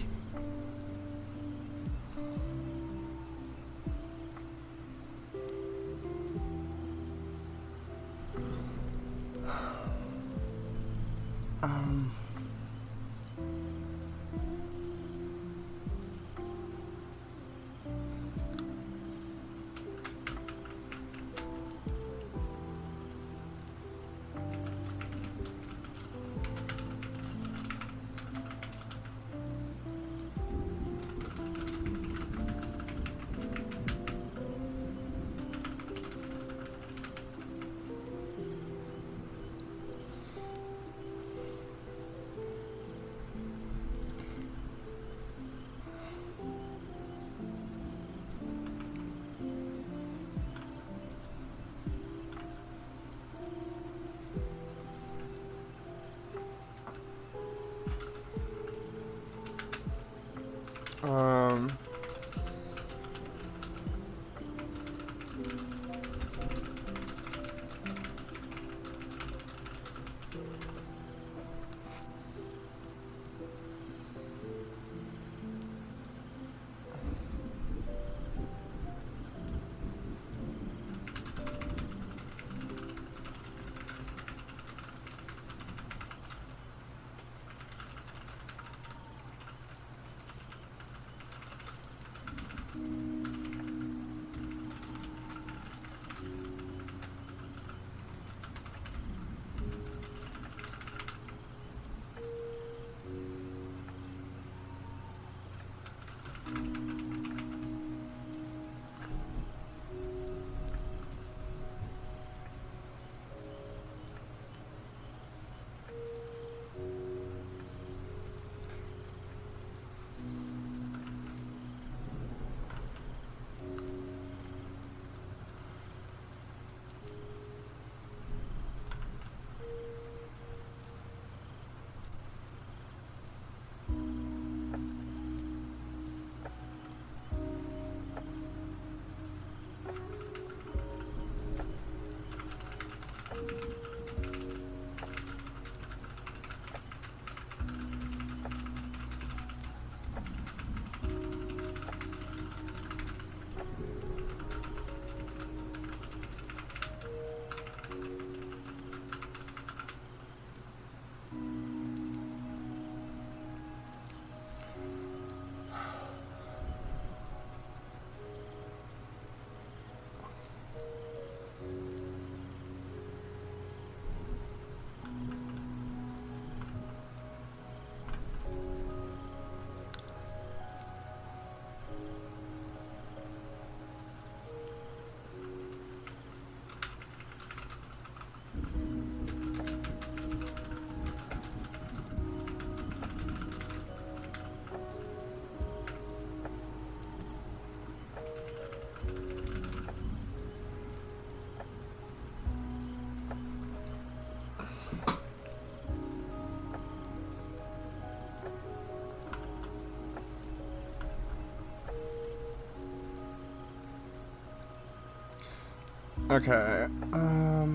Okay. I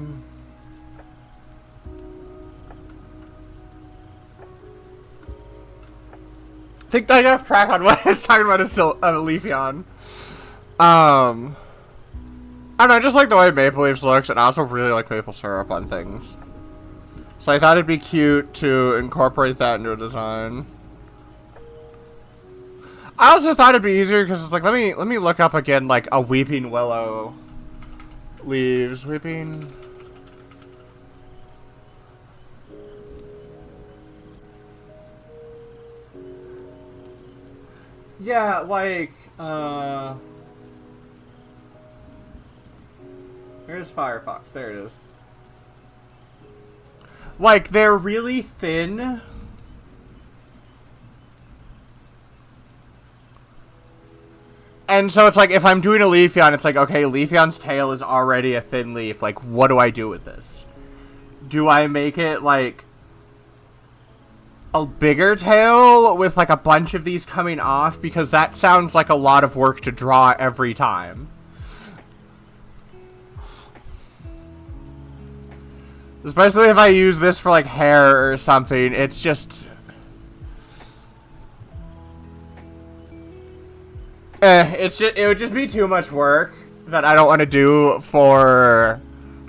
think I got off track on what I was talking about is Leafeon. I don't know, I just like the way Maple Leafs looks, and I also really like maple syrup on things. So I thought it'd be cute to incorporate that into a design. I also thought it'd be easier because it's like, let me look up again like a weeping willow leaves. Weeping. Yeah, like there's Firefox. There it is. Like, they're really thin. And so it's like, if I'm doing a Leafeon, it's like, okay, Leafeon's tail is already a thin leaf. Like, what do I do with this? Do I make it, like, a bigger tail with, like, a bunch of these coming off? Because that sounds like a lot of work to draw every time. Especially if I use this for, like, hair or something. It's just... it would just be too much work that I don't want to do for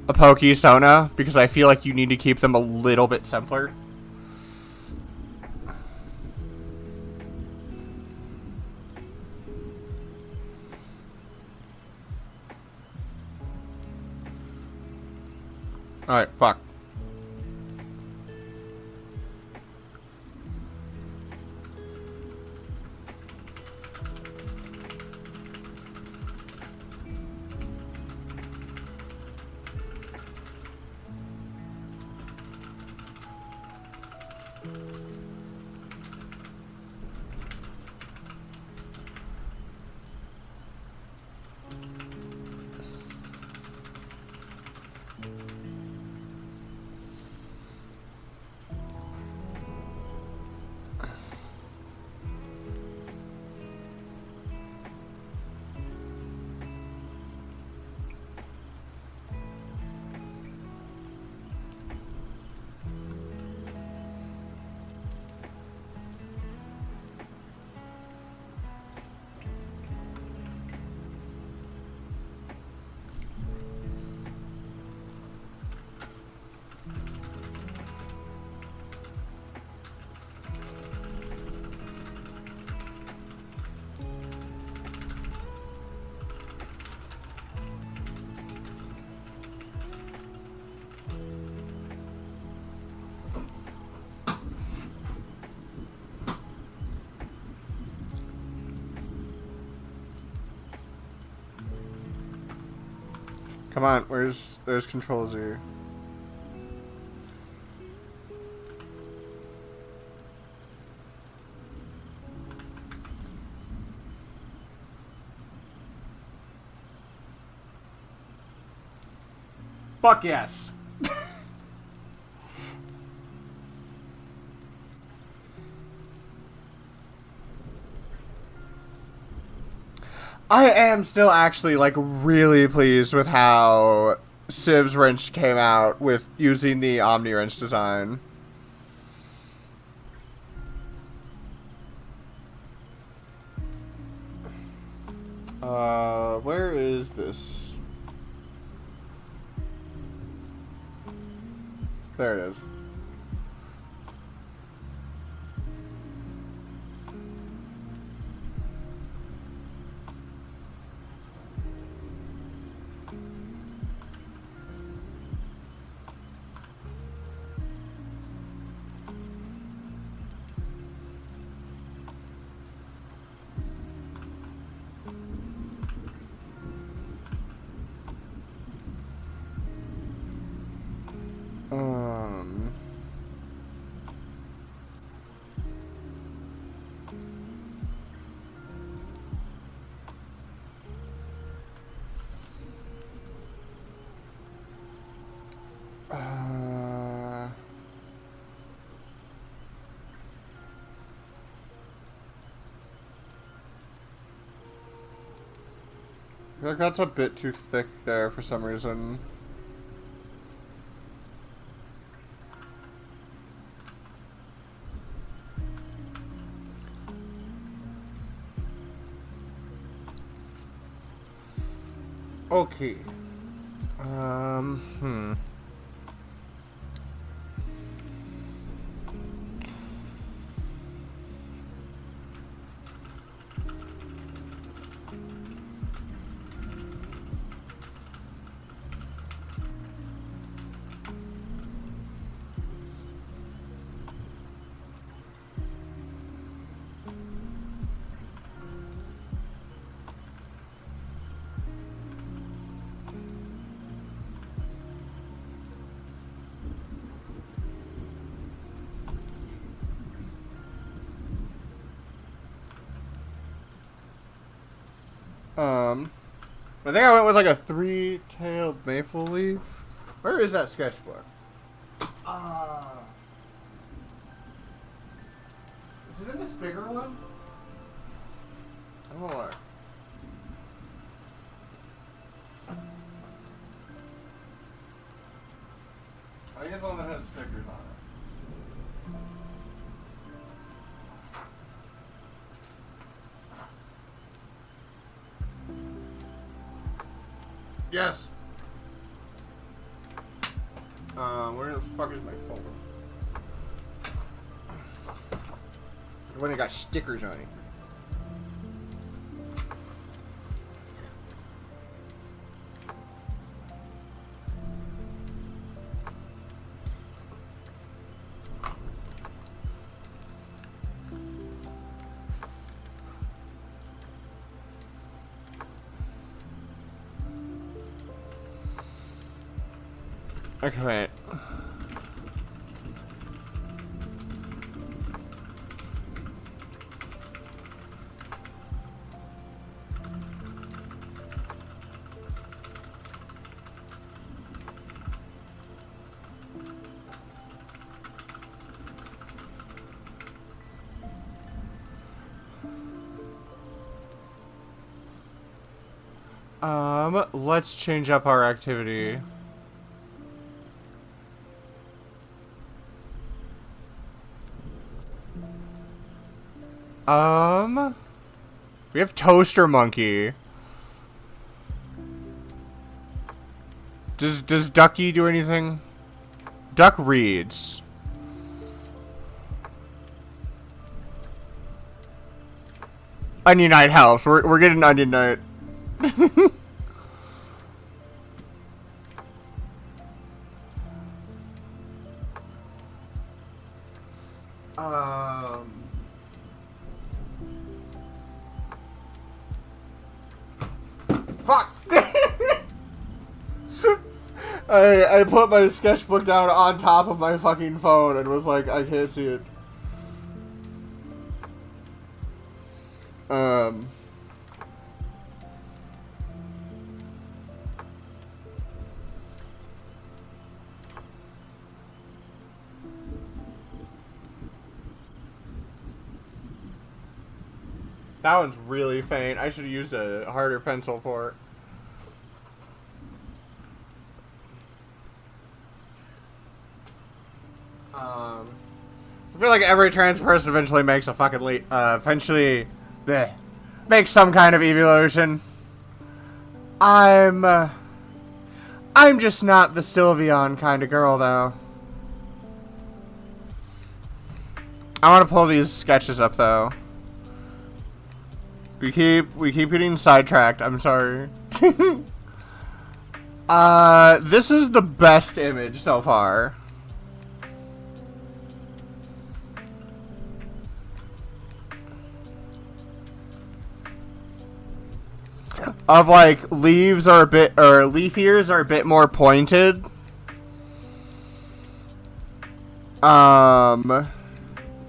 a Pokesona, because I feel like you need to keep them a little bit simpler. Alright, fuck. Come on, there's controls here. Fuck yes. I am still actually, like, really pleased with how Civ's Wrench came out with using the Omni Wrench design. Where is this? There it is. feel like that's a bit too thick there for some reason. Okay. Hmm. I think I went with like a three-tailed maple leaf. Where is that sketchbook? Is it in this bigger one? I don't know. I think it's the one that has stickers on it. Yes. Where the fuck is my phone? When it got stickers on it. Okay, wait. Let's change up our activity. We have Toaster Monkey. Does Ducky do anything? Duck reads. Onion Knight helps. We're getting Onion Knight. Fuck! I put my sketchbook down on top of my fucking phone and was like, I can't see it. That one's really faint. I should have used a harder pencil for it. I feel like every trans person eventually makes a fucking makes some kind of evolution. I'm just not the Sylveon kind of girl, though. I want to pull these sketches up, though. We keep getting sidetracked. I'm sorry. This is the best image so far. Of like leaf ears are a bit more pointed.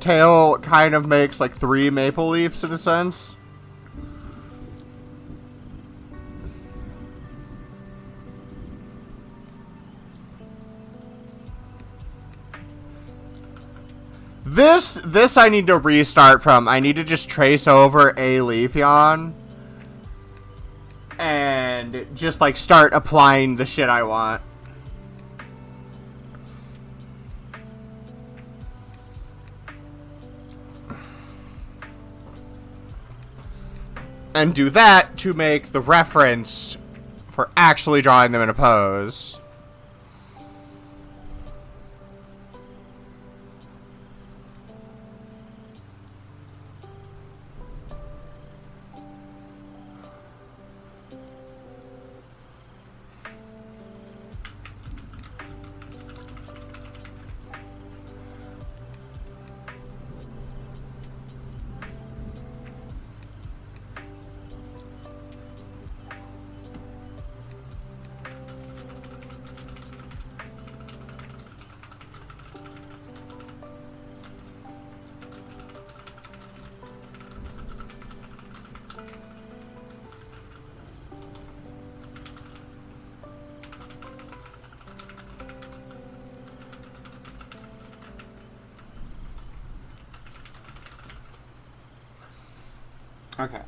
Tail kind of makes like 3 maple leaves in a sense. This I need to restart from. I need to just trace over a Leafeon. and just like start applying the shit I want. And do that to make the reference for actually drawing them in a pose. Okay.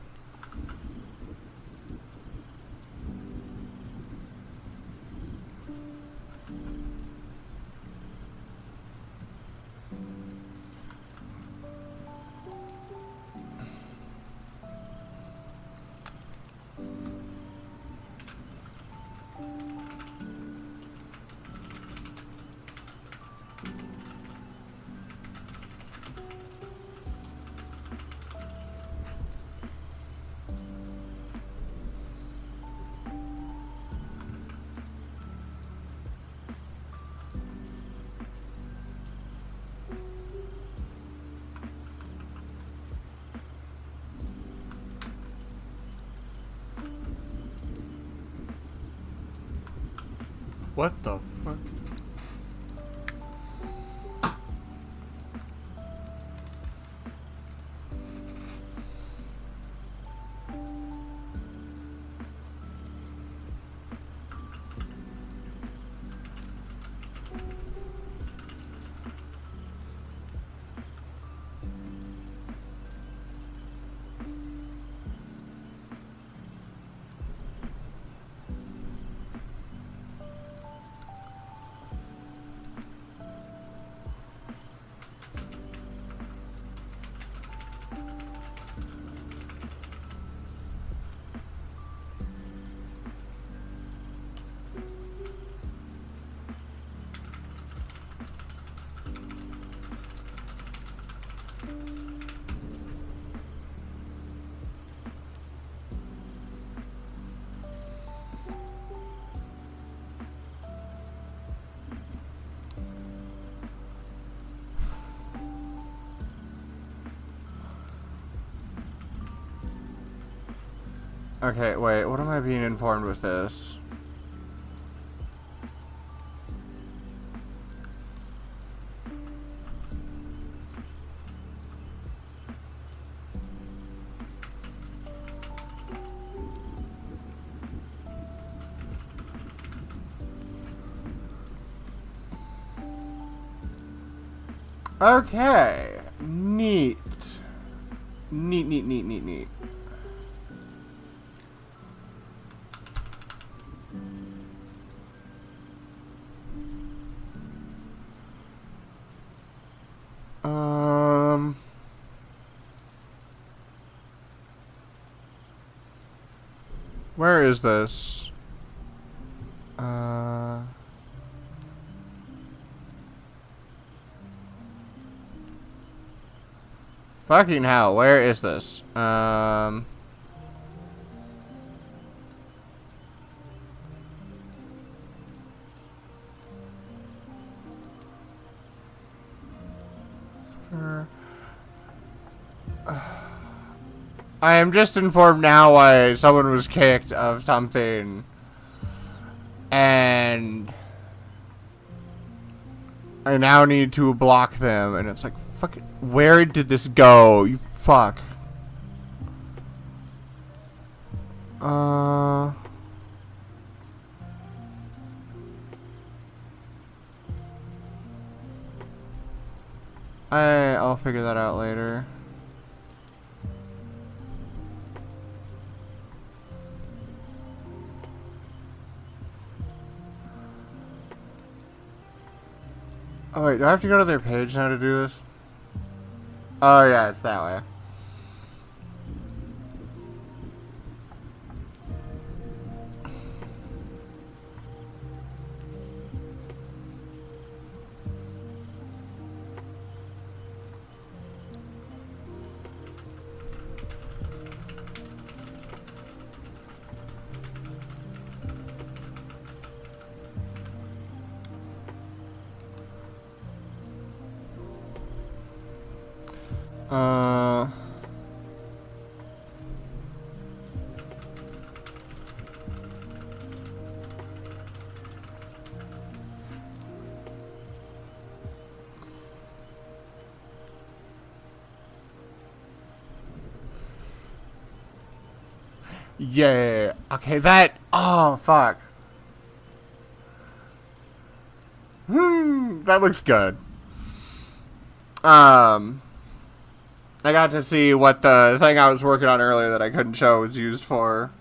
What the fuck? Okay, wait, what am I being informed with this? Okay, neat. Neat. Where is this? Fucking hell, where is this? I am just informed now why someone was kicked of something. And I now need to block them. And it's like, fuck it. Where did this go? You fuck. I'll figure that out later. Oh wait, do I have to go to their page now to do this? Oh yeah, it's that way. Uh... Yeah. Okay, that. Oh, fuck. That looks good. I got to see what the thing I was working on earlier that I couldn't show was used for.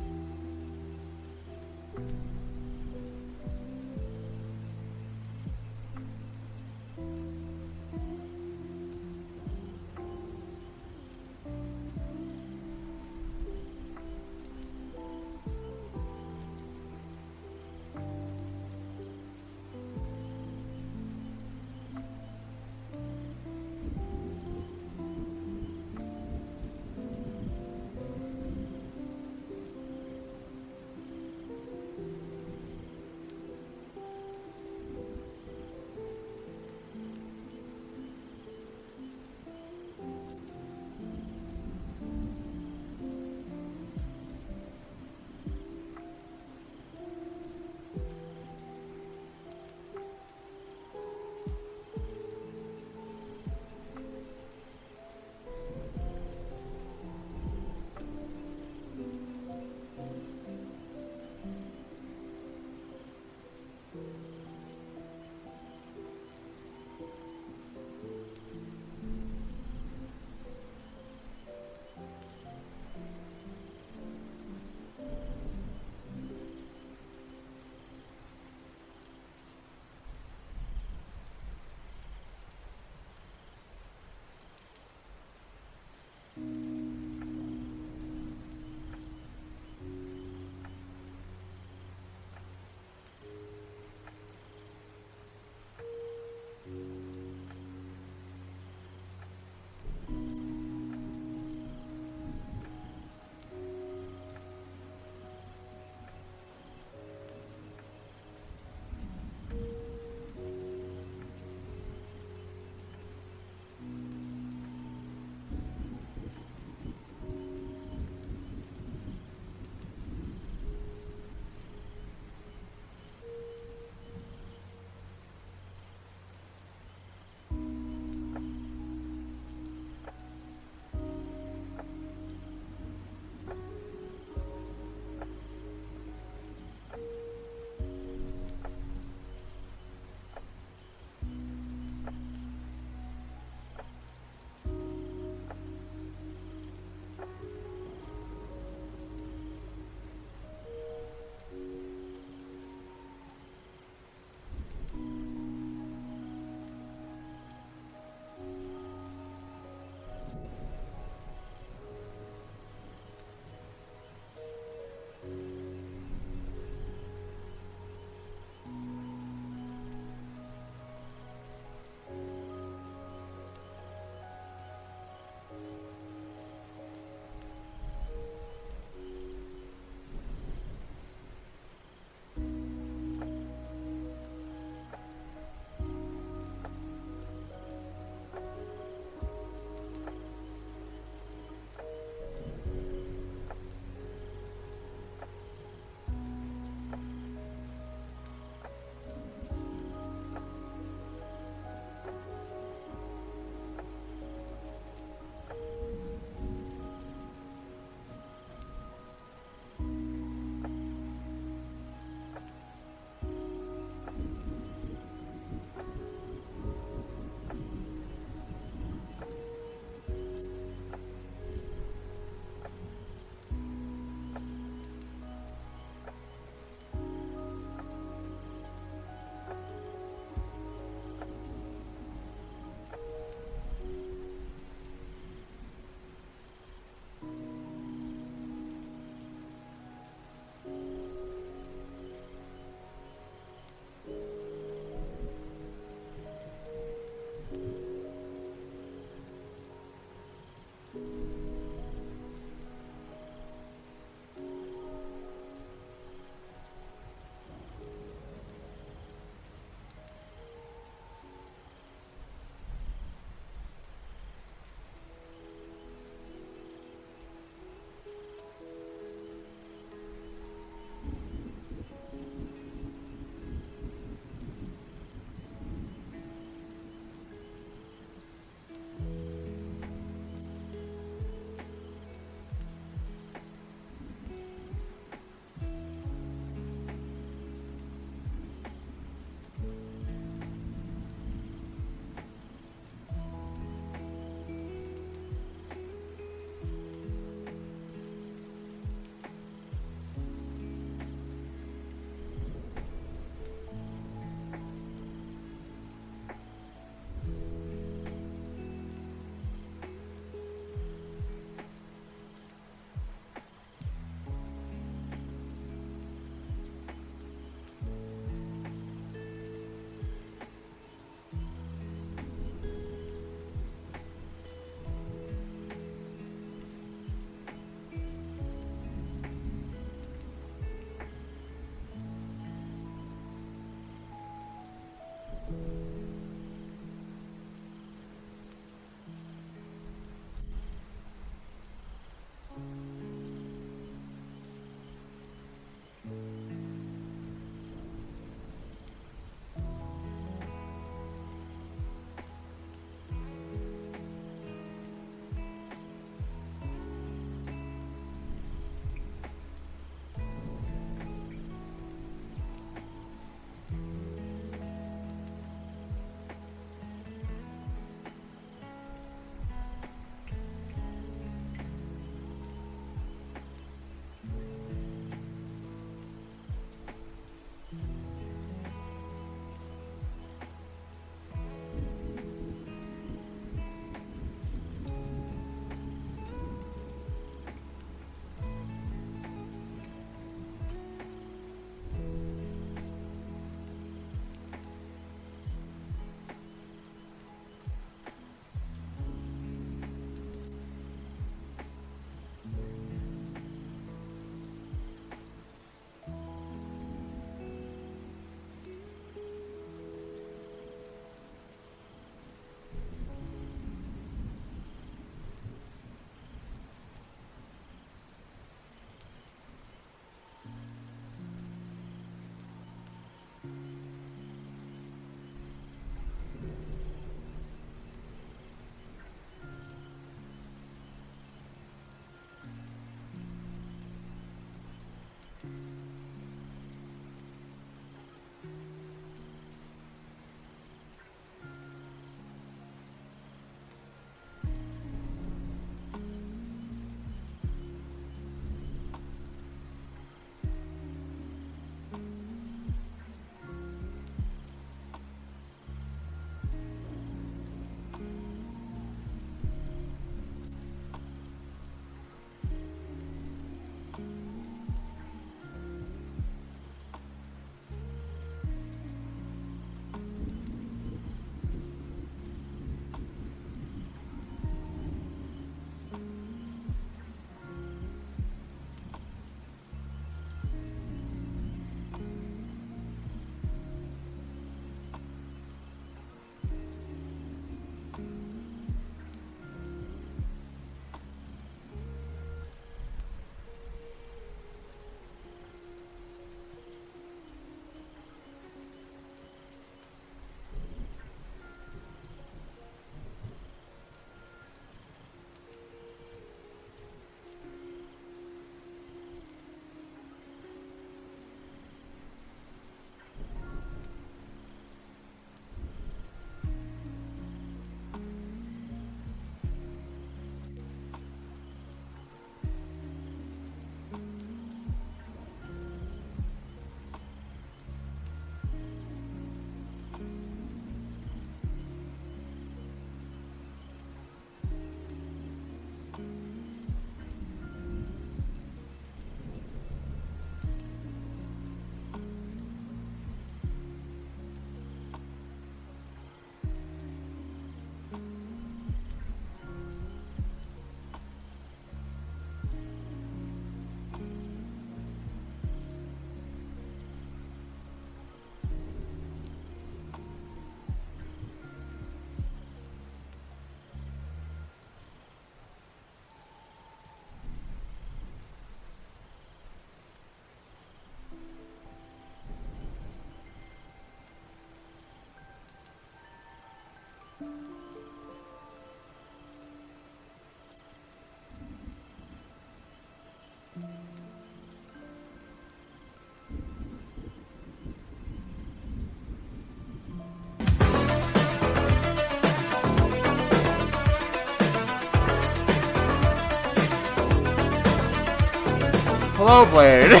Snowblade.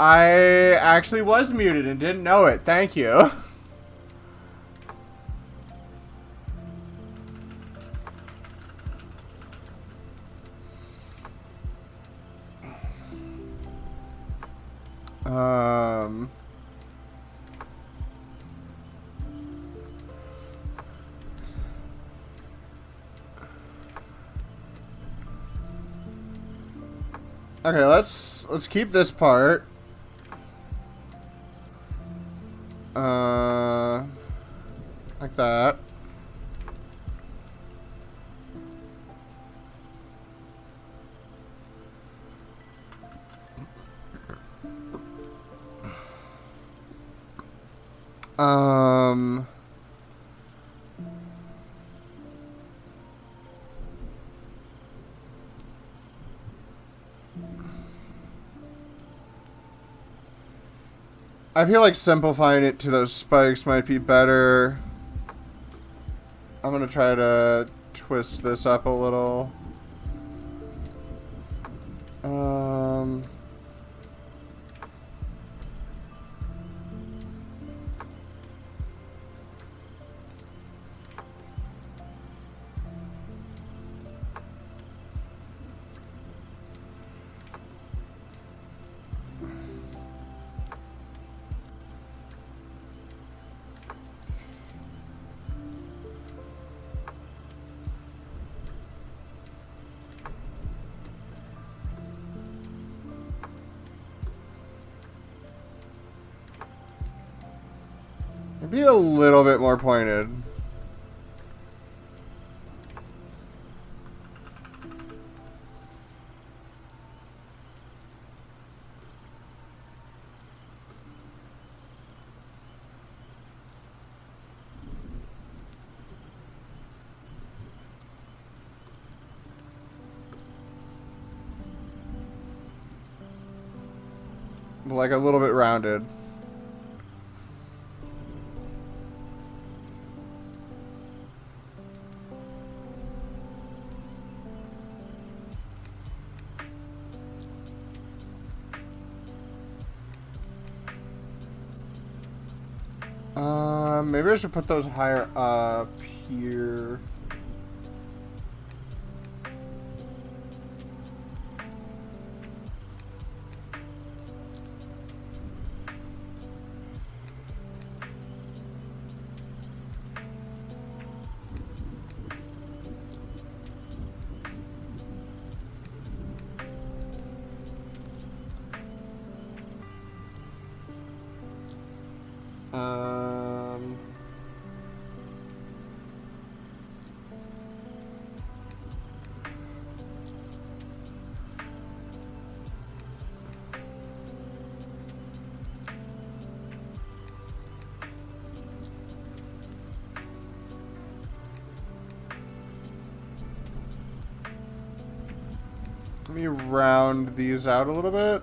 I actually was muted and didn't know it. Thank you. Okay, let's keep this part. Like that. I feel like simplifying it to those spikes might be better. I'm gonna try to twist this up a little. Maybe a little bit more pointed. Like a little bit rounded. Maybe I should put those higher up here. Let me round these out a little bit.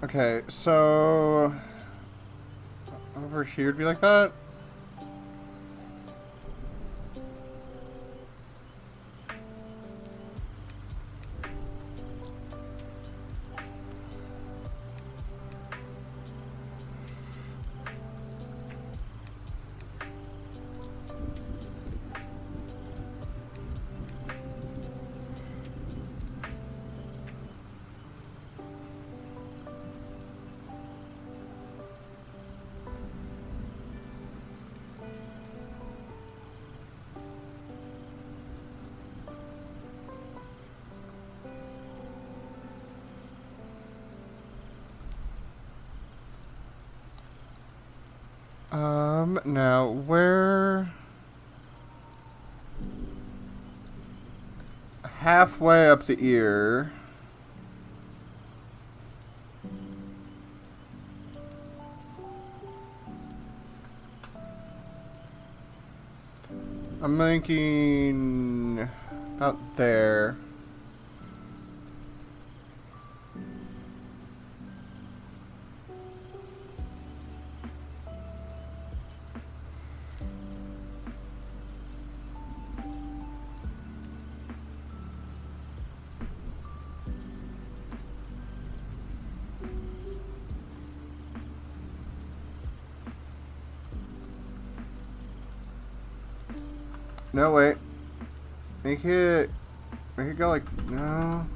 Okay, so over here would be like that. Now where halfway up the ear. I'm thinking out there. No, wait. Make it go like, no.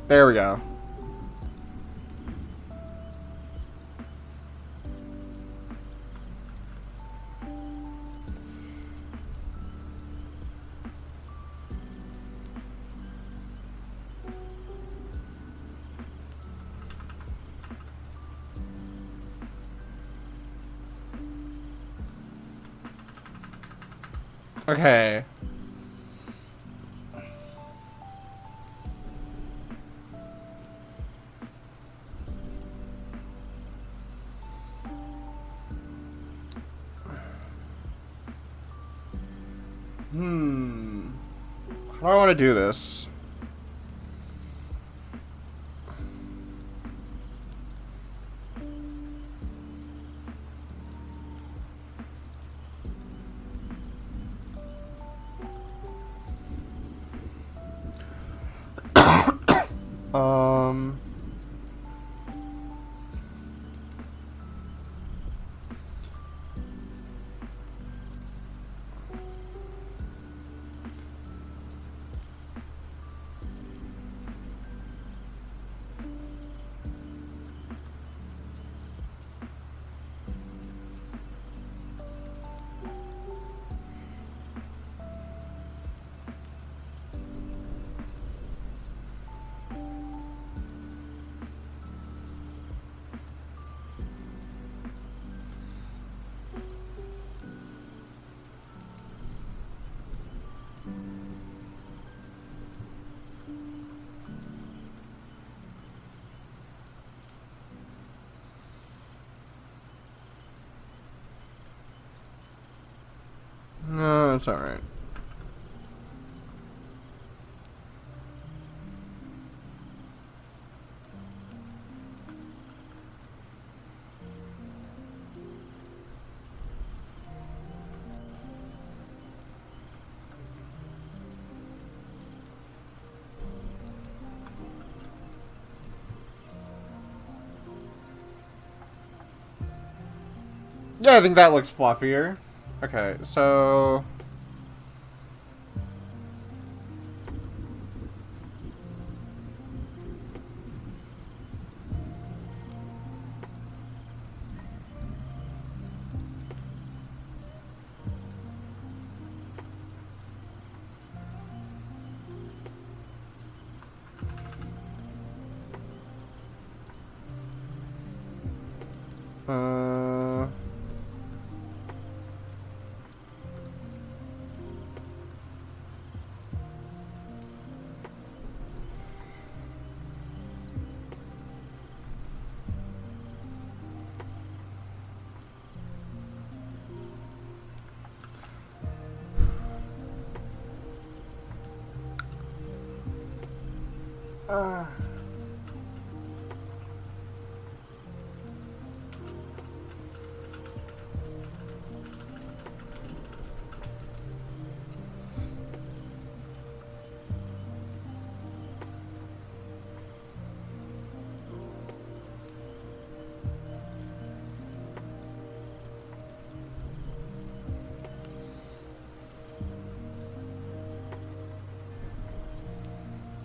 There we go. Okay. How do I want to do this? Um... No, it's alright. Yeah, I think that looks fluffier. Okay, so... Uh...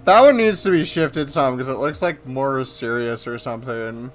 That one needs to be shifted some because it looks like more serious or something.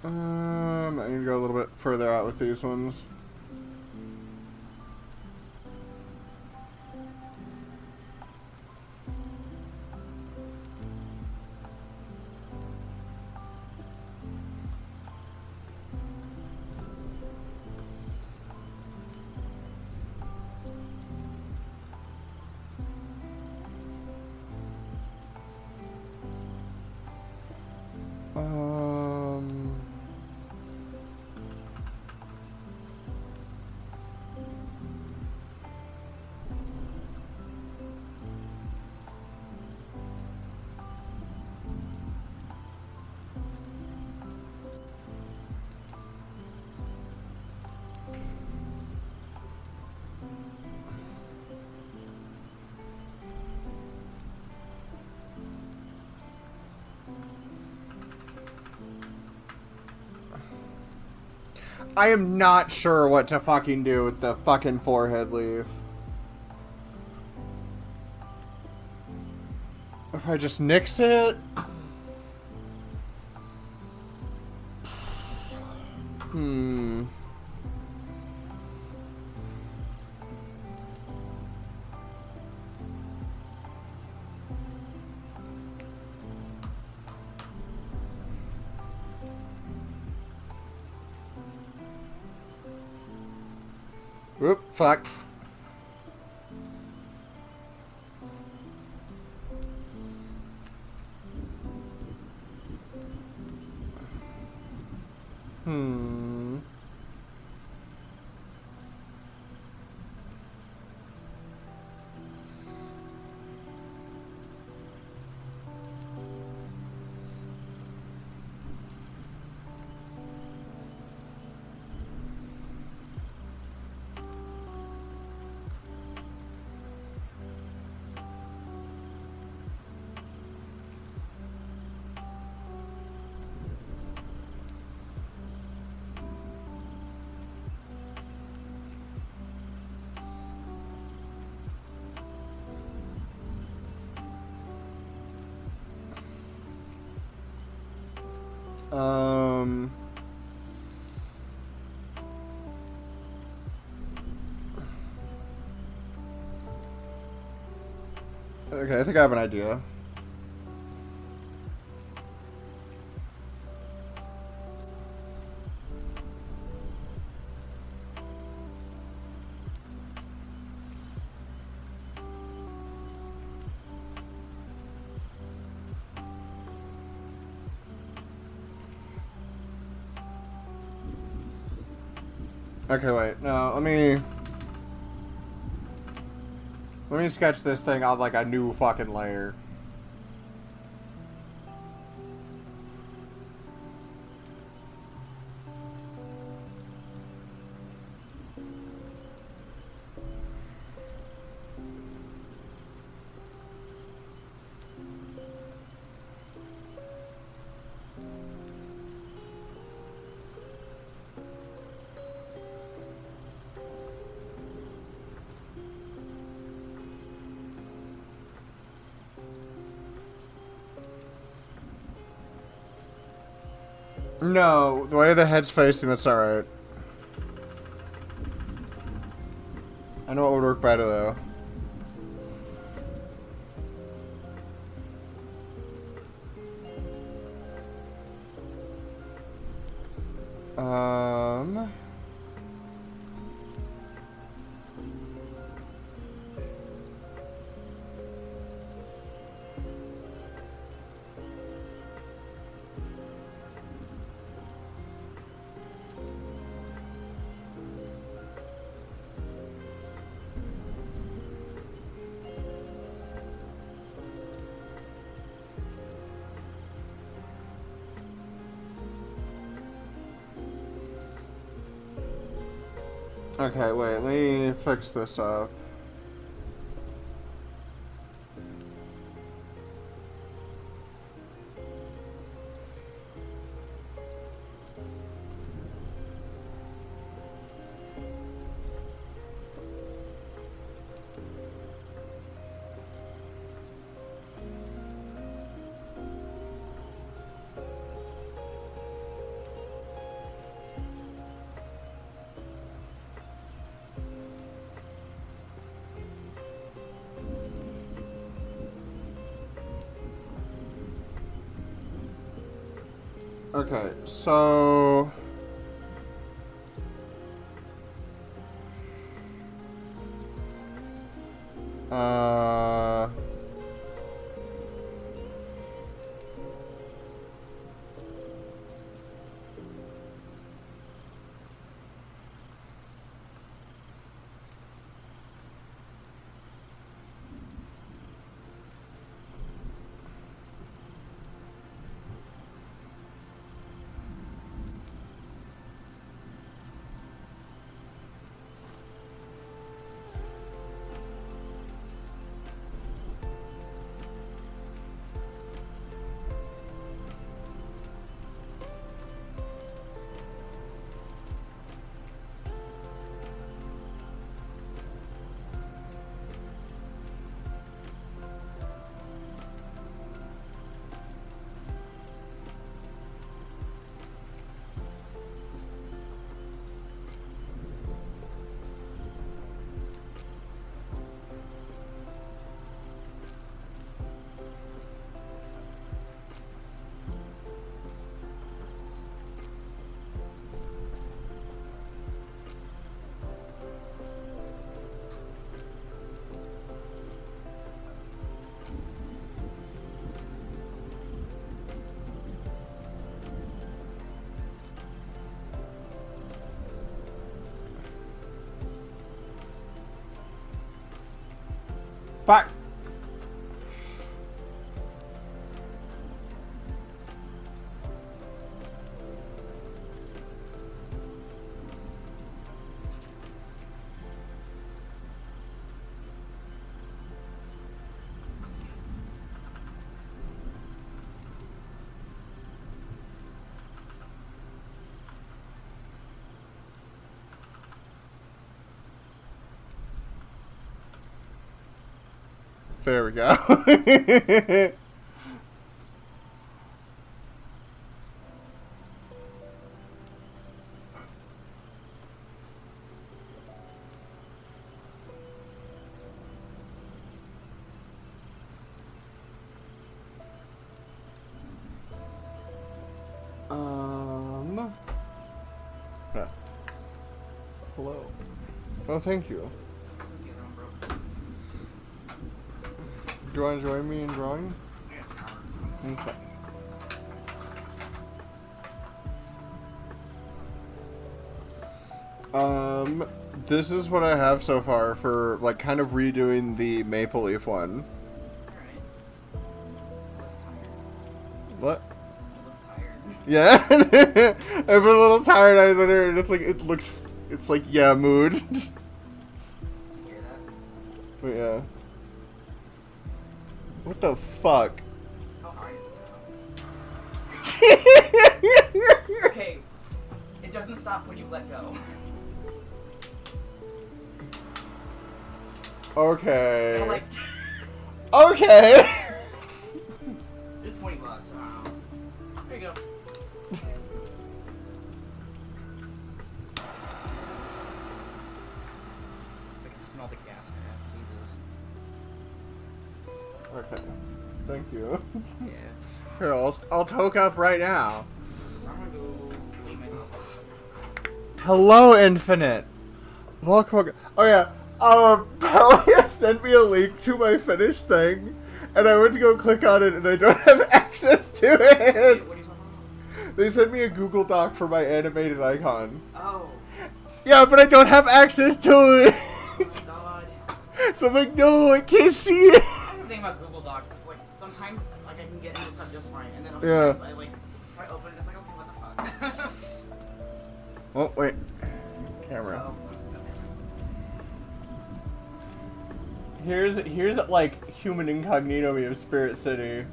I need to go a little bit further out with these ones. I am not sure what to fucking do with the fucking forehead leaf. If I just nix it? Hmm. Oop, fuck. Hmm. Um. Okay, I think I have an idea. Okay, wait. No, let me sketch this thing on like a new fucking layer. No, the way the head's facing, that's alright. I know what would work better, though. Okay, wait, let me fix this up. Okay, so... Fuck! There we go. Yeah. Hello. Oh, thank you. Let's see if that one broke. Do you want to join me in drawing? Okay. This is what I have so far for, like, kind of redoing the Maple Leaf one. Alright. Looks tired. What? It looks tired. Yeah? I'm a little tired eyes on her, and it's like, it's like, yeah, mood. You hear that? But yeah. What the fuck? How hard is it? Okay. It doesn't stop when you let go. Okay. I'm like, Okay. it's $20. There you go. I can smell the gas, man. Jesus. Okay. Thank you. Yeah. Here, I'll toke up right now. I'm gonna go leave myself up. Hello, Infinite. Welcome. Oh yeah. Pelia sent me a link to my finished thing, and I went to go click on it, and I don't have access to it. Wait, what are you talking about? They sent me a Google Doc for my animated icon. Oh. Yeah, but I don't have access to it. Oh my god. So I'm like, no, I can't see it. That's the thing about Google Docs. It's like sometimes like I can get into stuff just fine, and then other Yeah. times I like if I open it, it's like okay, what the fuck. Oh wait, camera. Oh, Here's like human incognito me of Spirit City. yeah. Are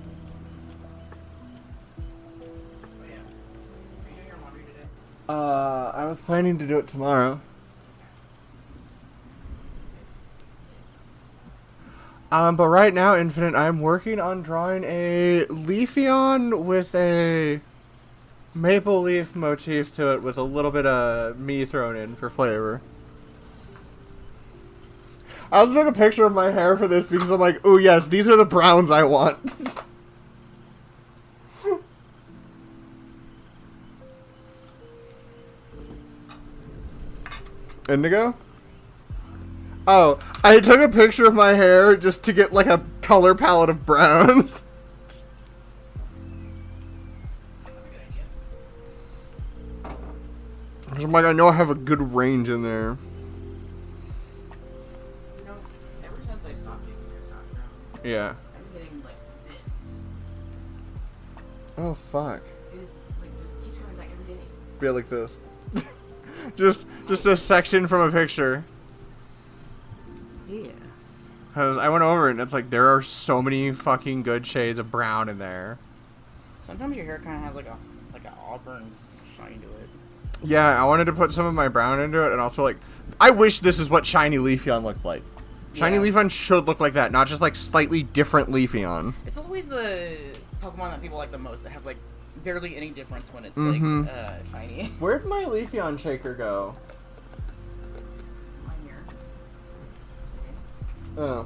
you doing your laundry today? I was planning to do it tomorrow. But right now, Infinite, I'm working on drawing a Leafeon with a maple leaf motif to it with a little bit of me thrown in for flavor. I was doing a picture of my hair for this because I'm like, oh yes, these are the browns I want. Indigo? Oh, I took a picture of my hair just to get like a color palette of browns. That's a good idea. I'm like, I know I have a good range in there. You know, ever since I stopped taking testosterone, Yeah. I'm getting like this. Oh fuck. It like just keeps coming back every day. Be like this. just a section from a picture. Yeah. Cause I went over it and it's like there are so many fucking good shades of brown in there. Sometimes your hair kind of has like an auburn shine to it. Yeah, I wanted to put some of my brown into it and also like I wish this is what shiny Leafeon looked like. Shiny Yeah. Leafeon should look like that, not just like slightly different Leafeon. It's always the Pokemon that people like the most that have like barely any difference when it's Mhm. like shiny. Where'd my Leafeon shaker go? I'm here. Oh.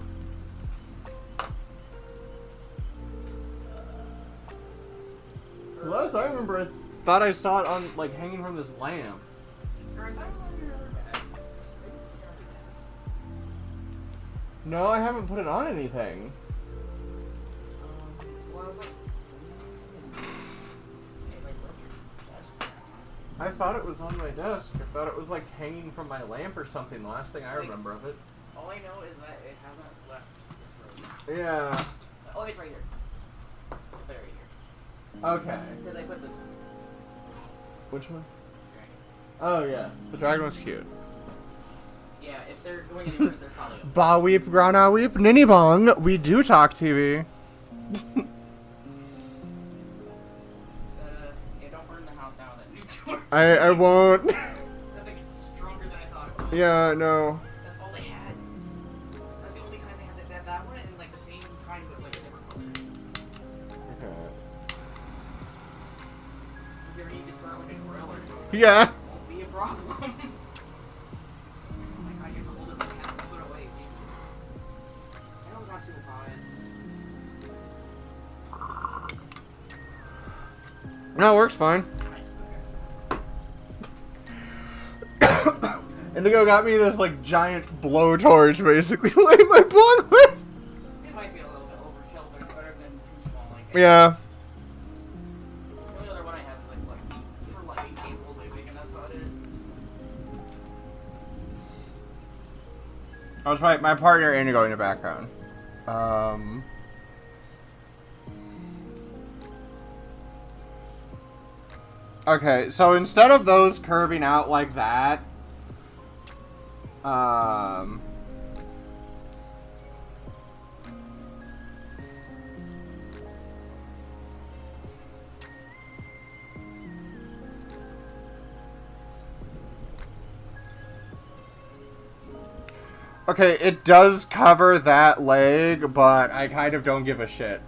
Last I remember, I thought I saw it on like hanging from this lamp. Or I thought it was on your other bed. No, I haven't put it on anything. Well, I was like, hey, like, where's your desk? I thought it was on my desk. I thought it was like hanging from my lamp or something. The last thing I remember of it. All I know is that it hasn't left this room. Yeah. Oh, it's right here. There, right here. Okay. Because I put this one. Which one? Oh yeah, the dragon was cute. Yeah, if they're going anywhere, they're probably up. Ba weep, grana weep, ninny bong. We do talk TV. Yeah, don't burn the house down with that new torch. I won't. That thing is stronger than I thought it was. Yeah, no. That's all they had. That's the only kind they had. That one and like the same kind but like a different color. If you ever need to start like a grill or something, Yeah. it won't be a problem. Oh my god, you have to hold it like half a foot away. I know it's not too high. No, it works fine. Nice, okay. Indigo got me this like giant blowtorch, basically lighting my bong with. It might be a little bit overkill, but it's better than too small. Like Yeah. the only other one I have is like for lighting cables, I think, and that's about it. I was my partner Indigo in the background. Okay, so instead of those curving out like that, okay, it does cover that leg, but I kind of don't give a shit.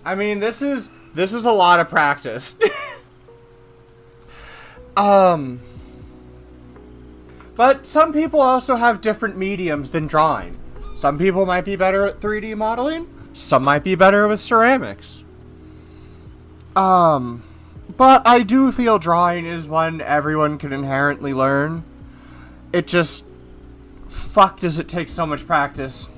I mean, this is a lot of practice. But some people also have different mediums than drawing. Some people might be better at 3D modeling. Some might be better with ceramics. But I do feel drawing is one everyone can inherently learn. It just, fuck, does it take so much practice.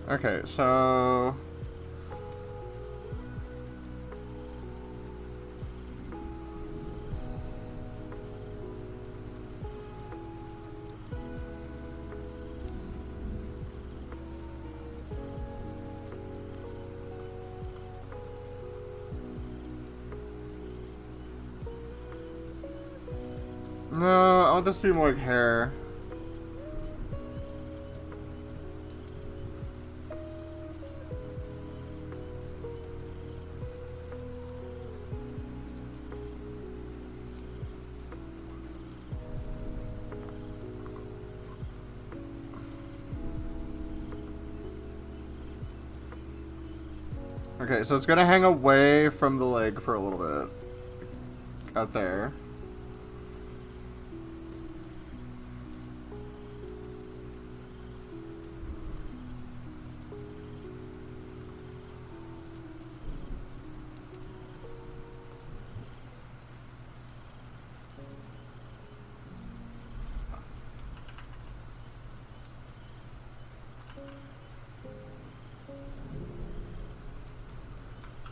Okay, so... No, want this to be more like hair. Okay, so it's gonna hang away from the leg for a little bit. Out there.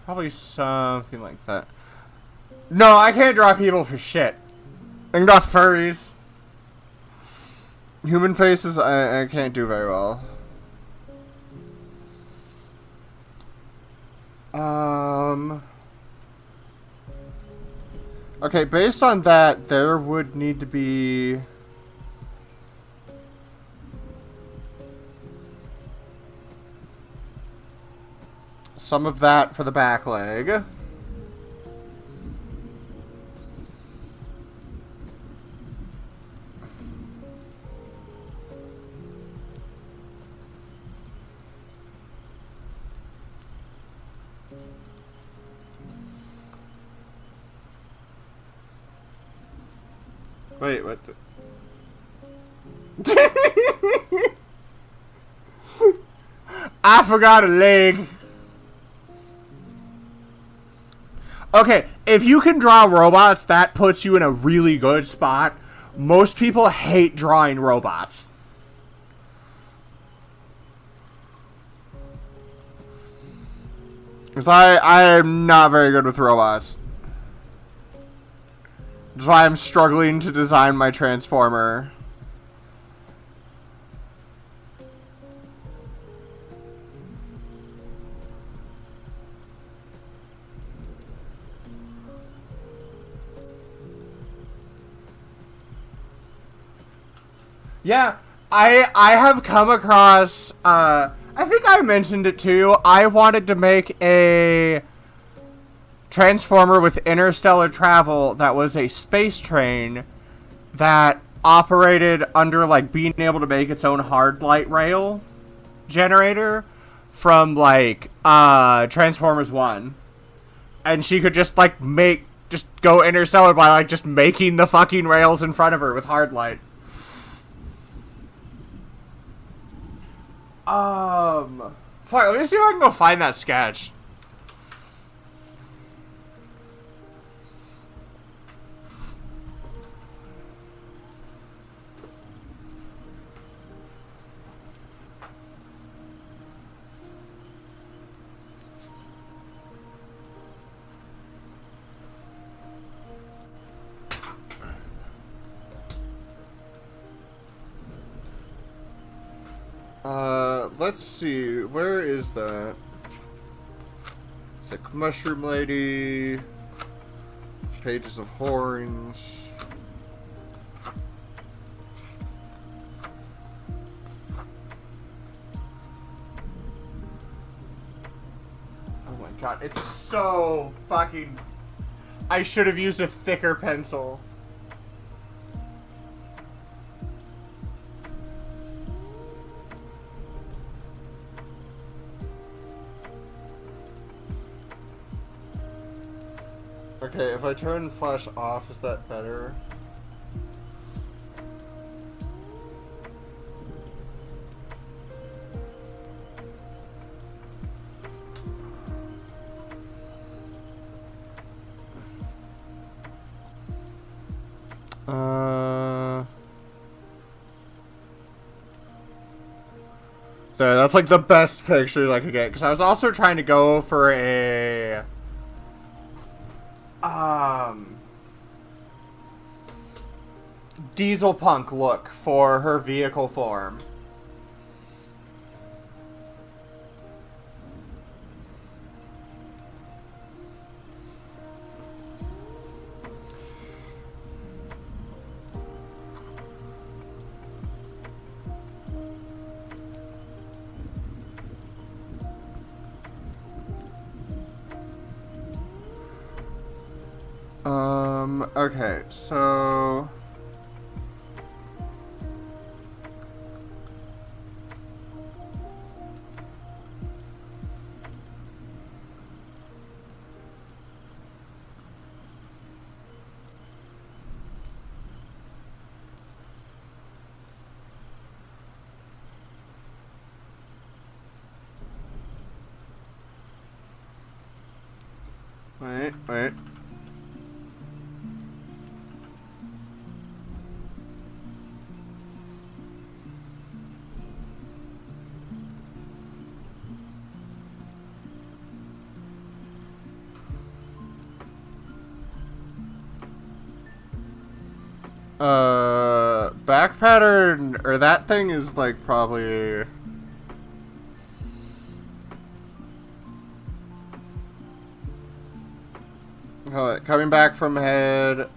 Probably something like that. No, I can't draw people for shit. I can draw furries. Human faces, I can't do very well. Okay, based on that, there would need to be... some of that for the back leg. Wait, what? I forgot a leg. Okay, if you can draw robots, that puts you in a really good spot. Most people hate drawing robots. Because I am not very good with robots. That's why I'm struggling to design my Transformer. Yeah, I have come across, I think I mentioned it too. I wanted to make a Transformer with interstellar travel that was a space train that operated under, like, being able to make its own hard light rail generator from, like, Transformers 1. And she could just, like, just go interstellar by, like, just making the fucking rails in front of her with hard light. Fuck, let me see if I can go find that sketch. Let's see, where is that? Like Mushroom Lady, Pages of Horns. Oh my god, it's so fucking... I should have used a thicker pencil. Okay, if I turn flash off, is that better? There, that's like the best picture I could get, because I was also trying to go for a... diesel punk look for her vehicle form. Okay, so... Wait. Back pattern, or that thing is like probably... Coming back from head,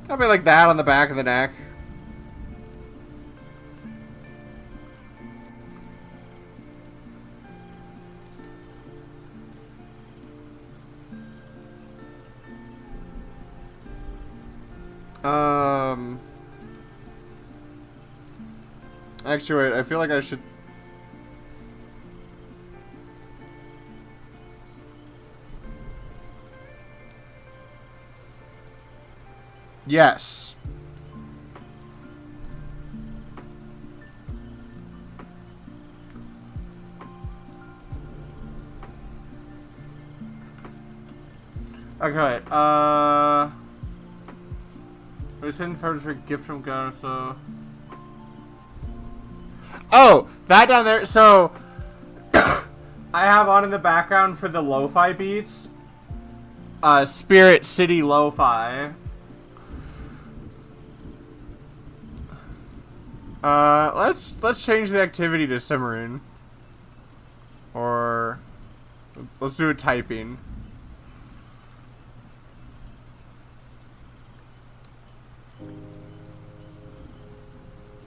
probably like that on the back of the neck. Actually, wait, I feel like I should... Yes. Okay, we sent photos for a gift from God, so... Oh, that down there, so... I have on in the background for the lo-fi beats, Spirit City Lo-Fi. Let's change the activity to simmering. Or... let's do a typing.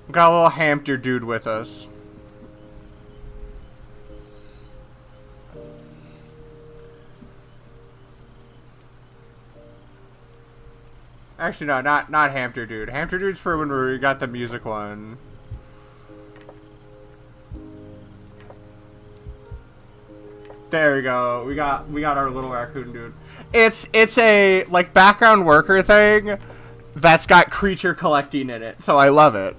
Got a little hamster dude with us. Actually, no, not hamster dude. Hamster dude's for when we got the music one. There we go. We got our little raccoon dude. It's a like background worker thing that's got creature collecting in it, so I love it.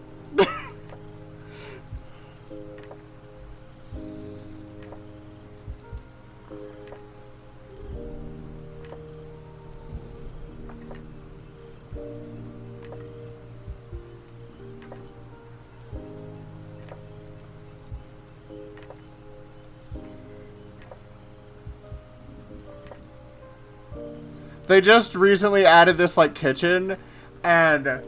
They just recently added this like kitchen, and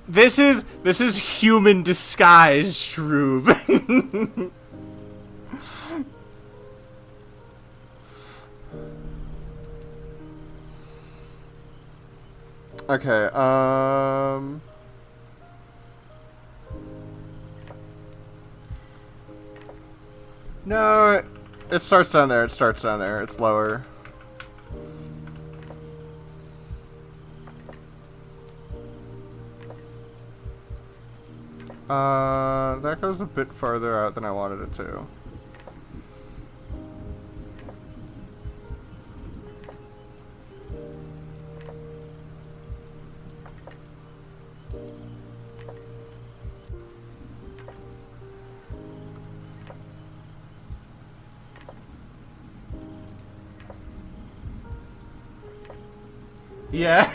this is human disguise, Shroob. Okay, no, it starts down there, it's lower. That goes a bit farther out than I wanted it to. Yeah.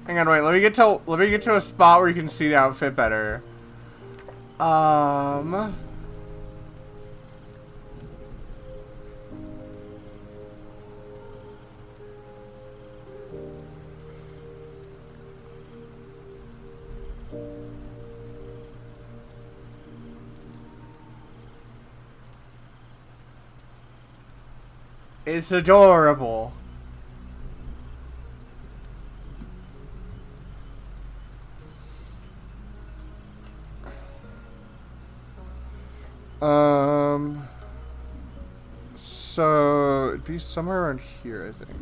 Hang on, wait. Let me get to a spot where you can see the outfit better. It's adorable. So it'd be somewhere around here, I think.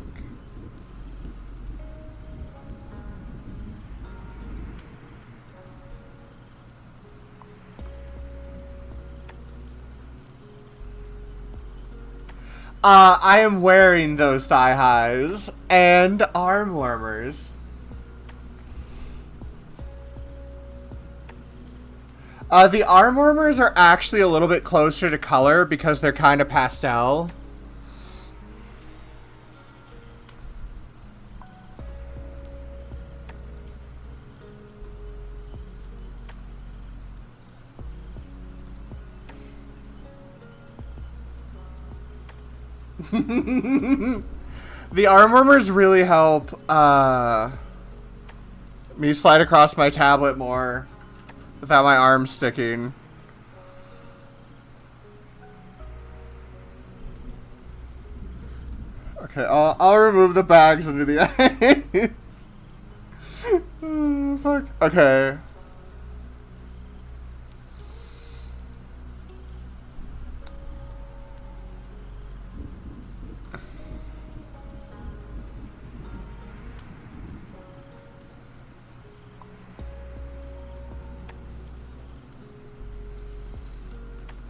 I am wearing those thigh highs and arm warmers. The arm warmers are actually a little bit closer to color because they're kind of pastel. The arm warmers really help me slide across my tablet more without my arms sticking. Okay, I'll remove the bags under the eyes. Oh, fuck. Okay.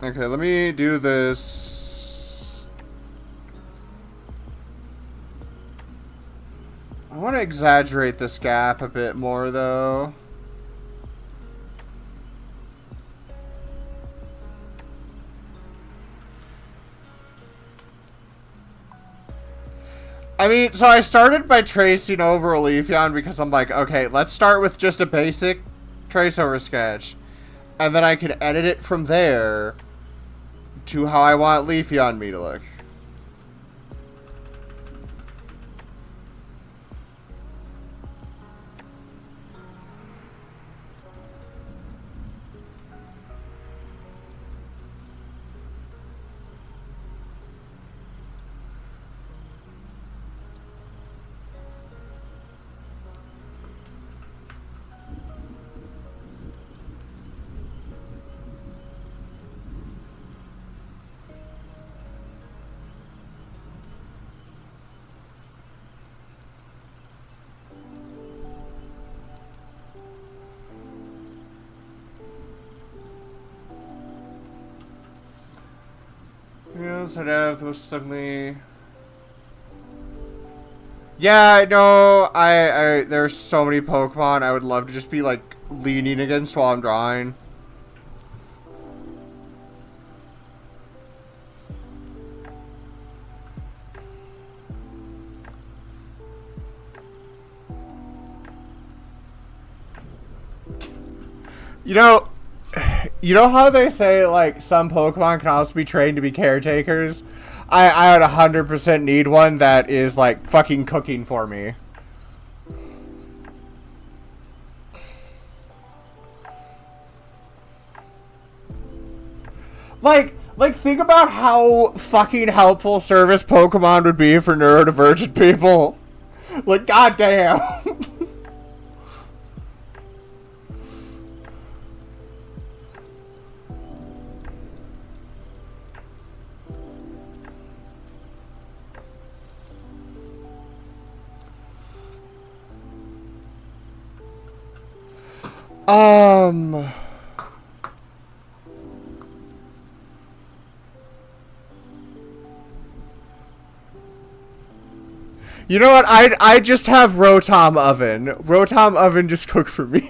Okay, let me do this. I want to exaggerate this gap a bit more, though. I mean, so I started by tracing over Leafeon because I'm like, okay, let's start with just a basic trace over sketch. And then I can edit it from there to how I want Leafeon me to look. Yes, I'd have those suddenly. Yeah, I know. There's so many Pokemon I would love to just be like leaning against while I'm drawing. You know how they say, like, some Pokemon can also be trained to be caretakers? I would 100% need one that is, like, fucking cooking for me. Like, think about how fucking helpful service Pokemon would be for neurodivergent people. Like, goddamn. You know what? I'd just have Rotom Oven. Rotom Oven just cook for me.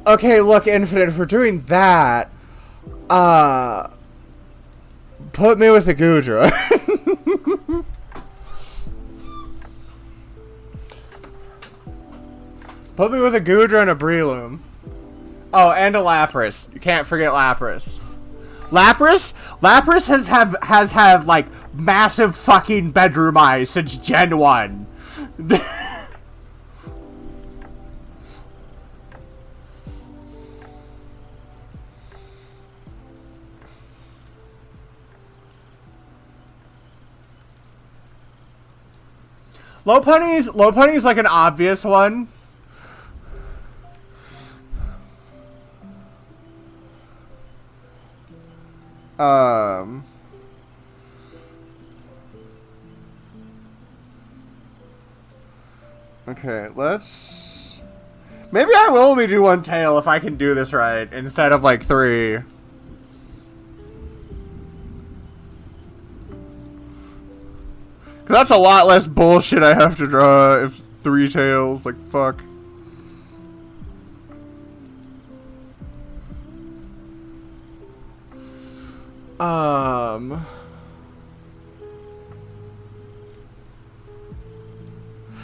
Okay, look, Infinite, if we're doing that, put me with a Goodra. Put me with a Goodra and a Breloom. Oh, and a Lapras. You can't forget Lapras. Lapras has had like massive fucking bedroom eyes since Gen 1. Lopunny's like an obvious one. Okay, let's... Maybe I will only do one tail if I can do this right, instead of like 3. That's a lot less bullshit I have to draw if 3 tails, like, fuck.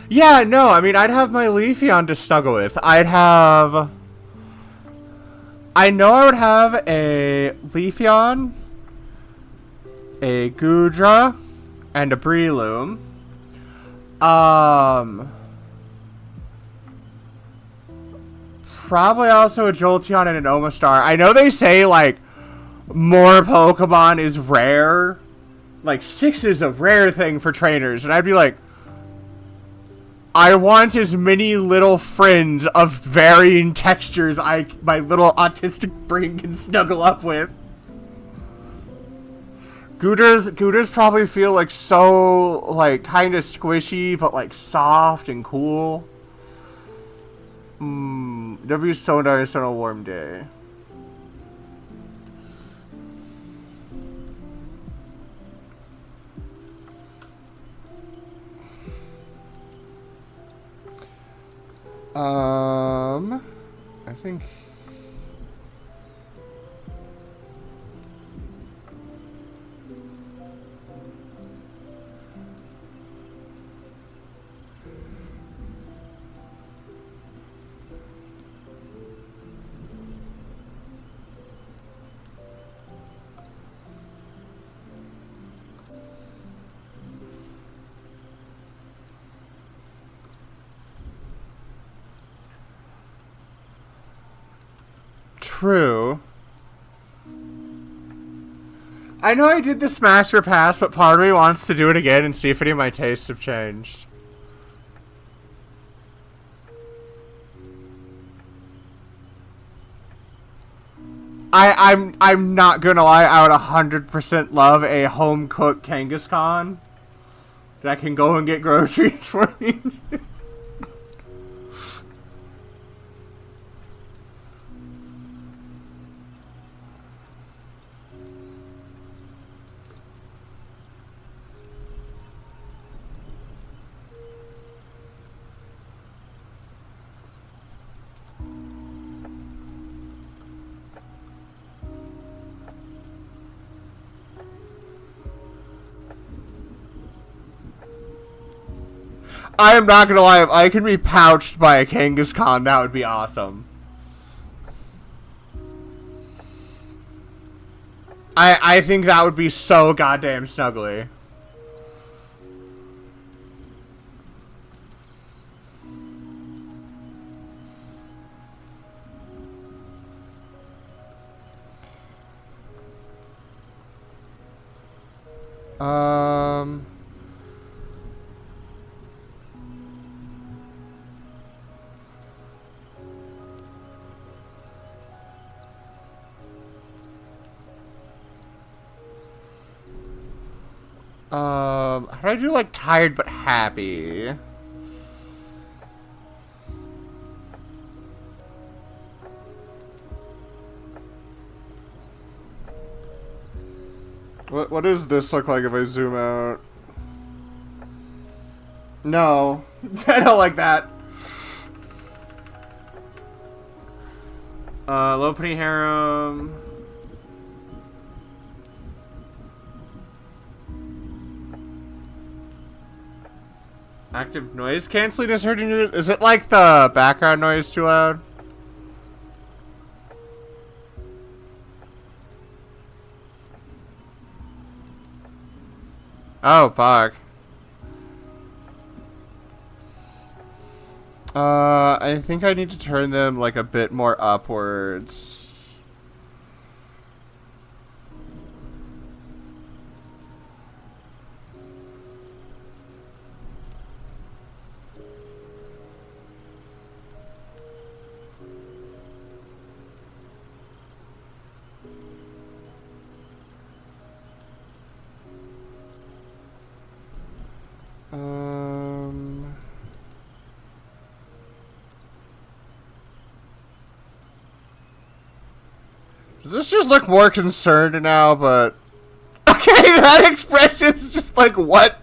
Yeah, no, I mean, I'd have my Leafeon to snuggle with. I know I would have a Leafeon, a Goodra, and a Breloom. Probably also a Jolteon and an Omastar. I know they say, like, more Pokemon is rare. Like, 6 is a rare thing for trainers. And I'd be like, I want as many little friends of varying textures my little autistic brain can snuggle up with. Goodras probably feel like so, like, kind of squishy, but like soft and cool. That'd be so nice on a warm day. I think... True. I know I did the Smasher Pass, but part of me wants to do it again and see if any of my tastes have changed. I'm not gonna lie, I would 100% love a home-cooked Kangaskhan that can go and get groceries for me. I am not gonna lie, if I can be pouched by a Kangaskhan, that would be awesome. I think that would be so goddamn snuggly. How do I do, like, tired but happy? What does this look like if I zoom out? No. I don't like that. Lopunny Harem. Active noise canceling is hurting your... Is it like the background noise too loud? Oh, fuck. I think I need to turn them like a bit more upwards. Does this just look more concerned now, but... Okay, that expression's just like, what?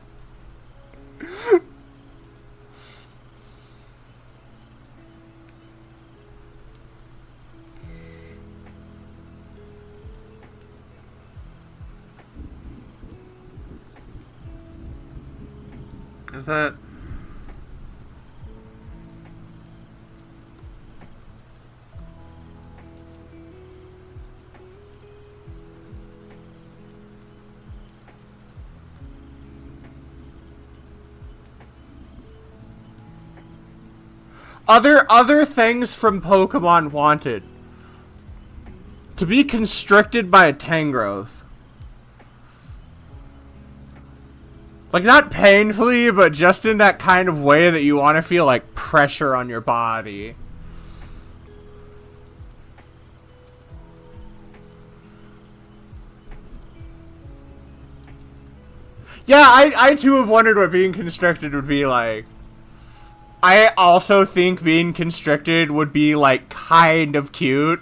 Is that... Other things from Pokemon Wanted. To be constricted by a Tangrowth. Like, not painfully, but just in that kind of way that you want to feel, like, pressure on your body. Yeah, I too have wondered what being constricted would be like. I also think being constricted would be, like, kind of cute.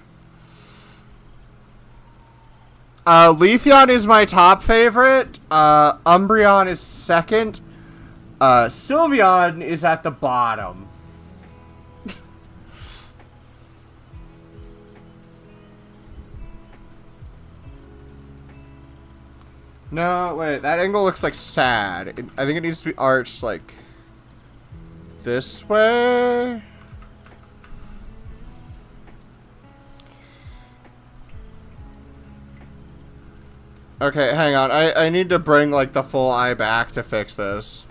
Leafeon is my top favorite. Umbreon is second. Sylveon is at the bottom. No, wait, that angle looks like sad. I think it needs to be arched, like, this way. Okay, hang on. I need to bring, like, the full eye back to fix this.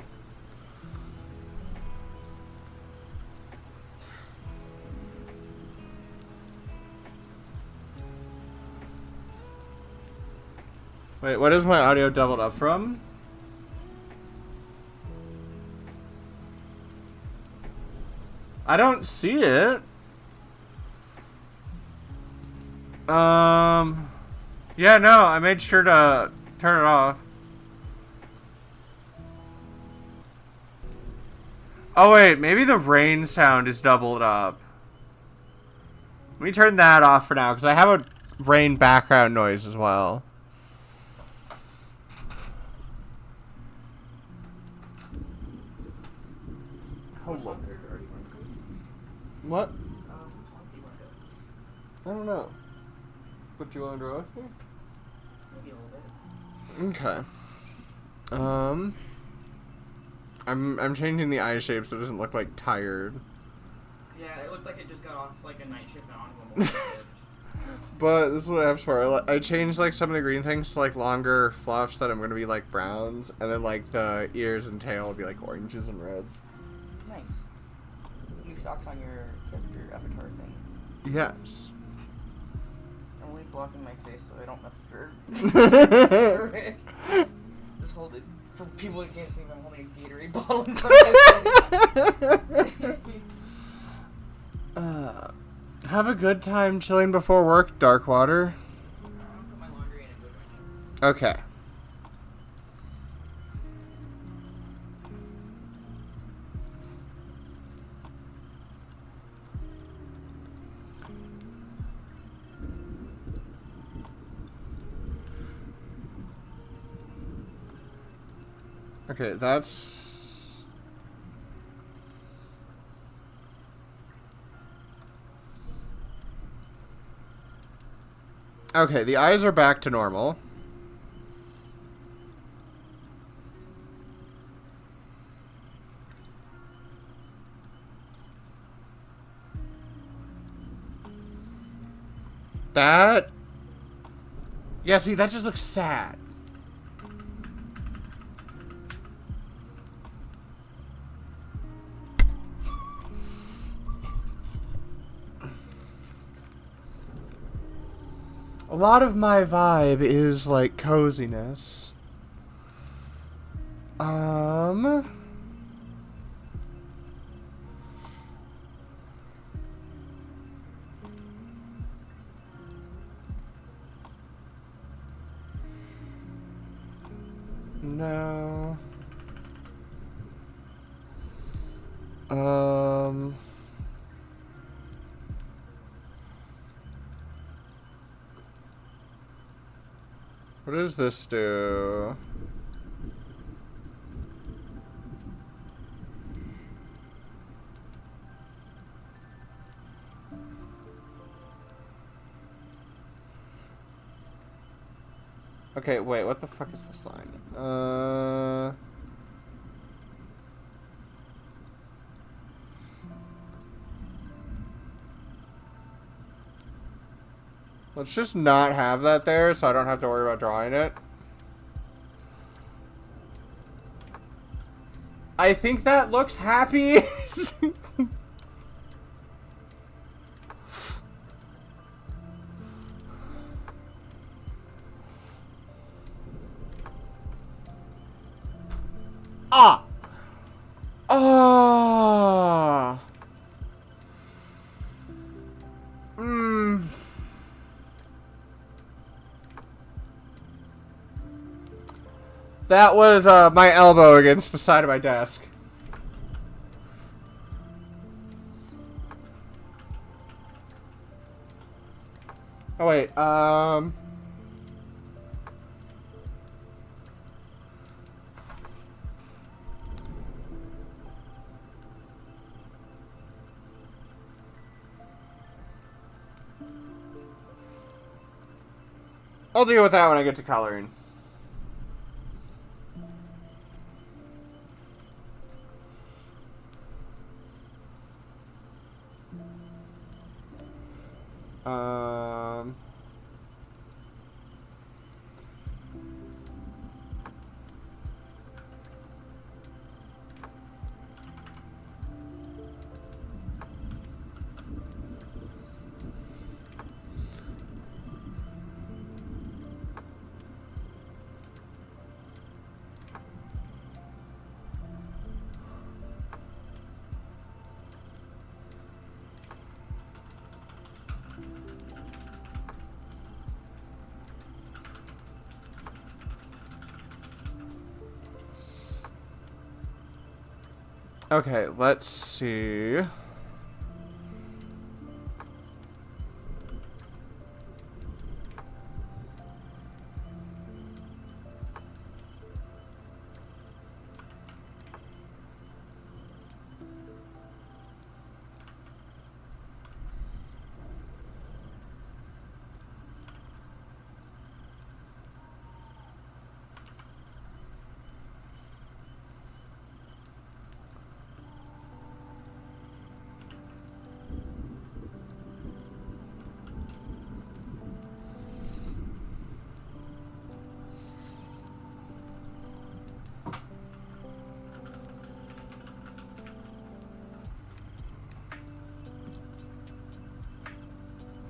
Wait, what is my audio doubled up from? I don't see it. Yeah, no, I made sure to turn it off. Oh wait, maybe the rain sound is doubled up. Let me turn that off for now, because I have a rain background noise as well. Hello. What? I don't know. What do you want to draw here? Maybe a little bit. Okay. I'm changing the eye shape so it doesn't look like tired. Yeah, it looked like it just got off like a night shift and onto a morning shift. But this is what I have for. I changed like some of the green things to like longer fluffs that I'm gonna be like browns, and then like the ears and tail will be like oranges and reds. Nice. New socks on your character avatar thing. Yes. I'm only blocking my face so I don't mess with her. Just hold it. For people who can't see me, I'm holding a Gatorade bottle in front of my face. Have a good time chilling before work, Darkwater. I'll put my laundry in and go join you. Okay. Okay, that's... Okay, the eyes are back to normal. That... Yeah, see, that just looks sad. A lot of my vibe is like coziness. No. What does this do? Okay, wait, what the fuck is this line? Let's just not have that there so I don't have to worry about drawing it. I think that looks happy. Ah! Oh! Mmm. That was my elbow against the side of my desk. Oh wait, I'll deal with that when I get to coloring. Okay, let's see.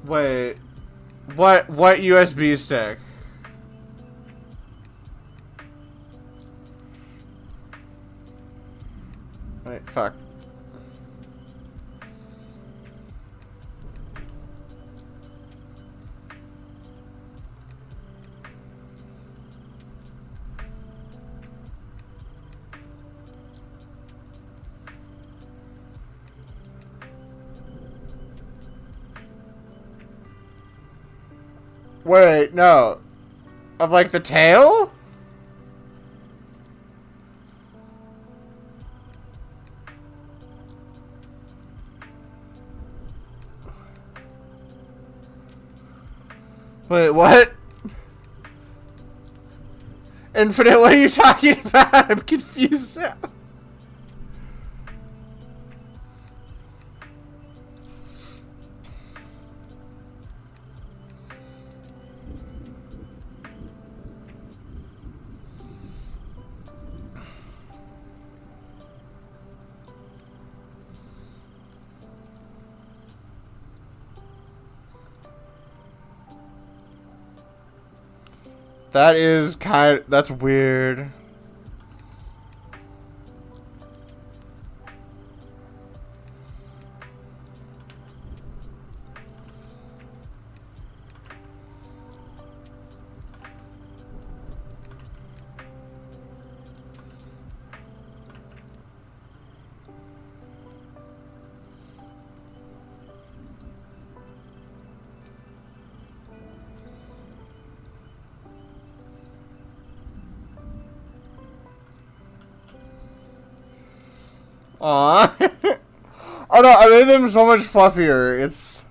Wait. What USB stick? Wait, fuck. Wait, no. Of like the tail? Wait, what? Infinite, what are you talking about? I'm confused now. That is that's weird. Aw. Oh no, I made them so much fluffier.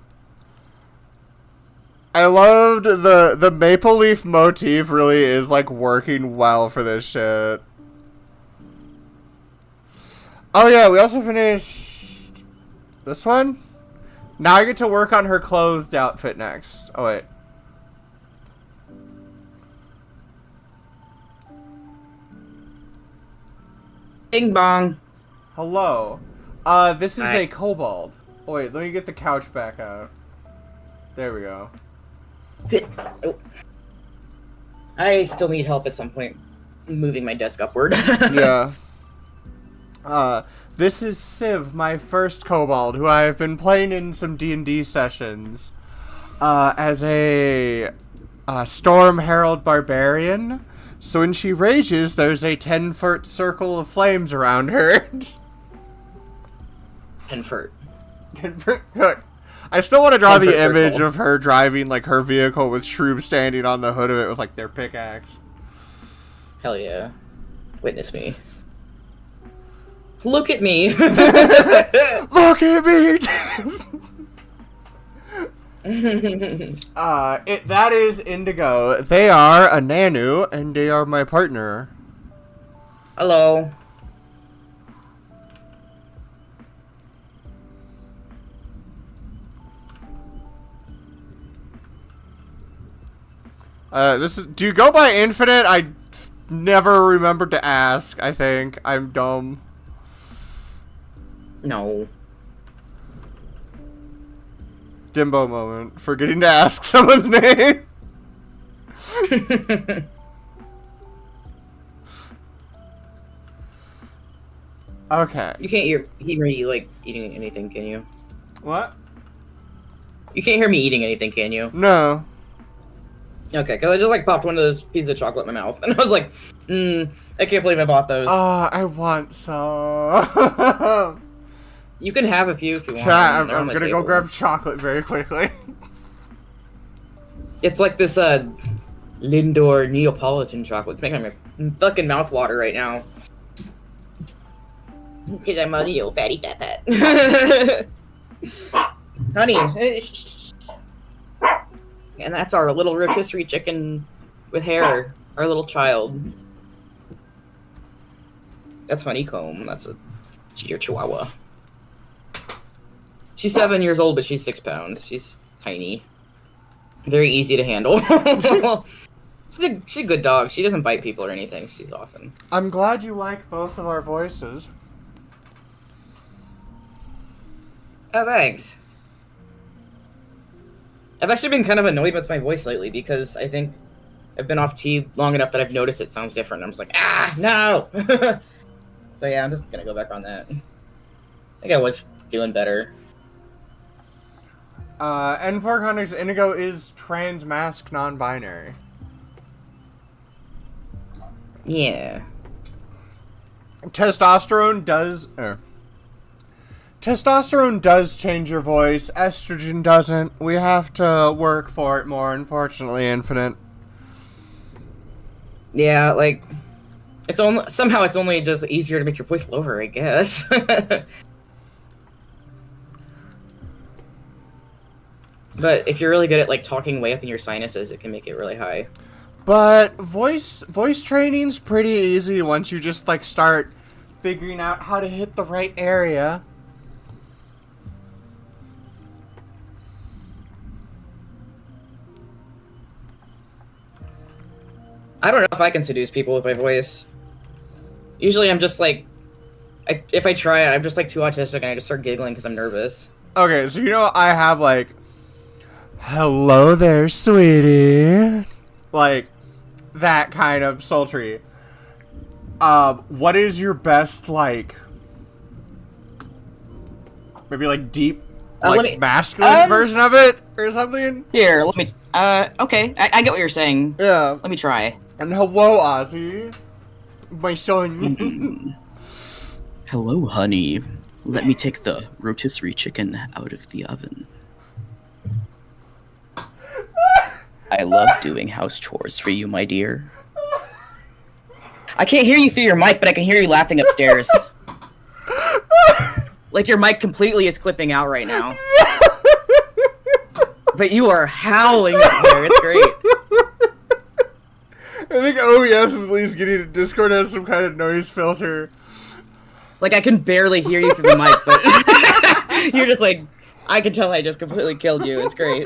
I loved the maple leaf motif really is like working well for this shit. Oh yeah, we also finished this one. Now I get to work on her clothed outfit next. Oh wait. Bing bong. Hello. This is Hi. a kobold. Oh wait, let me get the couch back out. There we go. I still need help at some point moving my desk upward. Yeah. This is Civ, my first kobold, who I have been playing in some D&D sessions, as a Storm Herald Barbarian. So when she rages, there's a 10-foot circle of flames around her. 10-foot. 10-foot. I still want to draw the 10-foot image circle. of her driving, like, her vehicle with shrooms standing on the hood of it with, like, their pickaxe. Hell yeah. Witness me. Look at me! Look at me! That is Indigo. They are a Nanu, and they are my partner. Hello. Do you go by Infinite? I never remembered to ask, I think. I'm dumb. No. Dimbo moment. Forgetting to ask someone's name. Okay. You can't hear me, like, eating anything, can you? What? You can't hear me eating anything, can you? No. Okay, because I just, like, popped one of those pieces of chocolate in my mouth, and I was like, I can't believe I bought those. I want some. You can have a few if you want. Chat, I'm They're on the gonna go table. grab chocolate very quickly. It's like this, Lindor Neapolitan chocolate. It's making my fucking mouth water right now. Because I'm a little fatty fat fat. Honey. And that's our little rotisserie chicken with hair. Our little child. That's Honeycomb. That's a Chihuahua. She's 7 years old, but she's 6 pounds. She's tiny. Very easy to handle. She's a good dog. She doesn't bite people or anything. She's awesome. I'm glad you like both of our voices. Oh, thanks. I've actually been kind of annoyed with my voice lately because I think I've been off tea long enough that I've noticed it sounds different. I'm just like, no! So yeah, I'm just gonna go back on that. I think I was feeling better. And for context, Indigo is trans mask non-binary. Yeah. Testosterone does change your voice. Estrogen doesn't. We have to work for it more, unfortunately, Infinite. Yeah, like, it's only just easier to make your voice lower, I guess. But if you're really good at, like, talking way up in your sinuses, it can make it really high. But voice training's pretty easy once you just, like, start figuring out how to hit the right area. I don't know if I can seduce people with my voice. Usually I'm just like, if I try it, I'm just like too autistic and I just start giggling because I'm nervous. Okay, so you know I have, like, hello there, sweetie. Like, that kind of sultry. What is your best, like, maybe, like, deep, like, masculine version of it, or something? Here, let me, okay, I get what you're saying. Yeah. Let me try. And hello, Ozzy. My son. Hello, honey. Let me take the rotisserie chicken out of the oven. I love doing house chores for you, my dear. I can't hear you through your mic, but I can hear you laughing upstairs. Like your mic completely is clipping out right now. But you are howling up there. It's great. I think OBS is at least getting Discord has some kind of noise filter. Like I can barely hear you through the mic, but you're just like, I can tell I just completely killed you. It's great.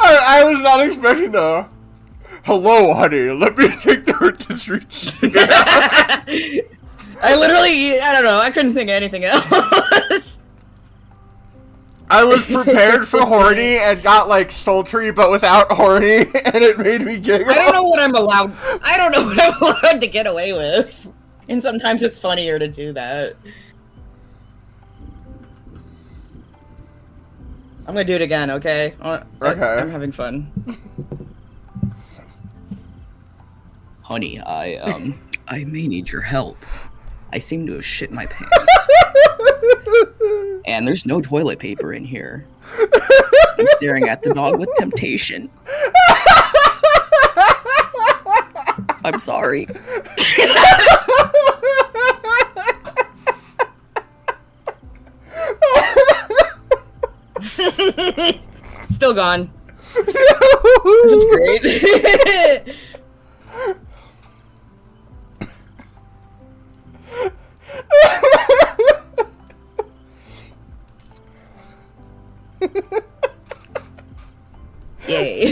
I was not expecting though. Hello, honey. Let me take the rotisserie chicken. I literally, I don't know. I couldn't think of anything else. I was prepared for horny and got like sultry, but without horny, and it made me giggle. I don't know what I'm allowed. I don't know what I'm allowed to get away with. And sometimes it's funnier to do that. I'm gonna do it again, okay? Okay. I'm having fun. Honey, I may need your help. I seem to have shit my pants. And there's no toilet paper in here. I'm staring at the dog with temptation. I'm sorry. Still gone. This is great. Yay.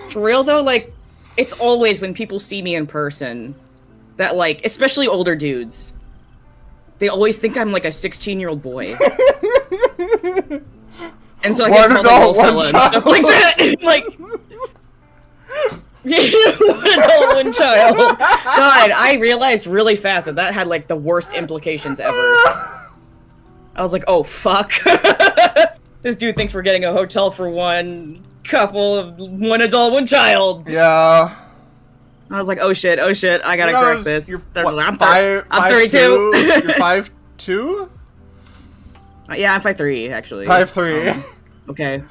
For real though, like, it's always when people see me in person that, like, especially older dudes, they always think I'm like a 16-year-old boy. And so I get called a little fella and stuff like that. Like, one adult, one child. God, I realized really fast that that had like the worst implications ever. I was like, oh fuck. This dude thinks we're getting a hotel for one couple of one adult, one child. Yeah. I was like, oh shit, I gotta correct this. You're, I'm 32. You're 5'2"? Yeah, I'm 5'3", actually. 5'3". Okay.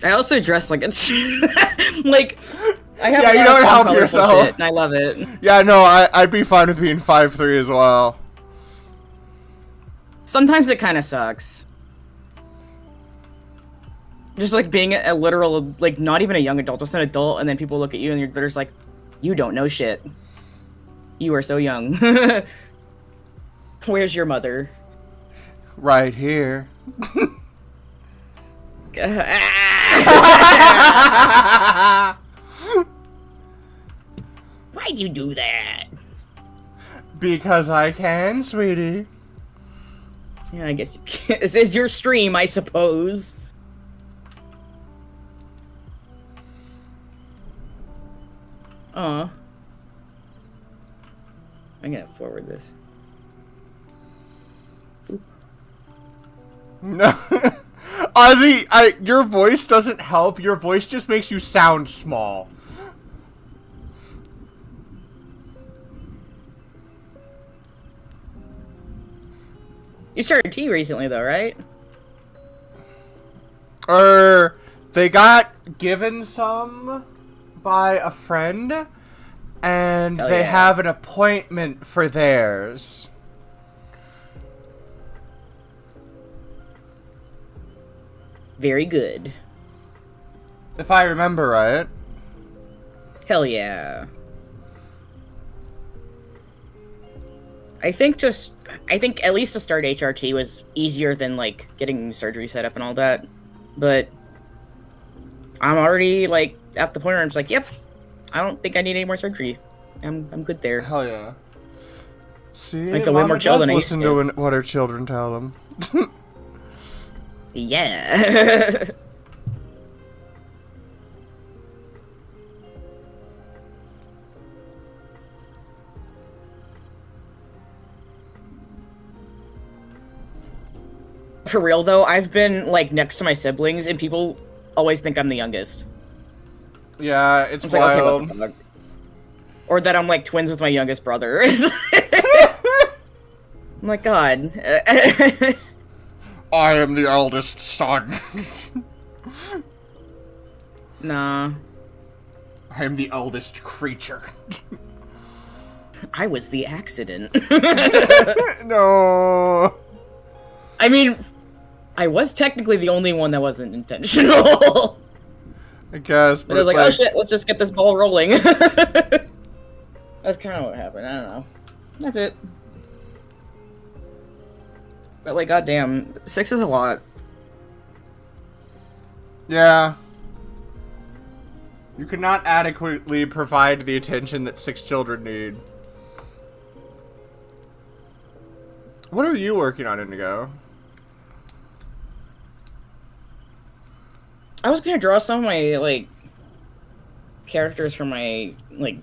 I also dress like a like I have Yeah, a you lot of don't fun help colorful yourself. shit, and I love it. Yeah, no, I'd be fine with being 5'3" as well. Sometimes it kind of sucks. Just like being a literal, like not even a young adult, just an adult, and then people look at you and they're just like, you don't know shit. You are so young. Where's your mother? Right here. Why'd you do that? Because I can, sweetie. Yeah, I guess you can. This is your stream, I suppose. I'm gonna forward this. No. Ozzy, your voice doesn't help. Your voice just makes you sound small. You started tea recently, though, right? They got given some by a friend, and Oh, they yeah. have an appointment for theirs. Very good. If I remember right. Hell yeah. I think at least to start HRT was easier than, like, getting surgery set up and all that. But I'm already, like, at the point where I'm just like, yep, I don't think I need any more surgery. I'm good there. Hell yeah. See, I feel way Mama more chill does than I used listen to. to what her children tell them. Yeah. For real though, I've been like next to my siblings and people always think I'm the youngest. Yeah, it's It's like, okay, what wild. the fuck? Or that I'm like twins with my youngest brother. I'm like, God. I am the eldest son. Nah. I am the eldest creature. I was the accident. No. I mean, I was technically the only one that wasn't intentional. I guess, But I was like, oh shit, let's just get this ball rolling. That's kind of what happened. I don't know. That's it. But like, goddamn, 6 is a lot. Yeah. You could not adequately provide the attention that 6 children need. What are you working on, Indigo? I was gonna draw some of my like characters from my like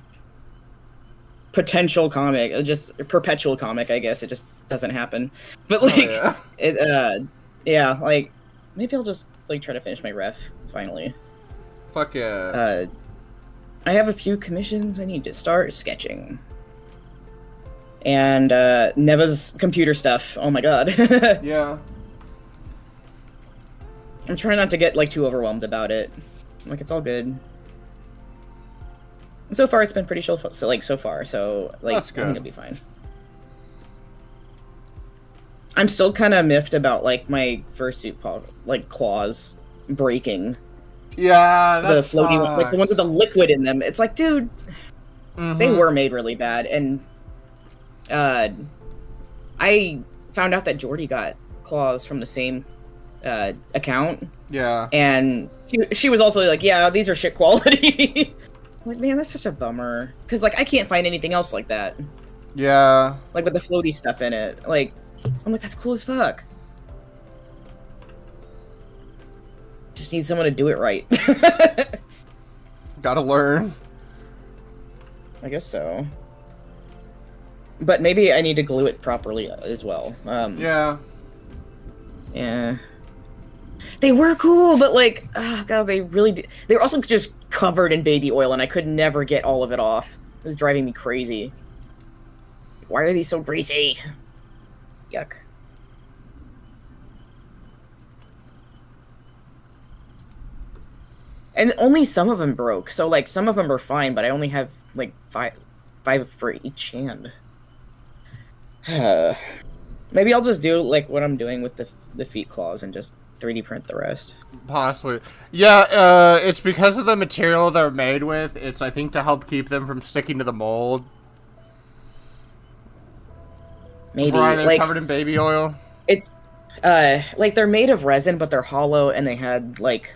potential comic, just perpetual comic. I guess it just doesn't happen. But like, yeah. yeah, like maybe I'll just like try to finish my ref finally. Fuck yeah. I have a few commissions I need to start sketching. And Neva's computer stuff. Oh my god. Yeah. I'm trying not to get like too overwhelmed about it. Like it's all good. So far, it's been pretty chill. So far, so like That's I good. think it'll be fine. I'm still kind of miffed about like my fursuit like claws breaking. Yeah, The that's floaty one, like the ones with the liquid in them. It's like, dude, they were made really bad, and I found out that Jordy got claws from the same account, Yeah. and she was also like, yeah, these are shit quality. I'm like, man, that's such a bummer, because like I can't find anything else like that, Yeah. like with the floaty stuff in it. Like, I'm like, that's cool as fuck. Just need someone to do it right. Gotta learn. I guess so. But maybe I need to glue it properly as well. Yeah. Yeah. They were cool, but like, oh god, they really did. They were also just covered in baby oil, and I could never get all of it off. It was driving me crazy. Why are these so greasy? Yuck. And only some of them broke, so like some of them are fine, but I only have like five for each hand. Maybe I'll just do like what I'm doing with the feet claws and just 3D print the rest. Possibly. Yeah, it's because of the material they're made with. It's, I think, to help keep them from sticking to the mold. Maybe Why they're like covered in baby oil. it's like they're made of resin, but they're hollow, and they had like,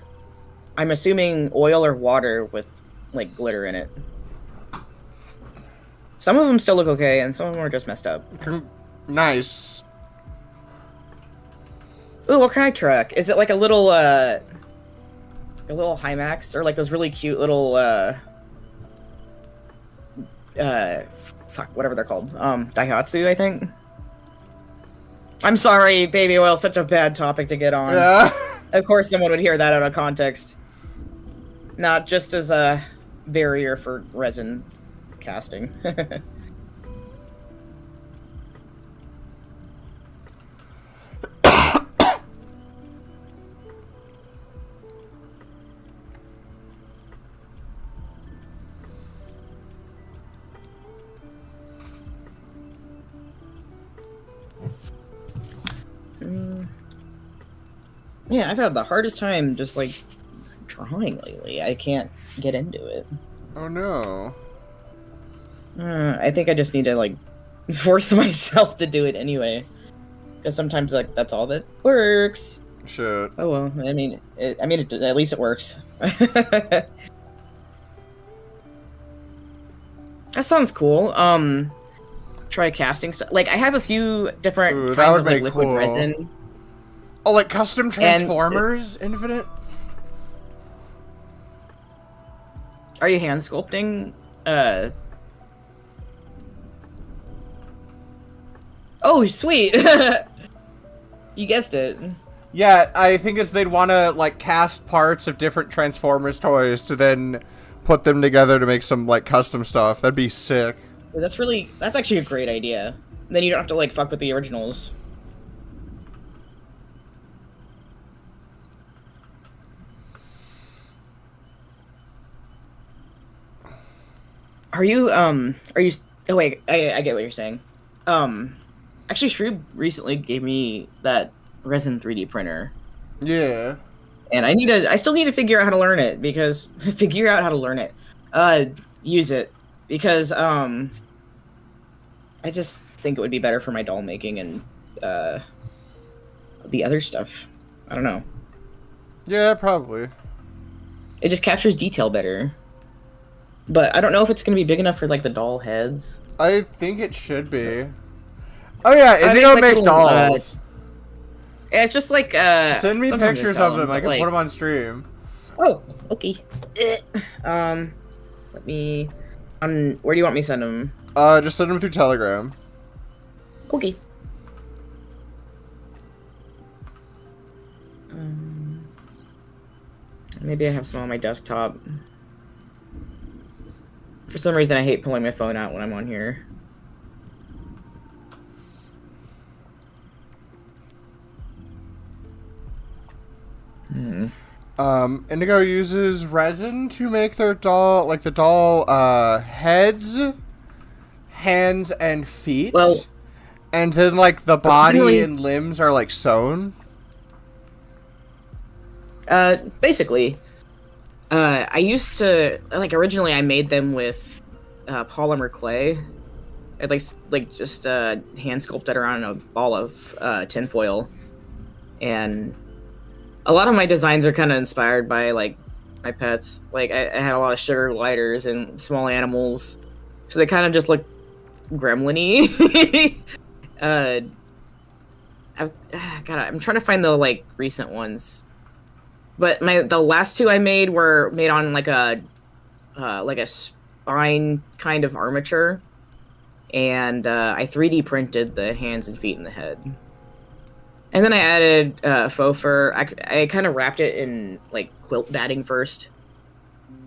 I'm assuming oil or water with like glitter in it. Some of them still look okay, and some of them are just messed up. Nice. Ooh, what kind of truck? Is it like a little Hymax, or like those really cute little fuck, whatever they're called, Daihatsu, I think. I'm sorry, baby oil, such a bad topic to get on. Yeah. Of course, someone would hear that out of context. Not just as a barrier for resin casting. Yeah, I've had the hardest time just like drawing lately. I can't get into it. Oh no. I think I just need to like force myself to do it anyway, because sometimes like that's all that works. Shit. Oh well, I mean, at least it works. That sounds cool. Try casting stuff. Like I have a few different Ooh, that kinds would of like be liquid cool. resin. Oh, like custom Transformers Infinite? Are you hand sculpting? Oh, sweet! You guessed it. Yeah, I think it's they'd want to like cast parts of different Transformers toys to then put them together to make some like custom stuff. That'd be sick. That's actually a great idea. Then you don't have to like fuck with the originals. Are you oh wait, I get what you're saying. Actually Shroob recently gave me that resin 3D printer. Yeah. And I still need to figure out how to learn it because use it because I just think it would be better for my doll making and the other stuff. I don't know. Yeah, probably. It just captures detail better. But I don't know if it's gonna be big enough for like the doll heads. I think it should be. Oh yeah, I Indigo make, like, makes little, dolls. Yeah, it's just like Send me sometimes they pictures sell of them. I can like- put them on stream. Oh, okay. Let me. Where do you want me to send them? Just send them through Telegram. Okay. Maybe I have some on my desktop. For some reason, I hate pulling my phone out when I'm on here. Indigo uses resin to make their doll, like the doll, heads, hands, and feet. Well, and then like the body really- and limbs are like sewn. Basically, I used to like originally I made them with polymer clay. I'd like just hand sculpted around a ball of tinfoil, and a lot of my designs are kind of inspired by like my pets. Like I had a lot of sugar gliders and small animals, so they kind of just look gremlin-y. I'm trying to find the like recent ones. But the last two I made were made on like a spine kind of armature, and I 3D printed the hands and feet and the head. And then I added faux fur. I kind of wrapped it in like quilt batting first.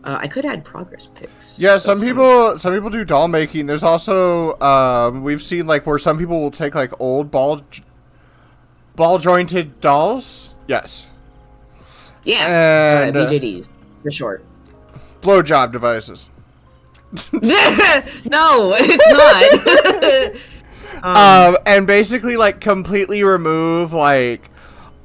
I could add progress pics. Yeah, some people do doll making. There's also we've seen like where some people will take like old ball jointed dolls. Yes. Yeah, And BJDs for short. blowjob devices. No, it's not. And basically like completely remove like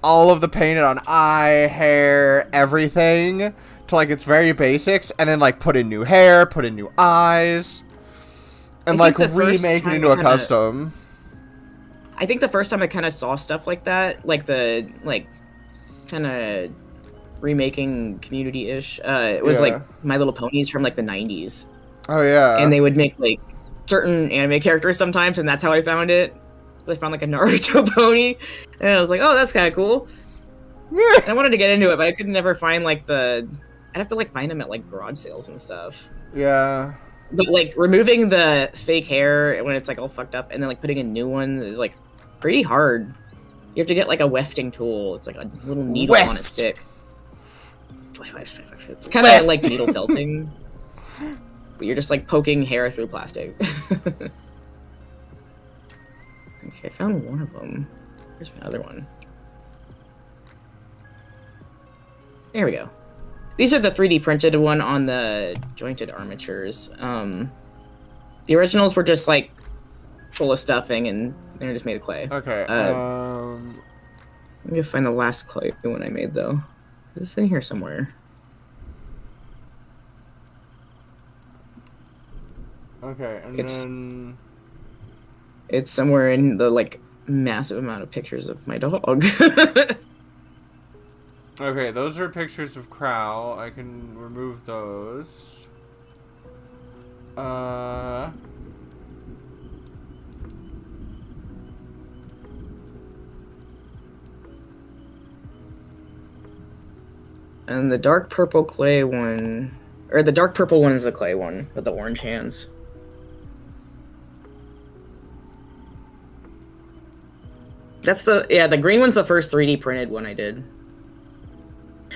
all of the painted on eye, hair, everything to like its very basics, and then like put in new hair, put in new eyes, and I like think the first remake it time into I a kinda- custom. I think the first time I kind of saw stuff like that, like the kind of remaking Community-ish, it was Yeah. like My Little Ponies from like the 90s. Oh yeah. And they would make like certain anime characters sometimes, and that's how I found it. I found like a Naruto pony, and I was like, oh, that's kind of cool. And I wanted to get into it, but I could never find like I'd have to like find them at like garage sales and stuff. Yeah. But like removing the fake hair when it's like all fucked up, and then like putting a new one is like pretty hard. You have to get like a wefting tool. It's like a little needle on a Weft. stick. It's kind of like needle felting, but you're just like poking hair through plastic. Okay, I found one of them. Where's my other one? There we go. These are the 3D printed one on the jointed armatures. The originals were just like full of stuffing, and they were just made of clay. Okay. I'm gonna find the last clay one I made though. It's in here somewhere. Okay, and It's- then It's somewhere in the like massive amount of pictures of my dog. okay, those are pictures of Crow. I can remove those. And the dark purple clay one, or the dark purple one is the clay one with the orange hands. That's the green one's the first 3D printed one I did.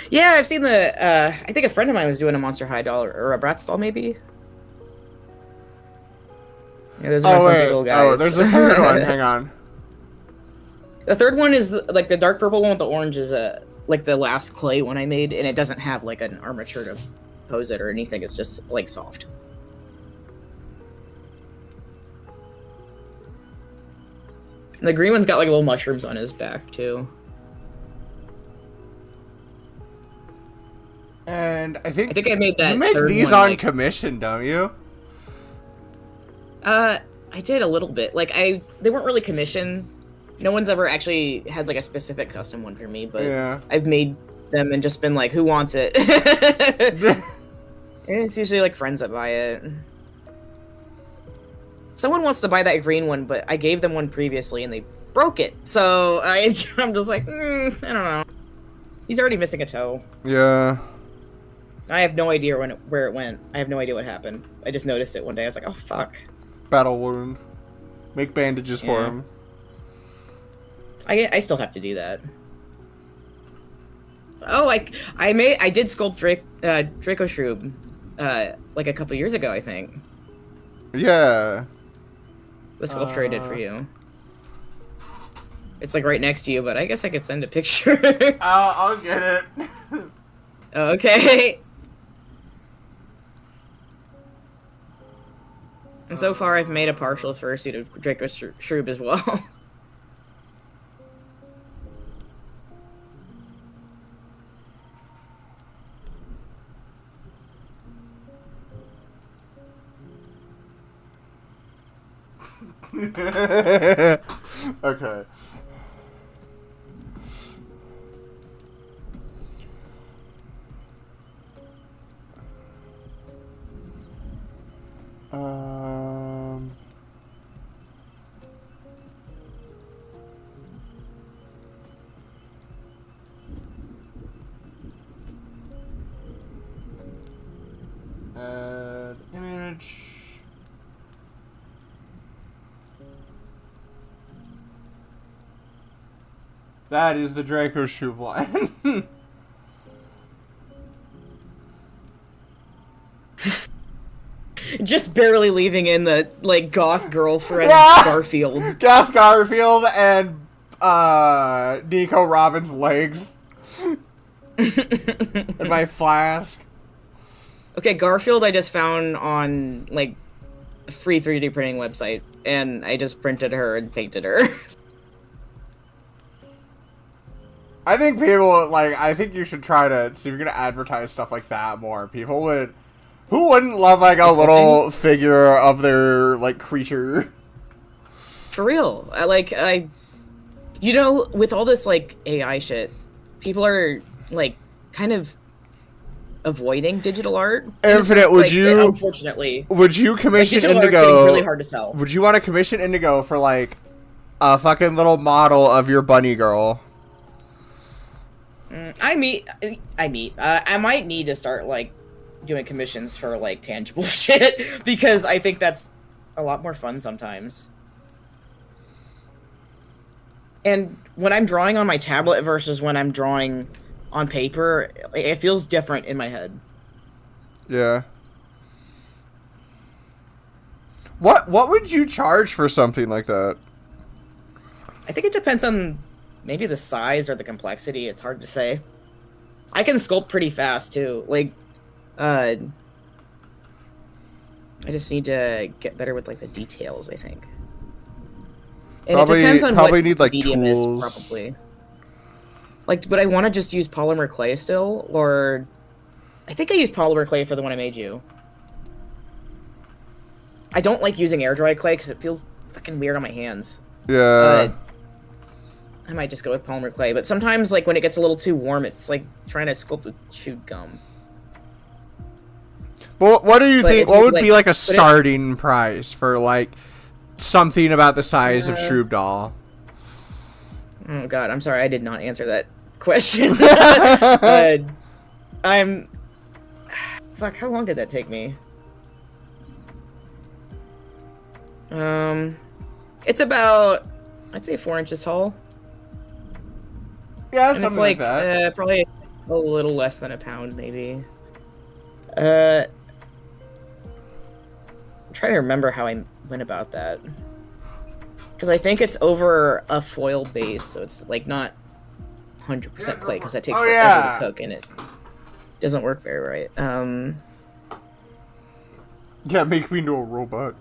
Yeah, I've seen the. I think a friend of mine was doing a Monster High doll or a Bratz doll, maybe. Yeah, those are Oh my funky wait. little guys. Oh, there's a third one. Hang on. The third one is like the dark purple one with the orange is like the last clay one I made, and it doesn't have like an armature to pose it or anything. It's just like soft. And the green one's got like little mushrooms on his back too. And I think I made that. you make third these one, on like, commission, don't you? I did a little bit. Like they weren't really commissioned. No one's ever actually had like a specific custom one for me, but Yeah. I've made them and just been like, who wants it? And it's usually like friends that buy it. Someone wants to buy that green one, but I gave them one previously and they broke it. So I'm just like, I don't know. He's already missing a toe. Yeah. I have no idea where it went. I have no idea what happened. I just noticed it one day. I was like, oh fuck. Battle wound. Make bandages for Yeah. him. I still have to do that. Oh, I did sculpt Draco Shroob, like a couple years ago, I think. Yeah. The sculpture I did for you. It's like right next to you, but I guess I could send a picture. I'll get it. Okay. And so far, I've made a partial fursuit of Draco Shroob as well. Okay. Um. Add image. That is the Draco Shroob line. Just barely leaving in the, like, goth girlfriend Yeah. Garfield. Gaff Garfield and Nico Robin's legs. And my flask. Okay, Garfield I just found on, like, a free 3D printing website, and I just printed her and painted her. I think people, like, I think you should try to, see if you're gonna advertise stuff like that more. People would, who wouldn't love, like, a little figure of their, like, creature? For real. You know, with all this, like, AI shit, people are, like, kind of avoiding digital art. Infinite, would Like, you, unfortunately. would you Like, commission digital art's Indigo? getting really hard to sell. Would you want to commission Indigo for, like, a fucking little model of your bunny girl? I might need to start, like, doing commissions for, like, tangible shit, because I think that's a lot more fun sometimes. And when I'm drawing on my tablet versus when I'm drawing on paper, it feels different in my head. Yeah. What would you charge for something like that? I think it depends on maybe the size or the complexity. It's hard to say. I can sculpt pretty fast too. Like, I just need to get better with like the details, I think. And Probably- it depends on probably what need, like, medium tools. is, probably. Like, would I want to just use polymer clay still, or I think I used polymer clay for the one I made you. I don't like using air dry clay because it feels fucking weird on my hands. Yeah. I might just go with polymer clay, but sometimes, like, when it gets a little too warm, it's like trying to sculpt with chewed gum. But what do you But think? if What you, would be like, like a put it- starting price for like something about the size of Shroob doll? Oh god, I'm sorry, I did not answer that question. I'm... Fuck, how long did that take me? It's about, I'd say 4 inches tall. Yeah, And something it's like like, that. probably A little less than a pound, maybe. I'm trying to remember how I went about that. Because I think it's over a foil base, so it's like not 100% clay, because that takes forever to cook, and it doesn't work very right. Yeah, make me into a robot.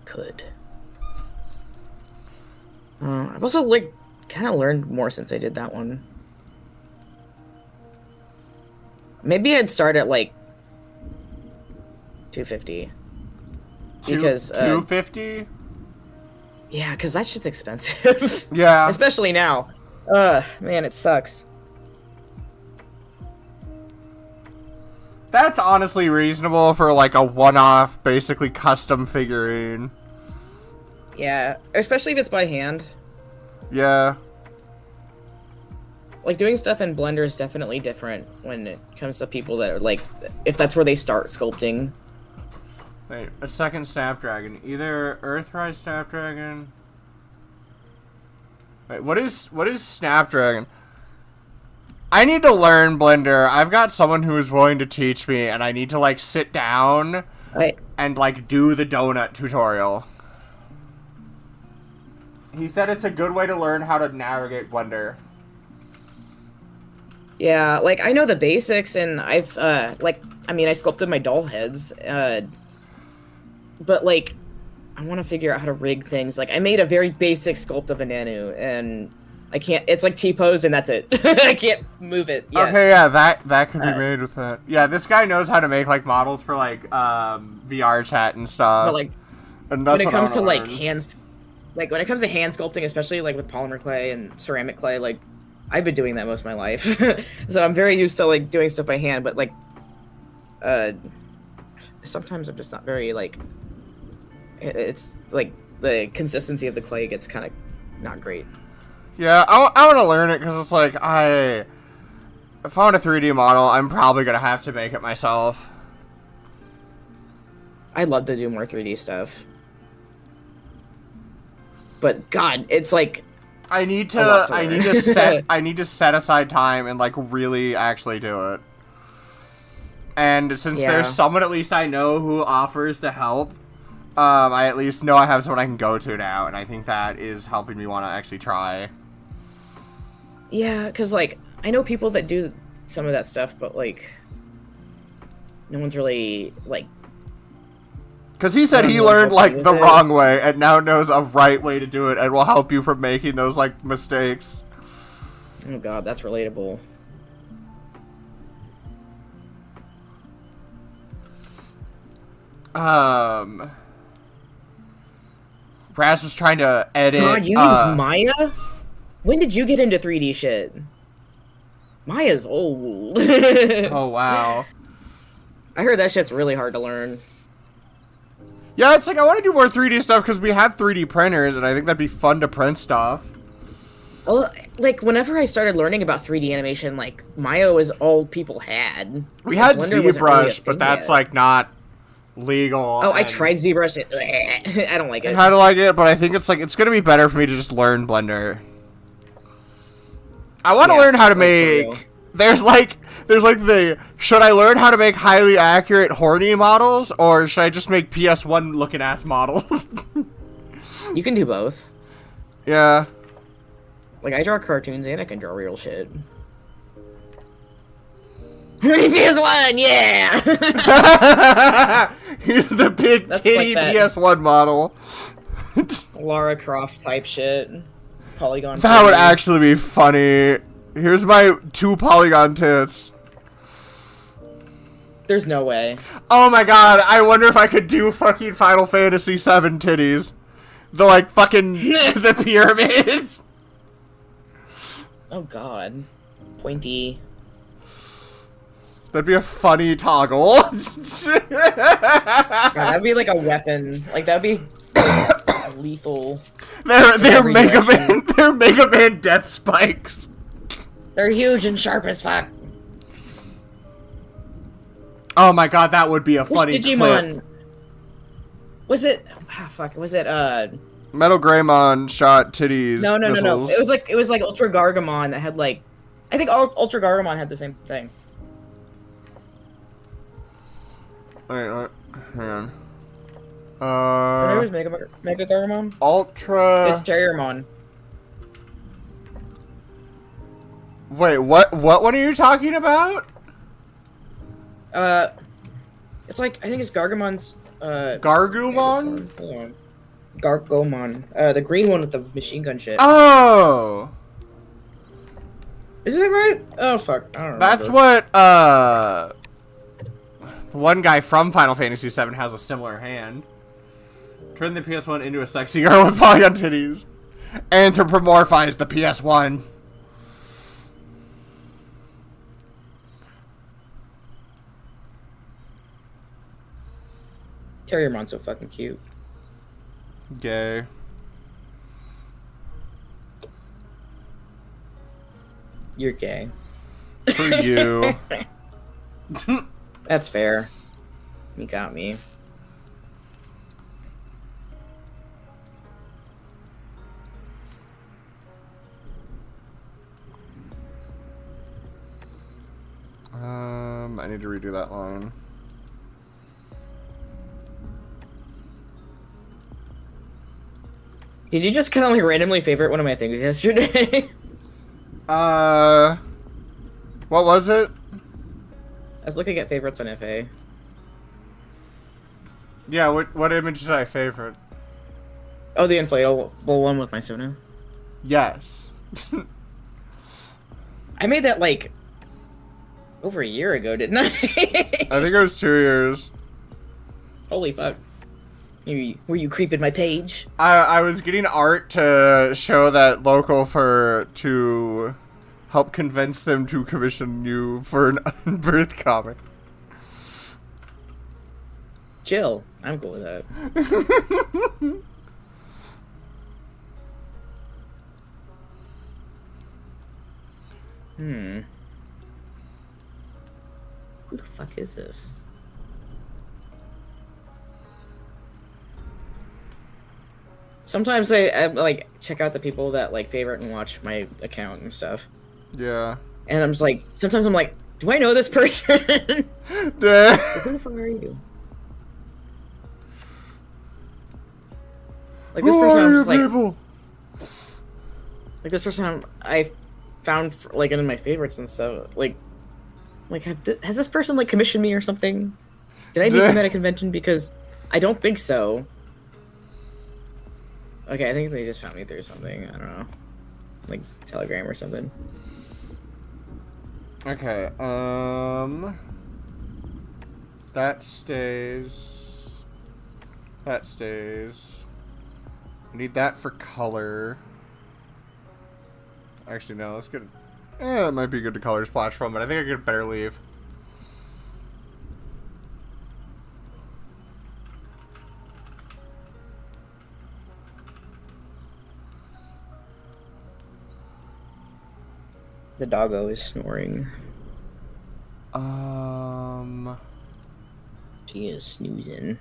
Could. I've also like kind of learned more since I did that one. Maybe I'd start at like 250. Because 250? Yeah, because that shit's expensive. Yeah. Especially now. Man, it sucks. That's honestly reasonable for like a one-off, basically custom figurine. Yeah, especially if it's by hand. Yeah. Like, doing stuff in Blender is definitely different when it comes to people that are, like, if that's where they start sculpting. Wait, a second Snapdragon. Either Earthrise Snapdragon... Wait, what is Snapdragon? I need to learn Blender. I've got someone who is willing to teach me, and I need to, like, sit down and, like, do the donut tutorial. He said it's a good way to learn how to navigate Blender. Yeah, like, I know the basics, and I've, I sculpted my doll heads, but, like, I want to figure out how to rig things. Like, I made a very basic sculpt of a Nanu, and I can't, it's like T-pose, and that's it. I can't move it yet. Okay, yeah, that could be made with that. Yeah, this guy knows how to make, like, models for, like, VR chat and stuff. But, like, and that's when it comes to, like, learn. when it comes to hand sculpting, especially, like, with polymer clay and ceramic clay, like, I've been doing that most of my life. So I'm very used to, like, doing stuff by hand, but, like, sometimes I'm just not very, like, it's, like, the consistency of the clay gets kind of not great. Yeah, I want to learn it because it's like, if I want a 3D model, I'm probably going to have to make it myself. I'd love to do more 3D stuff. But, God, it's like... I need to set aside time and, like, really actually do it. And since there's someone at least I know who offers to help, I at least know I have someone I can go to now, and I think that is helping me want to actually try. Yeah, because, like, I know people that do some of that stuff, but, like, no one's really, like... Because he said he learned, like, the wrong way, and now knows a right way to do it, and will help you from making those, like, mistakes. Oh god, that's relatable. Raz was trying to edit. God, you use Maya? When did you get into 3D shit? Maya's old. Oh, wow. I heard that shit's really hard to learn. Yeah, it's like, I want to do more 3D stuff because we have 3D printers, and I think that'd be fun to print stuff. Well, like, whenever I started learning about 3D animation, like, Maya was all people had. We had Blender wasn't really a ZBrush, but thing that's, yet. like, not legal. Oh, I tried ZBrush. I don't like it. I kind of like it, but I think it's, like, it's going to be better for me to just learn Blender. I want to learn how to make... There's like the, should I learn how to make highly accurate horny models, or should I just make PS1 looking ass models? You can do both. Yeah. Like, I draw cartoons and I can draw real shit. PS1, yeah! Here's the big That's titty like that. PS1 model. Lara Croft type shit. Polygon. That would 3D. actually be funny. Here's my 2 polygon tits. There's no way. Oh my god, I wonder if I could do fucking Final Fantasy VII titties. The, like, fucking, the pyramids. Oh god. Pointy. That'd be a funny toggle. God, that'd be like a weapon. Like, that'd be like, lethal. They're every Mega direction. Man, they're Mega Man death spikes. They're huge and sharp as fuck. Oh my god, that would be a funny Digimon. clip. Was it? Ah, fuck. Was it? Metal Greymon shot titties. No. missiles. It was like Ultra Gargamon that had like, I think Ultra Gargamon had the same thing. Wait, hang on. There was Mega Gargamon. Ultra. It's Terriermon. Wait, what? What one are you talking about? It's like I think it's Gargamon's. Gargumon? Hold on. Gargomon. The green one with the machine gun shit. Oh, Isn't it right? Oh fuck, I don't know. that's what. One guy from Final Fantasy VII has a similar hand. Turn the PS1 into a sexy girl with polygon titties. Anthropomorphize the PS1. Terriermon's so fucking cute. Gay. You're gay. For you. That's fair. You got me. I need to redo that line. Did you just kind of like randomly favorite one of my things yesterday? What was it? I was looking at favorites on FA. Yeah, what image did I favorite? Oh, the inflatable one with my Sona. Yes. I made that like over a year ago, didn't I? I think it was 2 years. Holy fuck. Were you creeping my page? I was getting art to show that local to help convince them to commission you for an Unbirthed comic. Chill. I'm cool with that. Who the fuck is this? Sometimes I like check out the people that like favorite and watch my account and stuff. Yeah. And I'm just like, sometimes I'm like, do I know this person? Who Duh. the fuck are you? Like this Who person, are I'm you just like, people? like this person I found like in my favorites and stuff. Like has this person like commissioned me or something? Did I meet them at a convention? Because I don't think so. Okay, I think they just found me through something. I don't know, like Telegram or something. Okay, that stays. That stays. I need that for color. Actually, no, let's get... it might be good to color splash from, but I think I could better leave. The doggo is snoring. She is snoozing.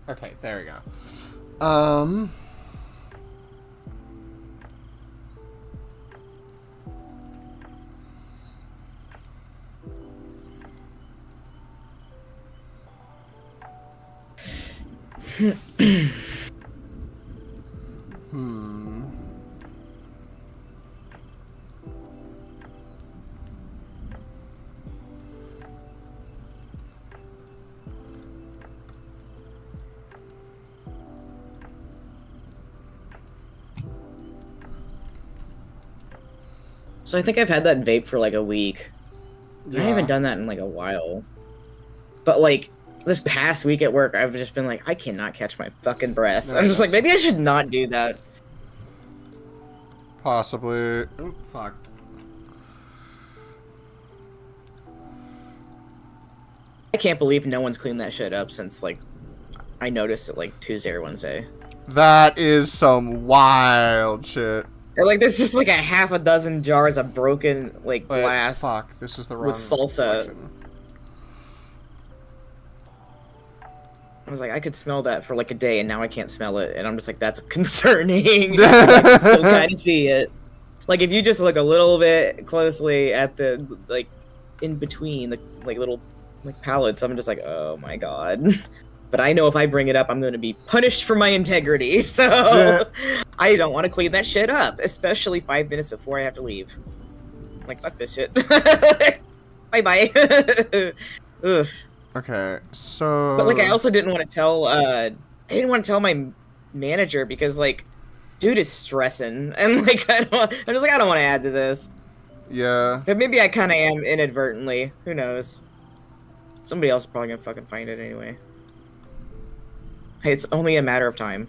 Okay, there we go. So I think I've had that vape for like a week. I haven't done that in like a while. But like this past week at work, I've just been like, I cannot catch my fucking breath. Yeah, I'm just like, that's- maybe I should not do that. Possibly. Oop, fuck. I can't believe no one's cleaned that shit up since like I noticed it like Tuesday or Wednesday. That is some wild shit. And, like there's just like a half a dozen jars of broken like Wait, glass. fuck, this is the wrong with salsa. selection. I was like, I could smell that for like a day, and now I can't smell it, and I'm just like, that's concerning. I can still kind of see it. Like if you just look a little bit closely at the like in between the like little like pallets, I'm just like, oh my god. But I know if I bring it up, I'm going to be punished for my integrity. So I don't want to clean that shit up, especially 5 minutes before I have to leave. I'm like, fuck this shit. Bye bye. Ugh. Okay, so... But like, I also didn't want to tell. I didn't want to tell my manager because like, dude is stressing, and like, I'm just like, I don't want to add to this. Yeah. But maybe I kind of am inadvertently. Who knows? Somebody else is probably gonna fucking find it anyway. Hey, it's only a matter of time.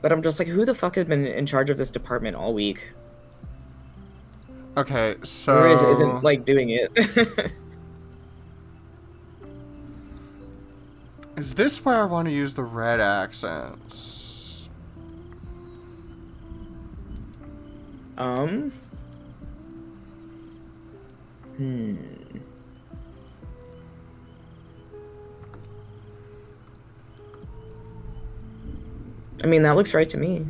But I'm just like, who the fuck has been in charge of this department all week? Okay, so... Or isn't like doing it? Is this where I want to use the red accents? I mean, that looks right to me.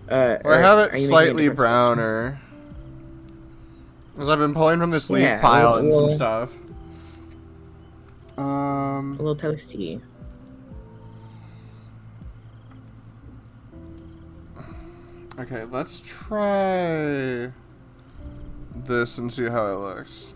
Well, I have it are you making a slightly different selection? browner. Because I've been pulling from this leaf Yeah, pile a and some little- stuff. A little toasty. Okay, let's try this and see how it looks.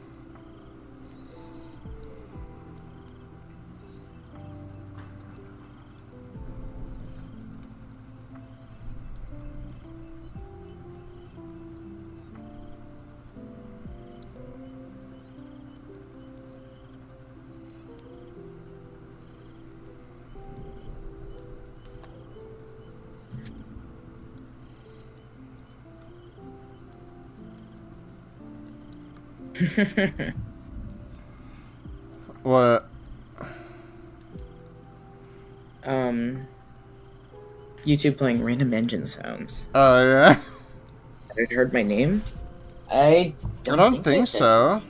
What? YouTube playing random engine sounds. Oh, yeah? Have you heard my name? I I don't think so.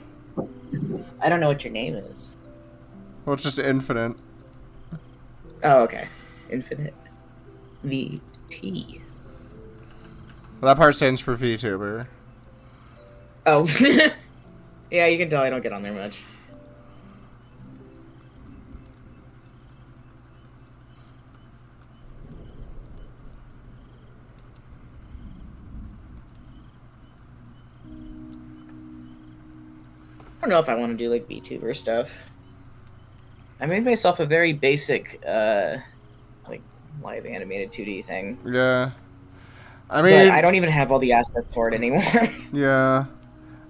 I don't know what your name is. Well, it's just infinite. Oh, okay. Infinite VT. Well, that part stands for VTuber. Oh. Yeah, you can tell I don't get on there much. I don't know if I want to do like VTuber stuff. I made myself a very basic, like live animated 2D thing. Yeah. I But mean, I don't even have all the assets for it anymore. yeah.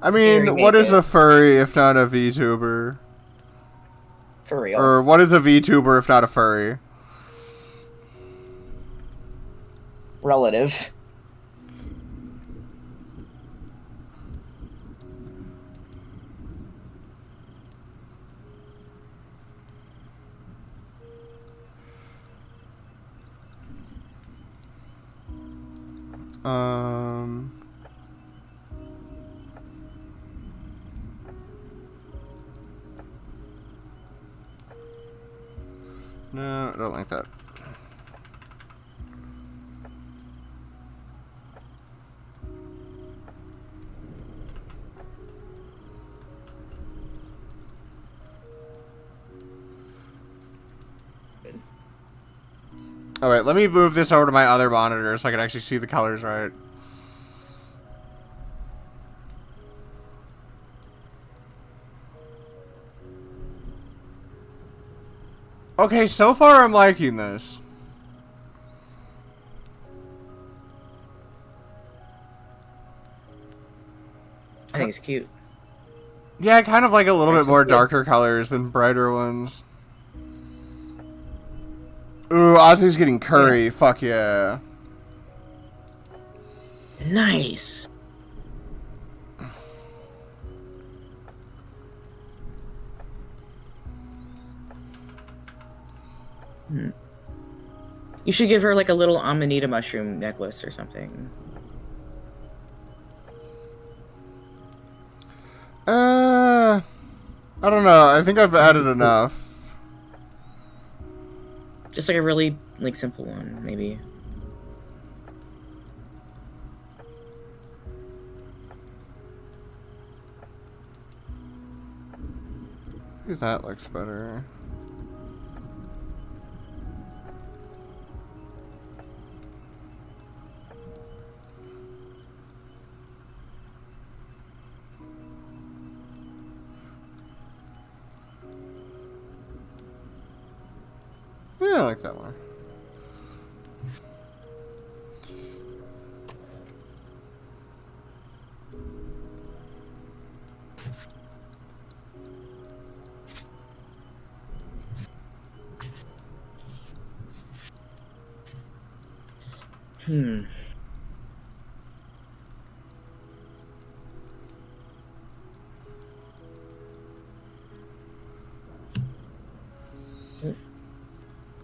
I Very mean, what is naked. a furry if not a VTuber? For real. Or what is a VTuber if not a furry? Relative. Um. No, I don't like that. Alright, let me move this over to my other monitor so I can actually see the colors right. Okay, so far I'm liking this. I think it's cute. Yeah, I kind of like a little bit Nice more and cool. darker colors than brighter ones. Ooh, Ozzy's getting curry. Fuck yeah. Nice. You should give her like a little amanita mushroom necklace or something. I don't know. I think I've added enough. Just like a really like simple one, maybe. Maybe that looks better. Yeah, I like that one. Hmm.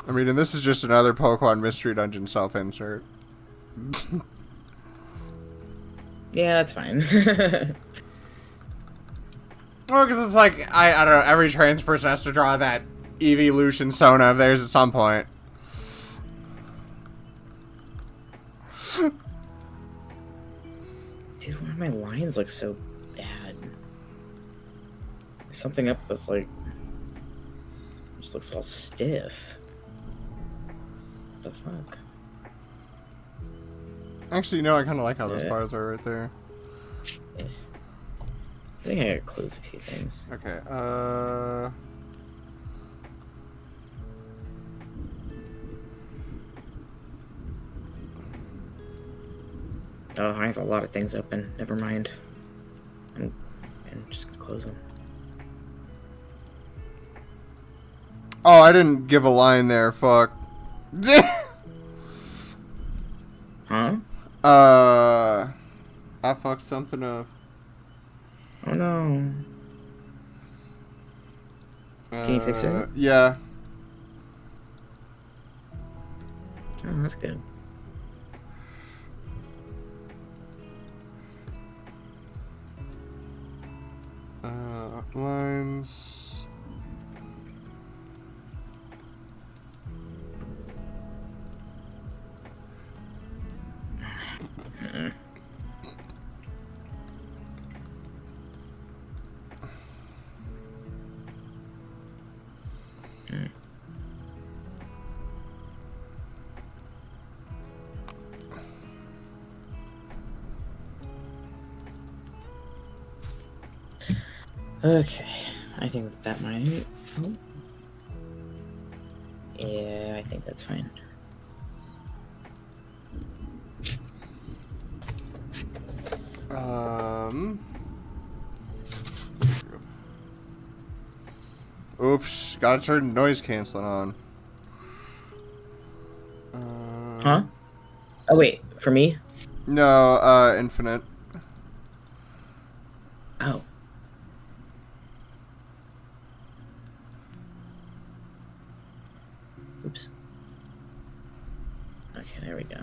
I mean, and this is just another Pokemon Mystery Dungeon self-insert. Yeah, that's fine. Well, because it's like, I don't know, every trans person has to draw that evolution Sona of theirs at some point. Dude, why do my lines look so bad? There's something up that's like... just looks all stiff. What the fuck? Actually, no, I kind of like how those Yeah. bars are right there. Yes. I think I gotta close a few things. Okay, Oh, I have a lot of things open. Never mind. I'm just gonna close them. Oh, I didn't give a line there, fuck. Huh? I fucked something up. Oh no. Can you fix it? Yeah. Oh, that's good. Lines. Okay, I think that might help. Yeah, I think that's fine. Oops, gotta turn noise canceling on. Huh? Oh wait, for me? No, infinite. Oh. Oops. Okay, there we go.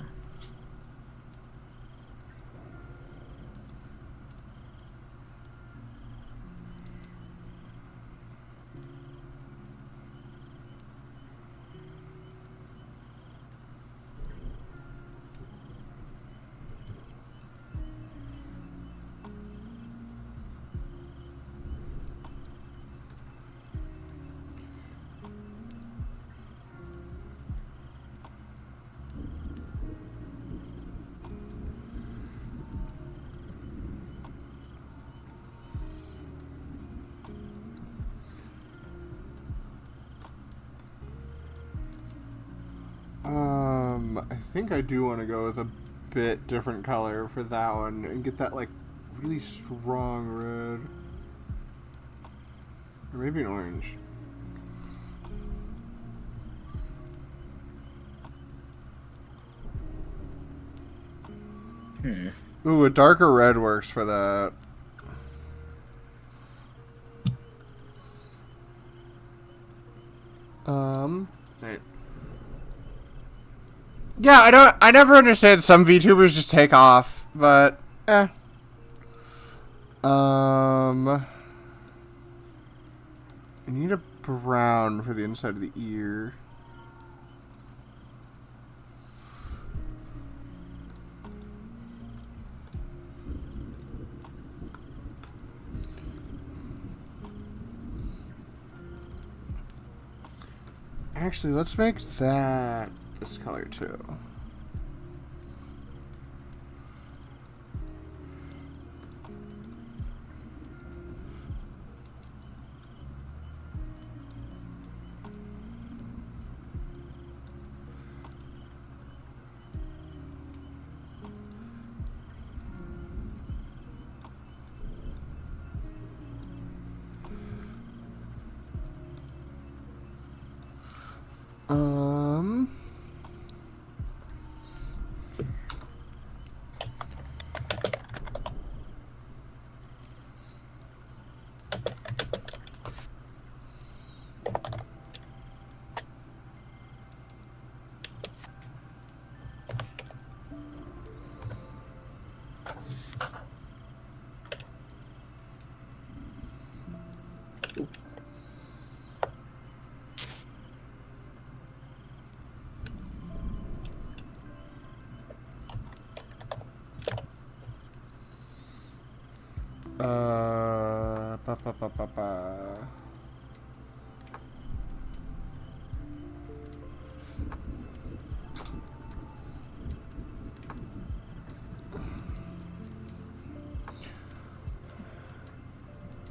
I think I do want to go with a bit different color for that one and get that like really strong red. Or maybe an orange. Ooh, a darker red works for that. Right. Yeah, I never understand some VTubers just take off, but I need a brown for the inside of the ear. Actually, let's make that this color too. Ba.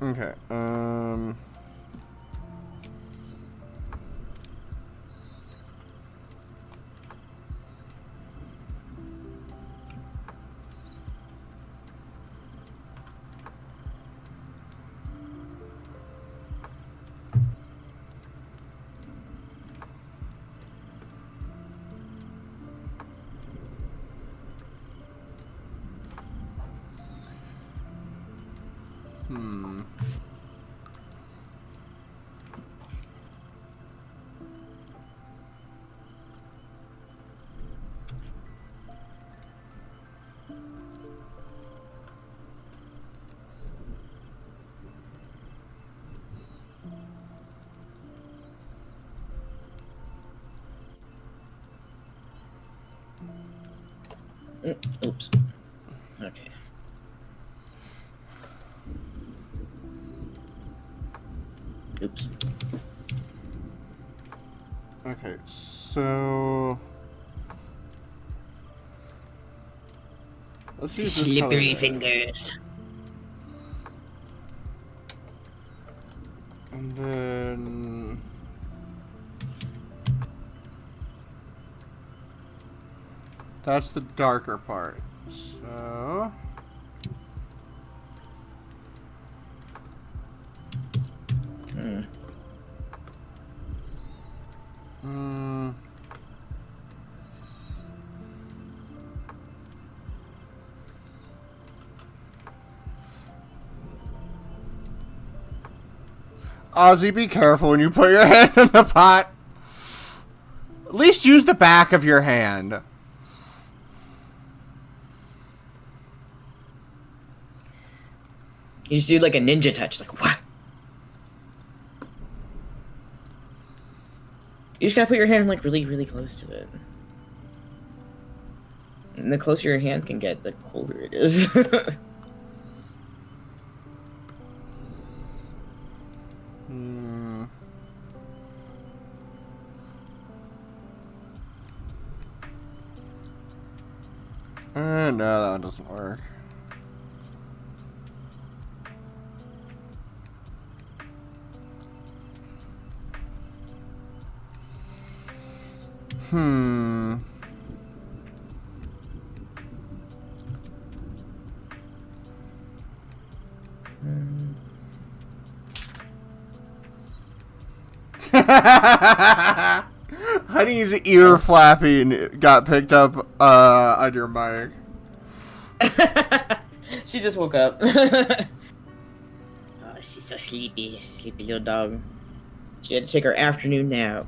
Okay, Oops. Okay. Oops. okay, so let's use this color. Slippery fingers. And then that's the darker part. So Ozzy, be careful when you put your hand in the pot. At least use the back of your hand. You just do like a ninja touch, like what? You just gotta put your hand like really, really close to it. And the closer your hand can get, the colder it is. No, that one doesn't work. Honey's ear flapping got picked up on your mic. She just woke up. Oh, she's so sleepy. Sleepy little dog. She had to take her afternoon nap.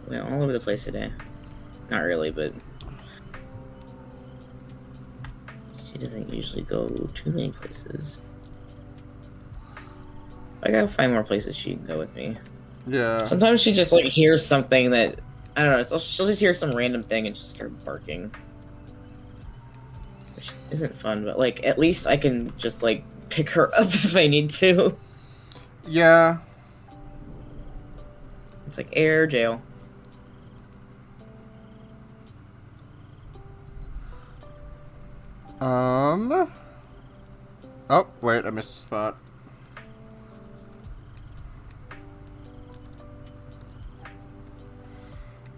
Well, all over the place today. Not really, but she doesn't usually go too many places. I gotta find more places she can go with me. Yeah. Sometimes she just like hears something that I don't know. She'll just hear some random thing and just start barking, which isn't fun. But like, at least I can just like pick her up if I need to. Yeah. It's like air jail. Oh, wait, I missed a spot.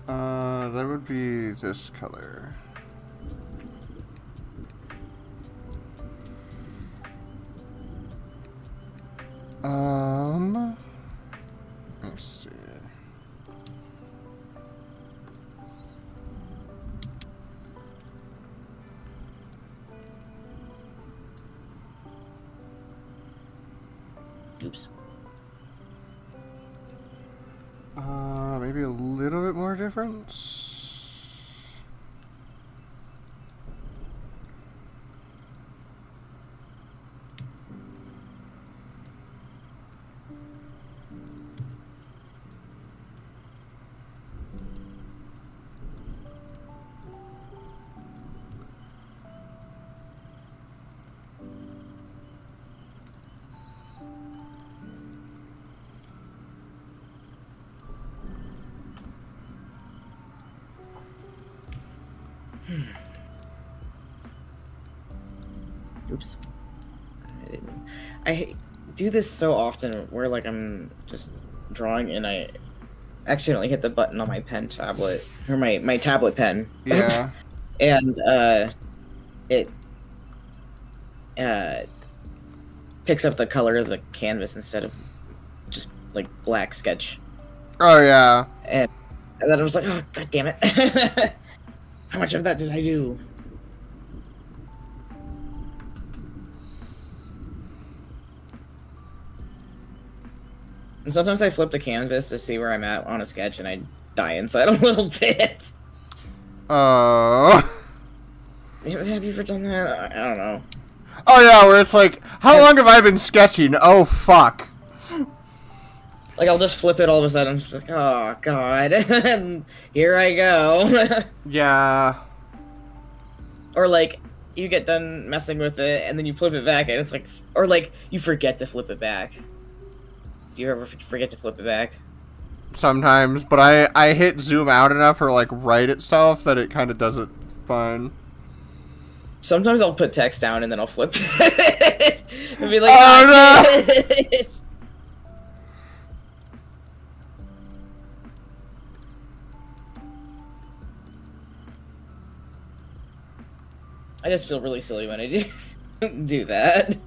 That would be this color. Let's see. Oops. Maybe a little bit more difference. Oops. I do this so often where like I'm just drawing and I accidentally hit the button on my pen tablet or my tablet pen. Yeah. And it picks up the color of the canvas instead of just like black sketch. Oh, yeah. And then I was like, oh god damn it. How much of that did I do? And sometimes I flip the canvas to see where I'm at on a sketch and I die inside a little bit. Oh. Have you ever done that? I don't know. Oh, yeah, where it's like, how long have I been sketching? Oh, fuck. Like, I'll just flip it all of a sudden. I'm just like, oh, God. And here I go. Yeah. Or, like, you get done messing with it, and then you flip it back, and it's like... Or, like, you forget to flip it back. Do you ever forget to flip it back? Sometimes, but I hit zoom out enough or, like, write itself that it kind of does it fine. Sometimes I'll put text down, and then I'll flip it. And be like, Oh, no! shit. I just feel really silly when I do that.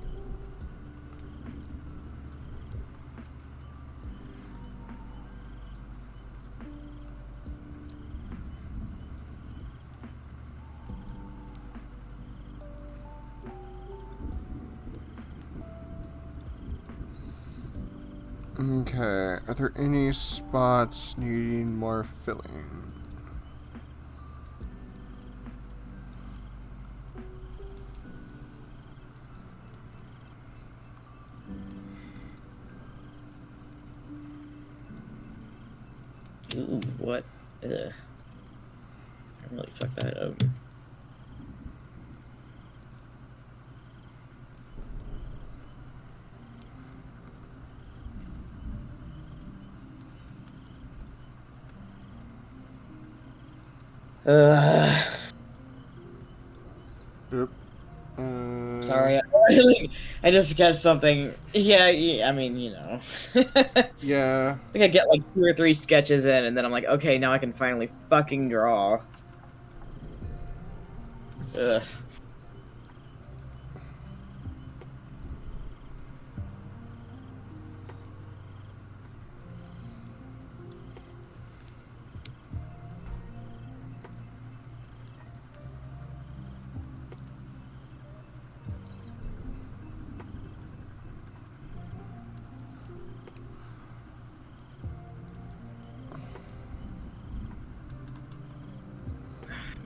Okay, are there any spots needing more filling? Ooh, what? Ugh. I really fucked that up. Yep. Sorry, I just sketched something. Yeah, I mean, you know. Yeah. I think I get like 2 or 3 sketches in, and then I'm like, okay, now I can finally fucking draw. Ugh.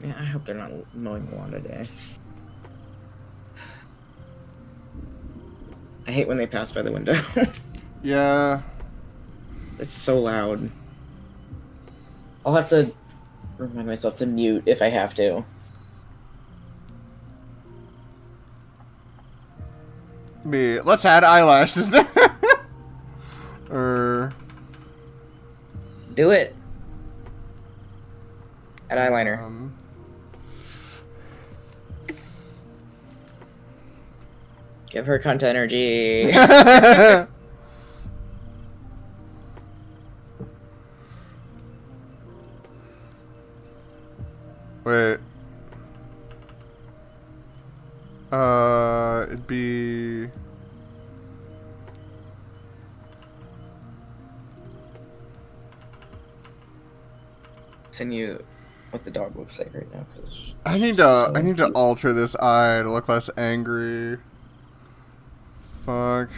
Man, I hope they're not mowing the lawn today. I hate when they pass by the window. Yeah. It's so loud. I'll have to remind myself to mute if I have to. Me. Let's add eyelashes. Or Do it. Add eyeliner. Give her cunt energy. Wait. It'd be. Send you what the dog looks like right now, because I need to alter this eye to look less angry. Fuck.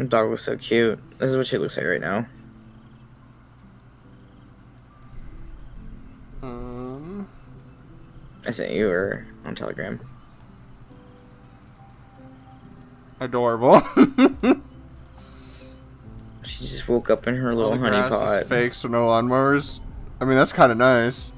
the dog looks so cute. This is what she looks like right now. I sent you her on Telegram. Adorable. She just woke up in her little All the honey grass is pot. fake, so no lawnmowers. I mean, that's kind of nice.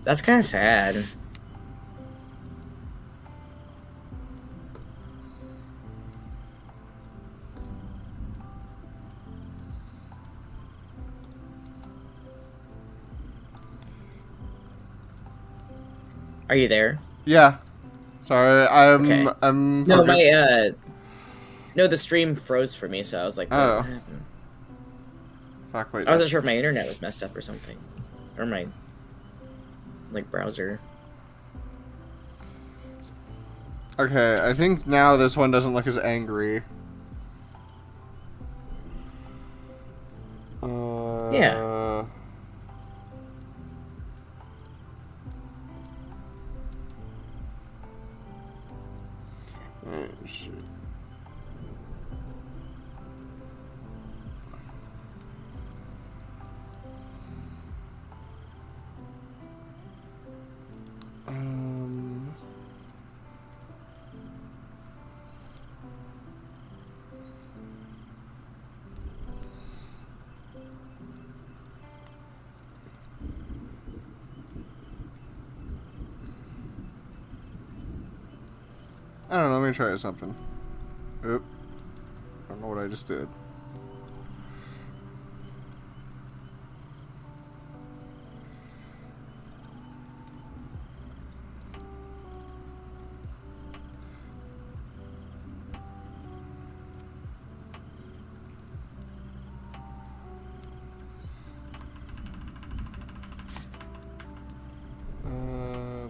That's kind of sad. Are you there? Yeah. Sorry, Okay. I'm. No, focused. no, the stream froze for me, so I was like, what Oh. happened? Fuck, wait. I wasn't sure if my internet was messed up or something. Or my, like, browser. Okay, I think now this one doesn't look as angry. Yeah. Oh, shit. I don't know, let me try something. Oop. I don't know what I just did.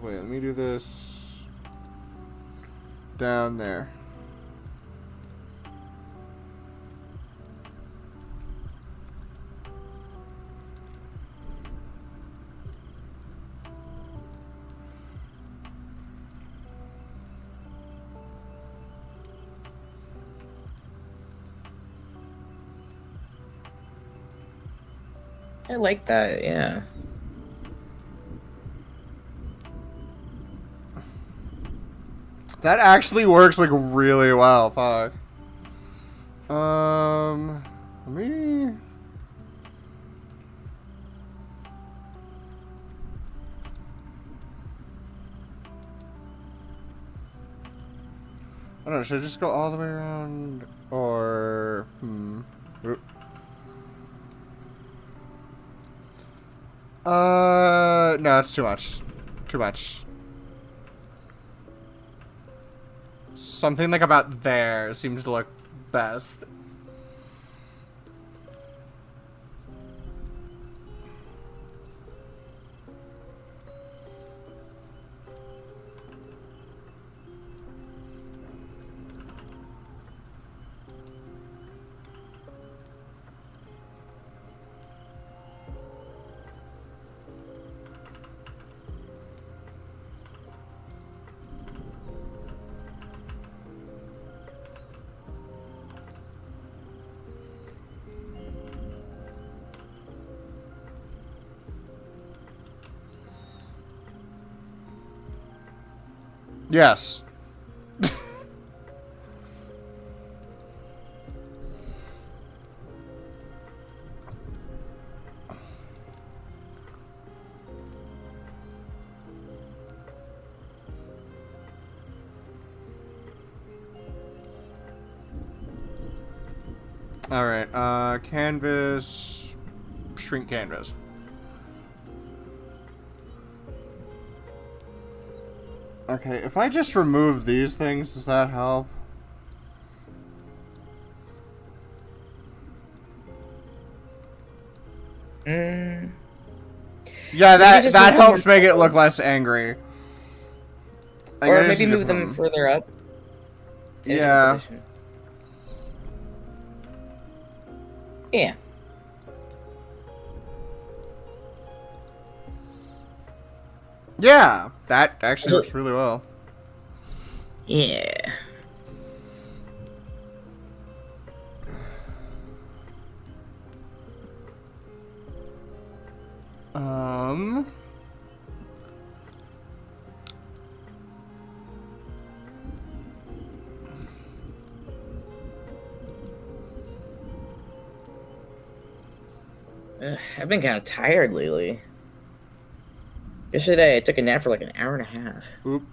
Wait, let me do this down there. I like that, yeah. That actually works like really well. Fuck. Let me. I don't know. Should I just go all the way around, or Oop. No, it's too much. Too much. Something like about there seems to look best. Yes. Alright, canvas, shrink canvas. Okay, if I just remove these things, does that help? Mm. Yeah, that just that move them helps make it forward. look less angry. I Or guess maybe you move could them put further up. In a different Yeah. position. Yeah. Yeah, that actually So- works really well. Yeah. Um. Ugh, I've been kind of tired lately. Yesterday I took a nap for like an hour and a half. Oop.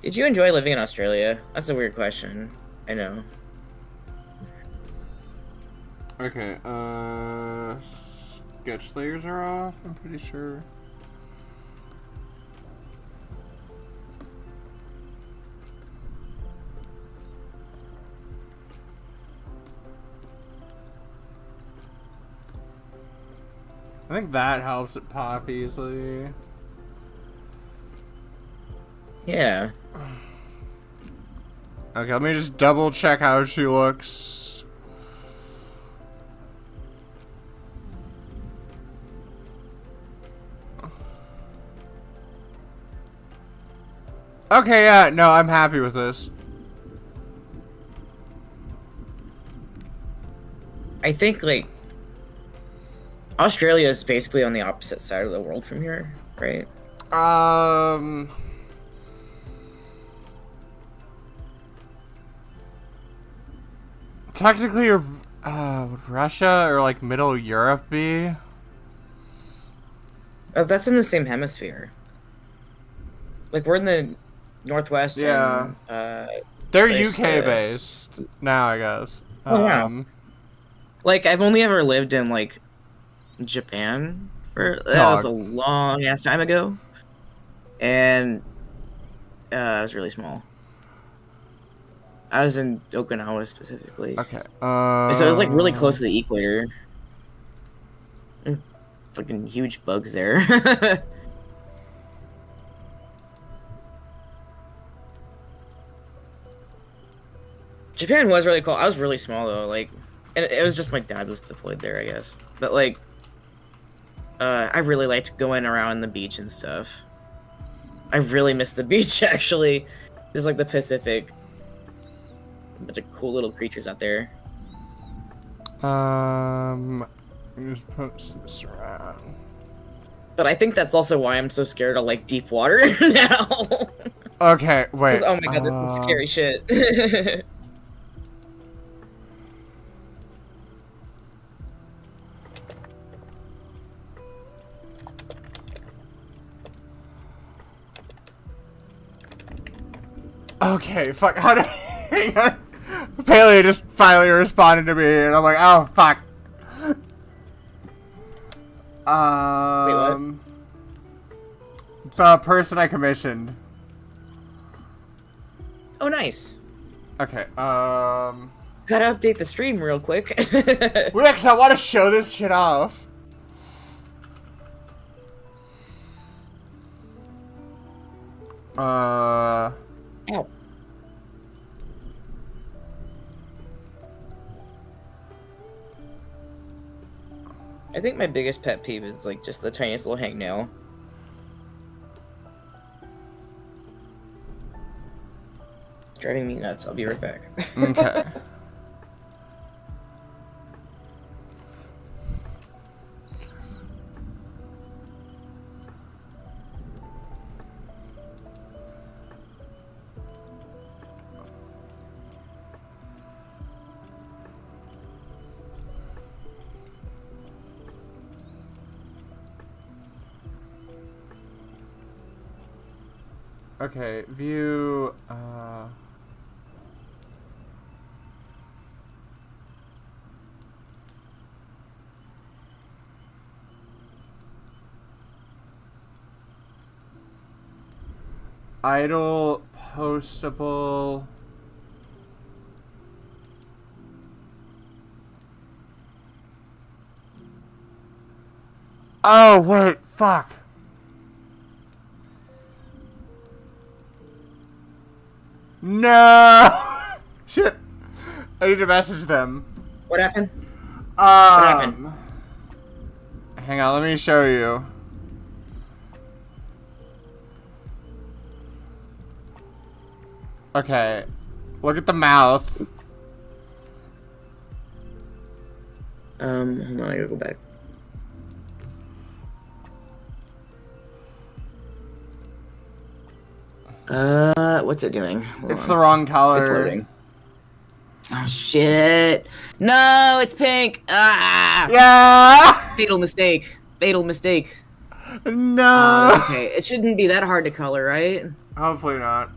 Did you enjoy living in Australia? That's a weird question. I know. Okay, sketch layers are off, I'm pretty sure. I think that helps it pop easily. Yeah. Okay, let me just double check how she looks. Okay, yeah, no, I'm happy with this. I think like Australia is basically on the opposite side of the world from here, right? Technically, would Russia or like Middle Europe be? That's in the same hemisphere. Like we're in the northwest. Yeah. And, They're Place, UK based now, I guess. Oh, wow. Like I've only ever lived in like Japan for that was a Dog. long ass time ago, and it was really small. I was in Okinawa specifically, Okay. so it was like really close to the equator. Fucking huge bugs there. Japan was really cool. I was really small though, like, and it was just my dad was deployed there, I guess. But like, I really liked going around the beach and stuff. I really miss the beach actually. There's like the Pacific. A bunch of cool little creatures out there. Let me just post this around. But I think that's also why I'm so scared of like deep water now. Okay, wait. 'Cause, oh my god, this is scary shit. Okay, fuck. How did hang on. Paley just finally responded to me, and I'm like, oh fuck. The person I commissioned. Oh, nice. Okay, Gotta update the stream real quick. wait, cause I want to show this shit off. Ow. I think my biggest pet peeve is like just the tiniest little hangnail. It's driving me nuts. I'll be right back. Okay. Okay, view, idle, postable. Oh, wait, fuck. No! Shit. I need to message them. What happened? happened? Hang on, let me show you. Okay. Look at the mouth. Hold on, I gotta go back. What's it doing? Hold It's on. the wrong color. It's loading. Oh shit! No, it's pink. Ah! Yeah! Fatal mistake. Fatal mistake. No! Okay, it shouldn't be that hard to color, right? Hopefully not.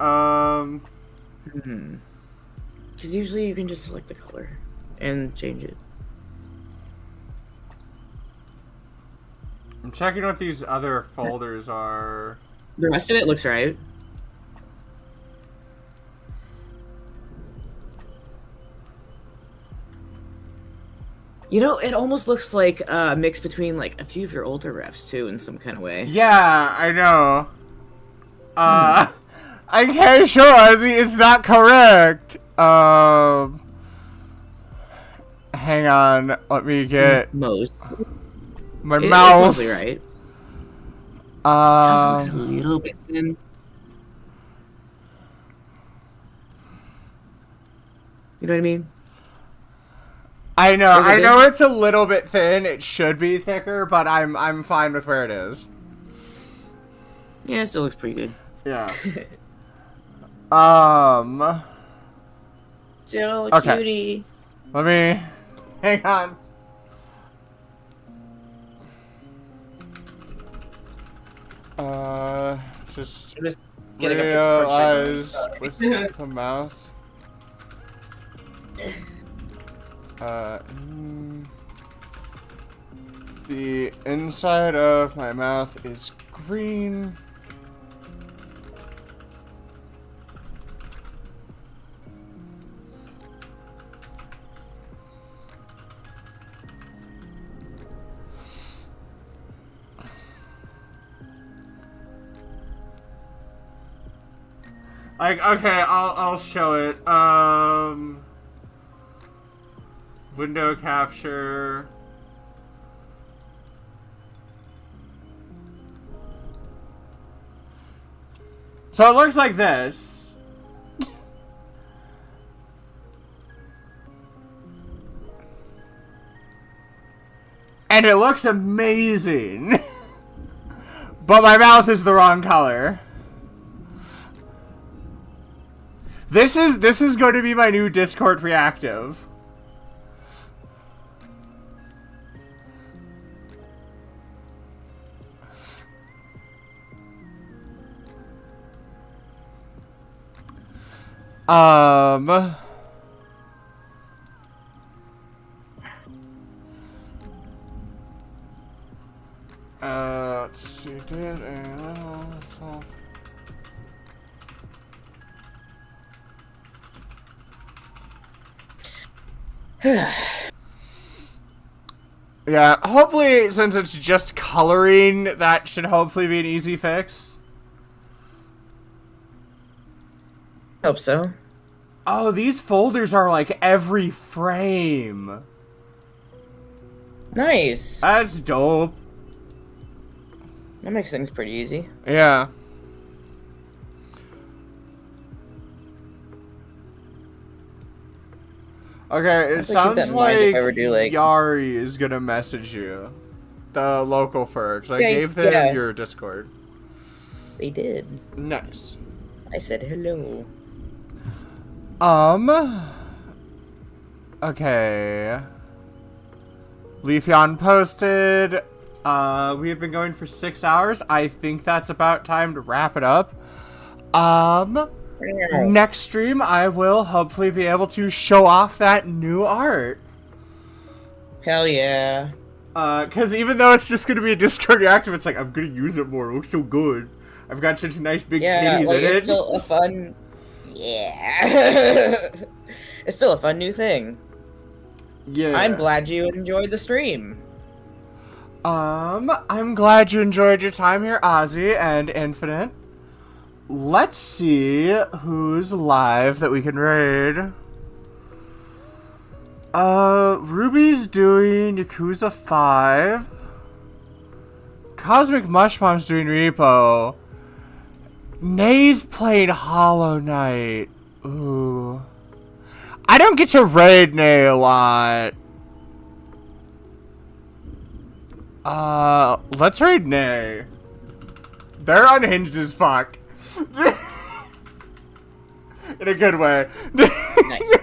Because usually you can just select the color and change it. I'm checking what these other folders are. The rest of it looks right. You know, it almost looks like a mix between like a few of your older refs too, in some kind of way. Yeah, I know. I can't show it's not correct. Hang on, let me get Most. my It's mouth. mostly right. It also looks a Um, little bit thin. You know what I mean? I know, Is it I know big? it's a little bit thin. It should be thicker, but I'm fine with where it is. Yeah, it still looks pretty good. Yeah. Still a Okay. cutie. Let me hang on. Just I'm just getting up to crunch my numbers. realize with the mouth. The inside of my mouth is green. Like, okay, I'll show it. Window capture. So it looks like this. And it looks amazing. But my mouth is the wrong color. This is going to be my new Discord reactive. Let's see, yeah, hopefully, since it's just coloring, that should hopefully be an easy fix. Hope so. Oh, these folders are like every frame. Nice. That's dope. That makes things pretty easy. Yeah. Okay, it have to keep that sounds in mind like if I ever do, like- Yari is gonna message you. The local fur, because I Okay, gave them yeah. your Discord. They did. Nice. I said hello. Okay. Leafeon posted. We have been going for 6 hours. I think that's about time to wrap it up. Next stream, I will hopefully be able to show off that new art. Hell yeah. Because even though it's just going to be a Discord reactive, it's like, I'm going to use it more. It looks so good. I've got such nice big Yeah, titties like in it's it. still a fun. Yeah. It's still a fun new thing. Yeah. I'm glad you enjoyed the stream. I'm glad you enjoyed your time here, Ozzy and Infinite. Let's see who's live that we can raid. Ruby's doing Yakuza 5. Cosmic Mushbomb's doing Repo. Nay's playing Hollow Knight. Ooh. I don't get to raid Nay a lot. Let's raid Nay. They're unhinged as fuck. In a good way. Nice.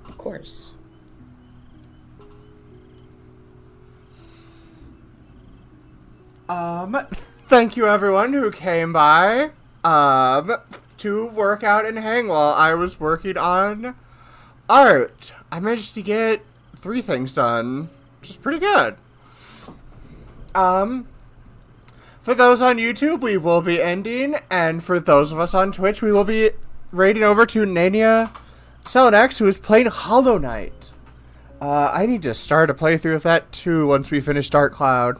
Of course. Thank you everyone who came by, to work out and hang while I was working on art. I managed to get 3 things done, which is pretty good. For those on YouTube, we will be ending, and for those of us on Twitch, we will be raiding over to Nania Selenex, who is playing Hollow Knight. I need to start a playthrough of that too once we finish Dark Cloud.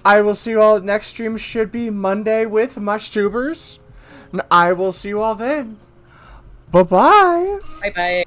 I will see you all next stream. Should be Monday with MushTubers. And I will see you all then. Bye-bye. Bye bye.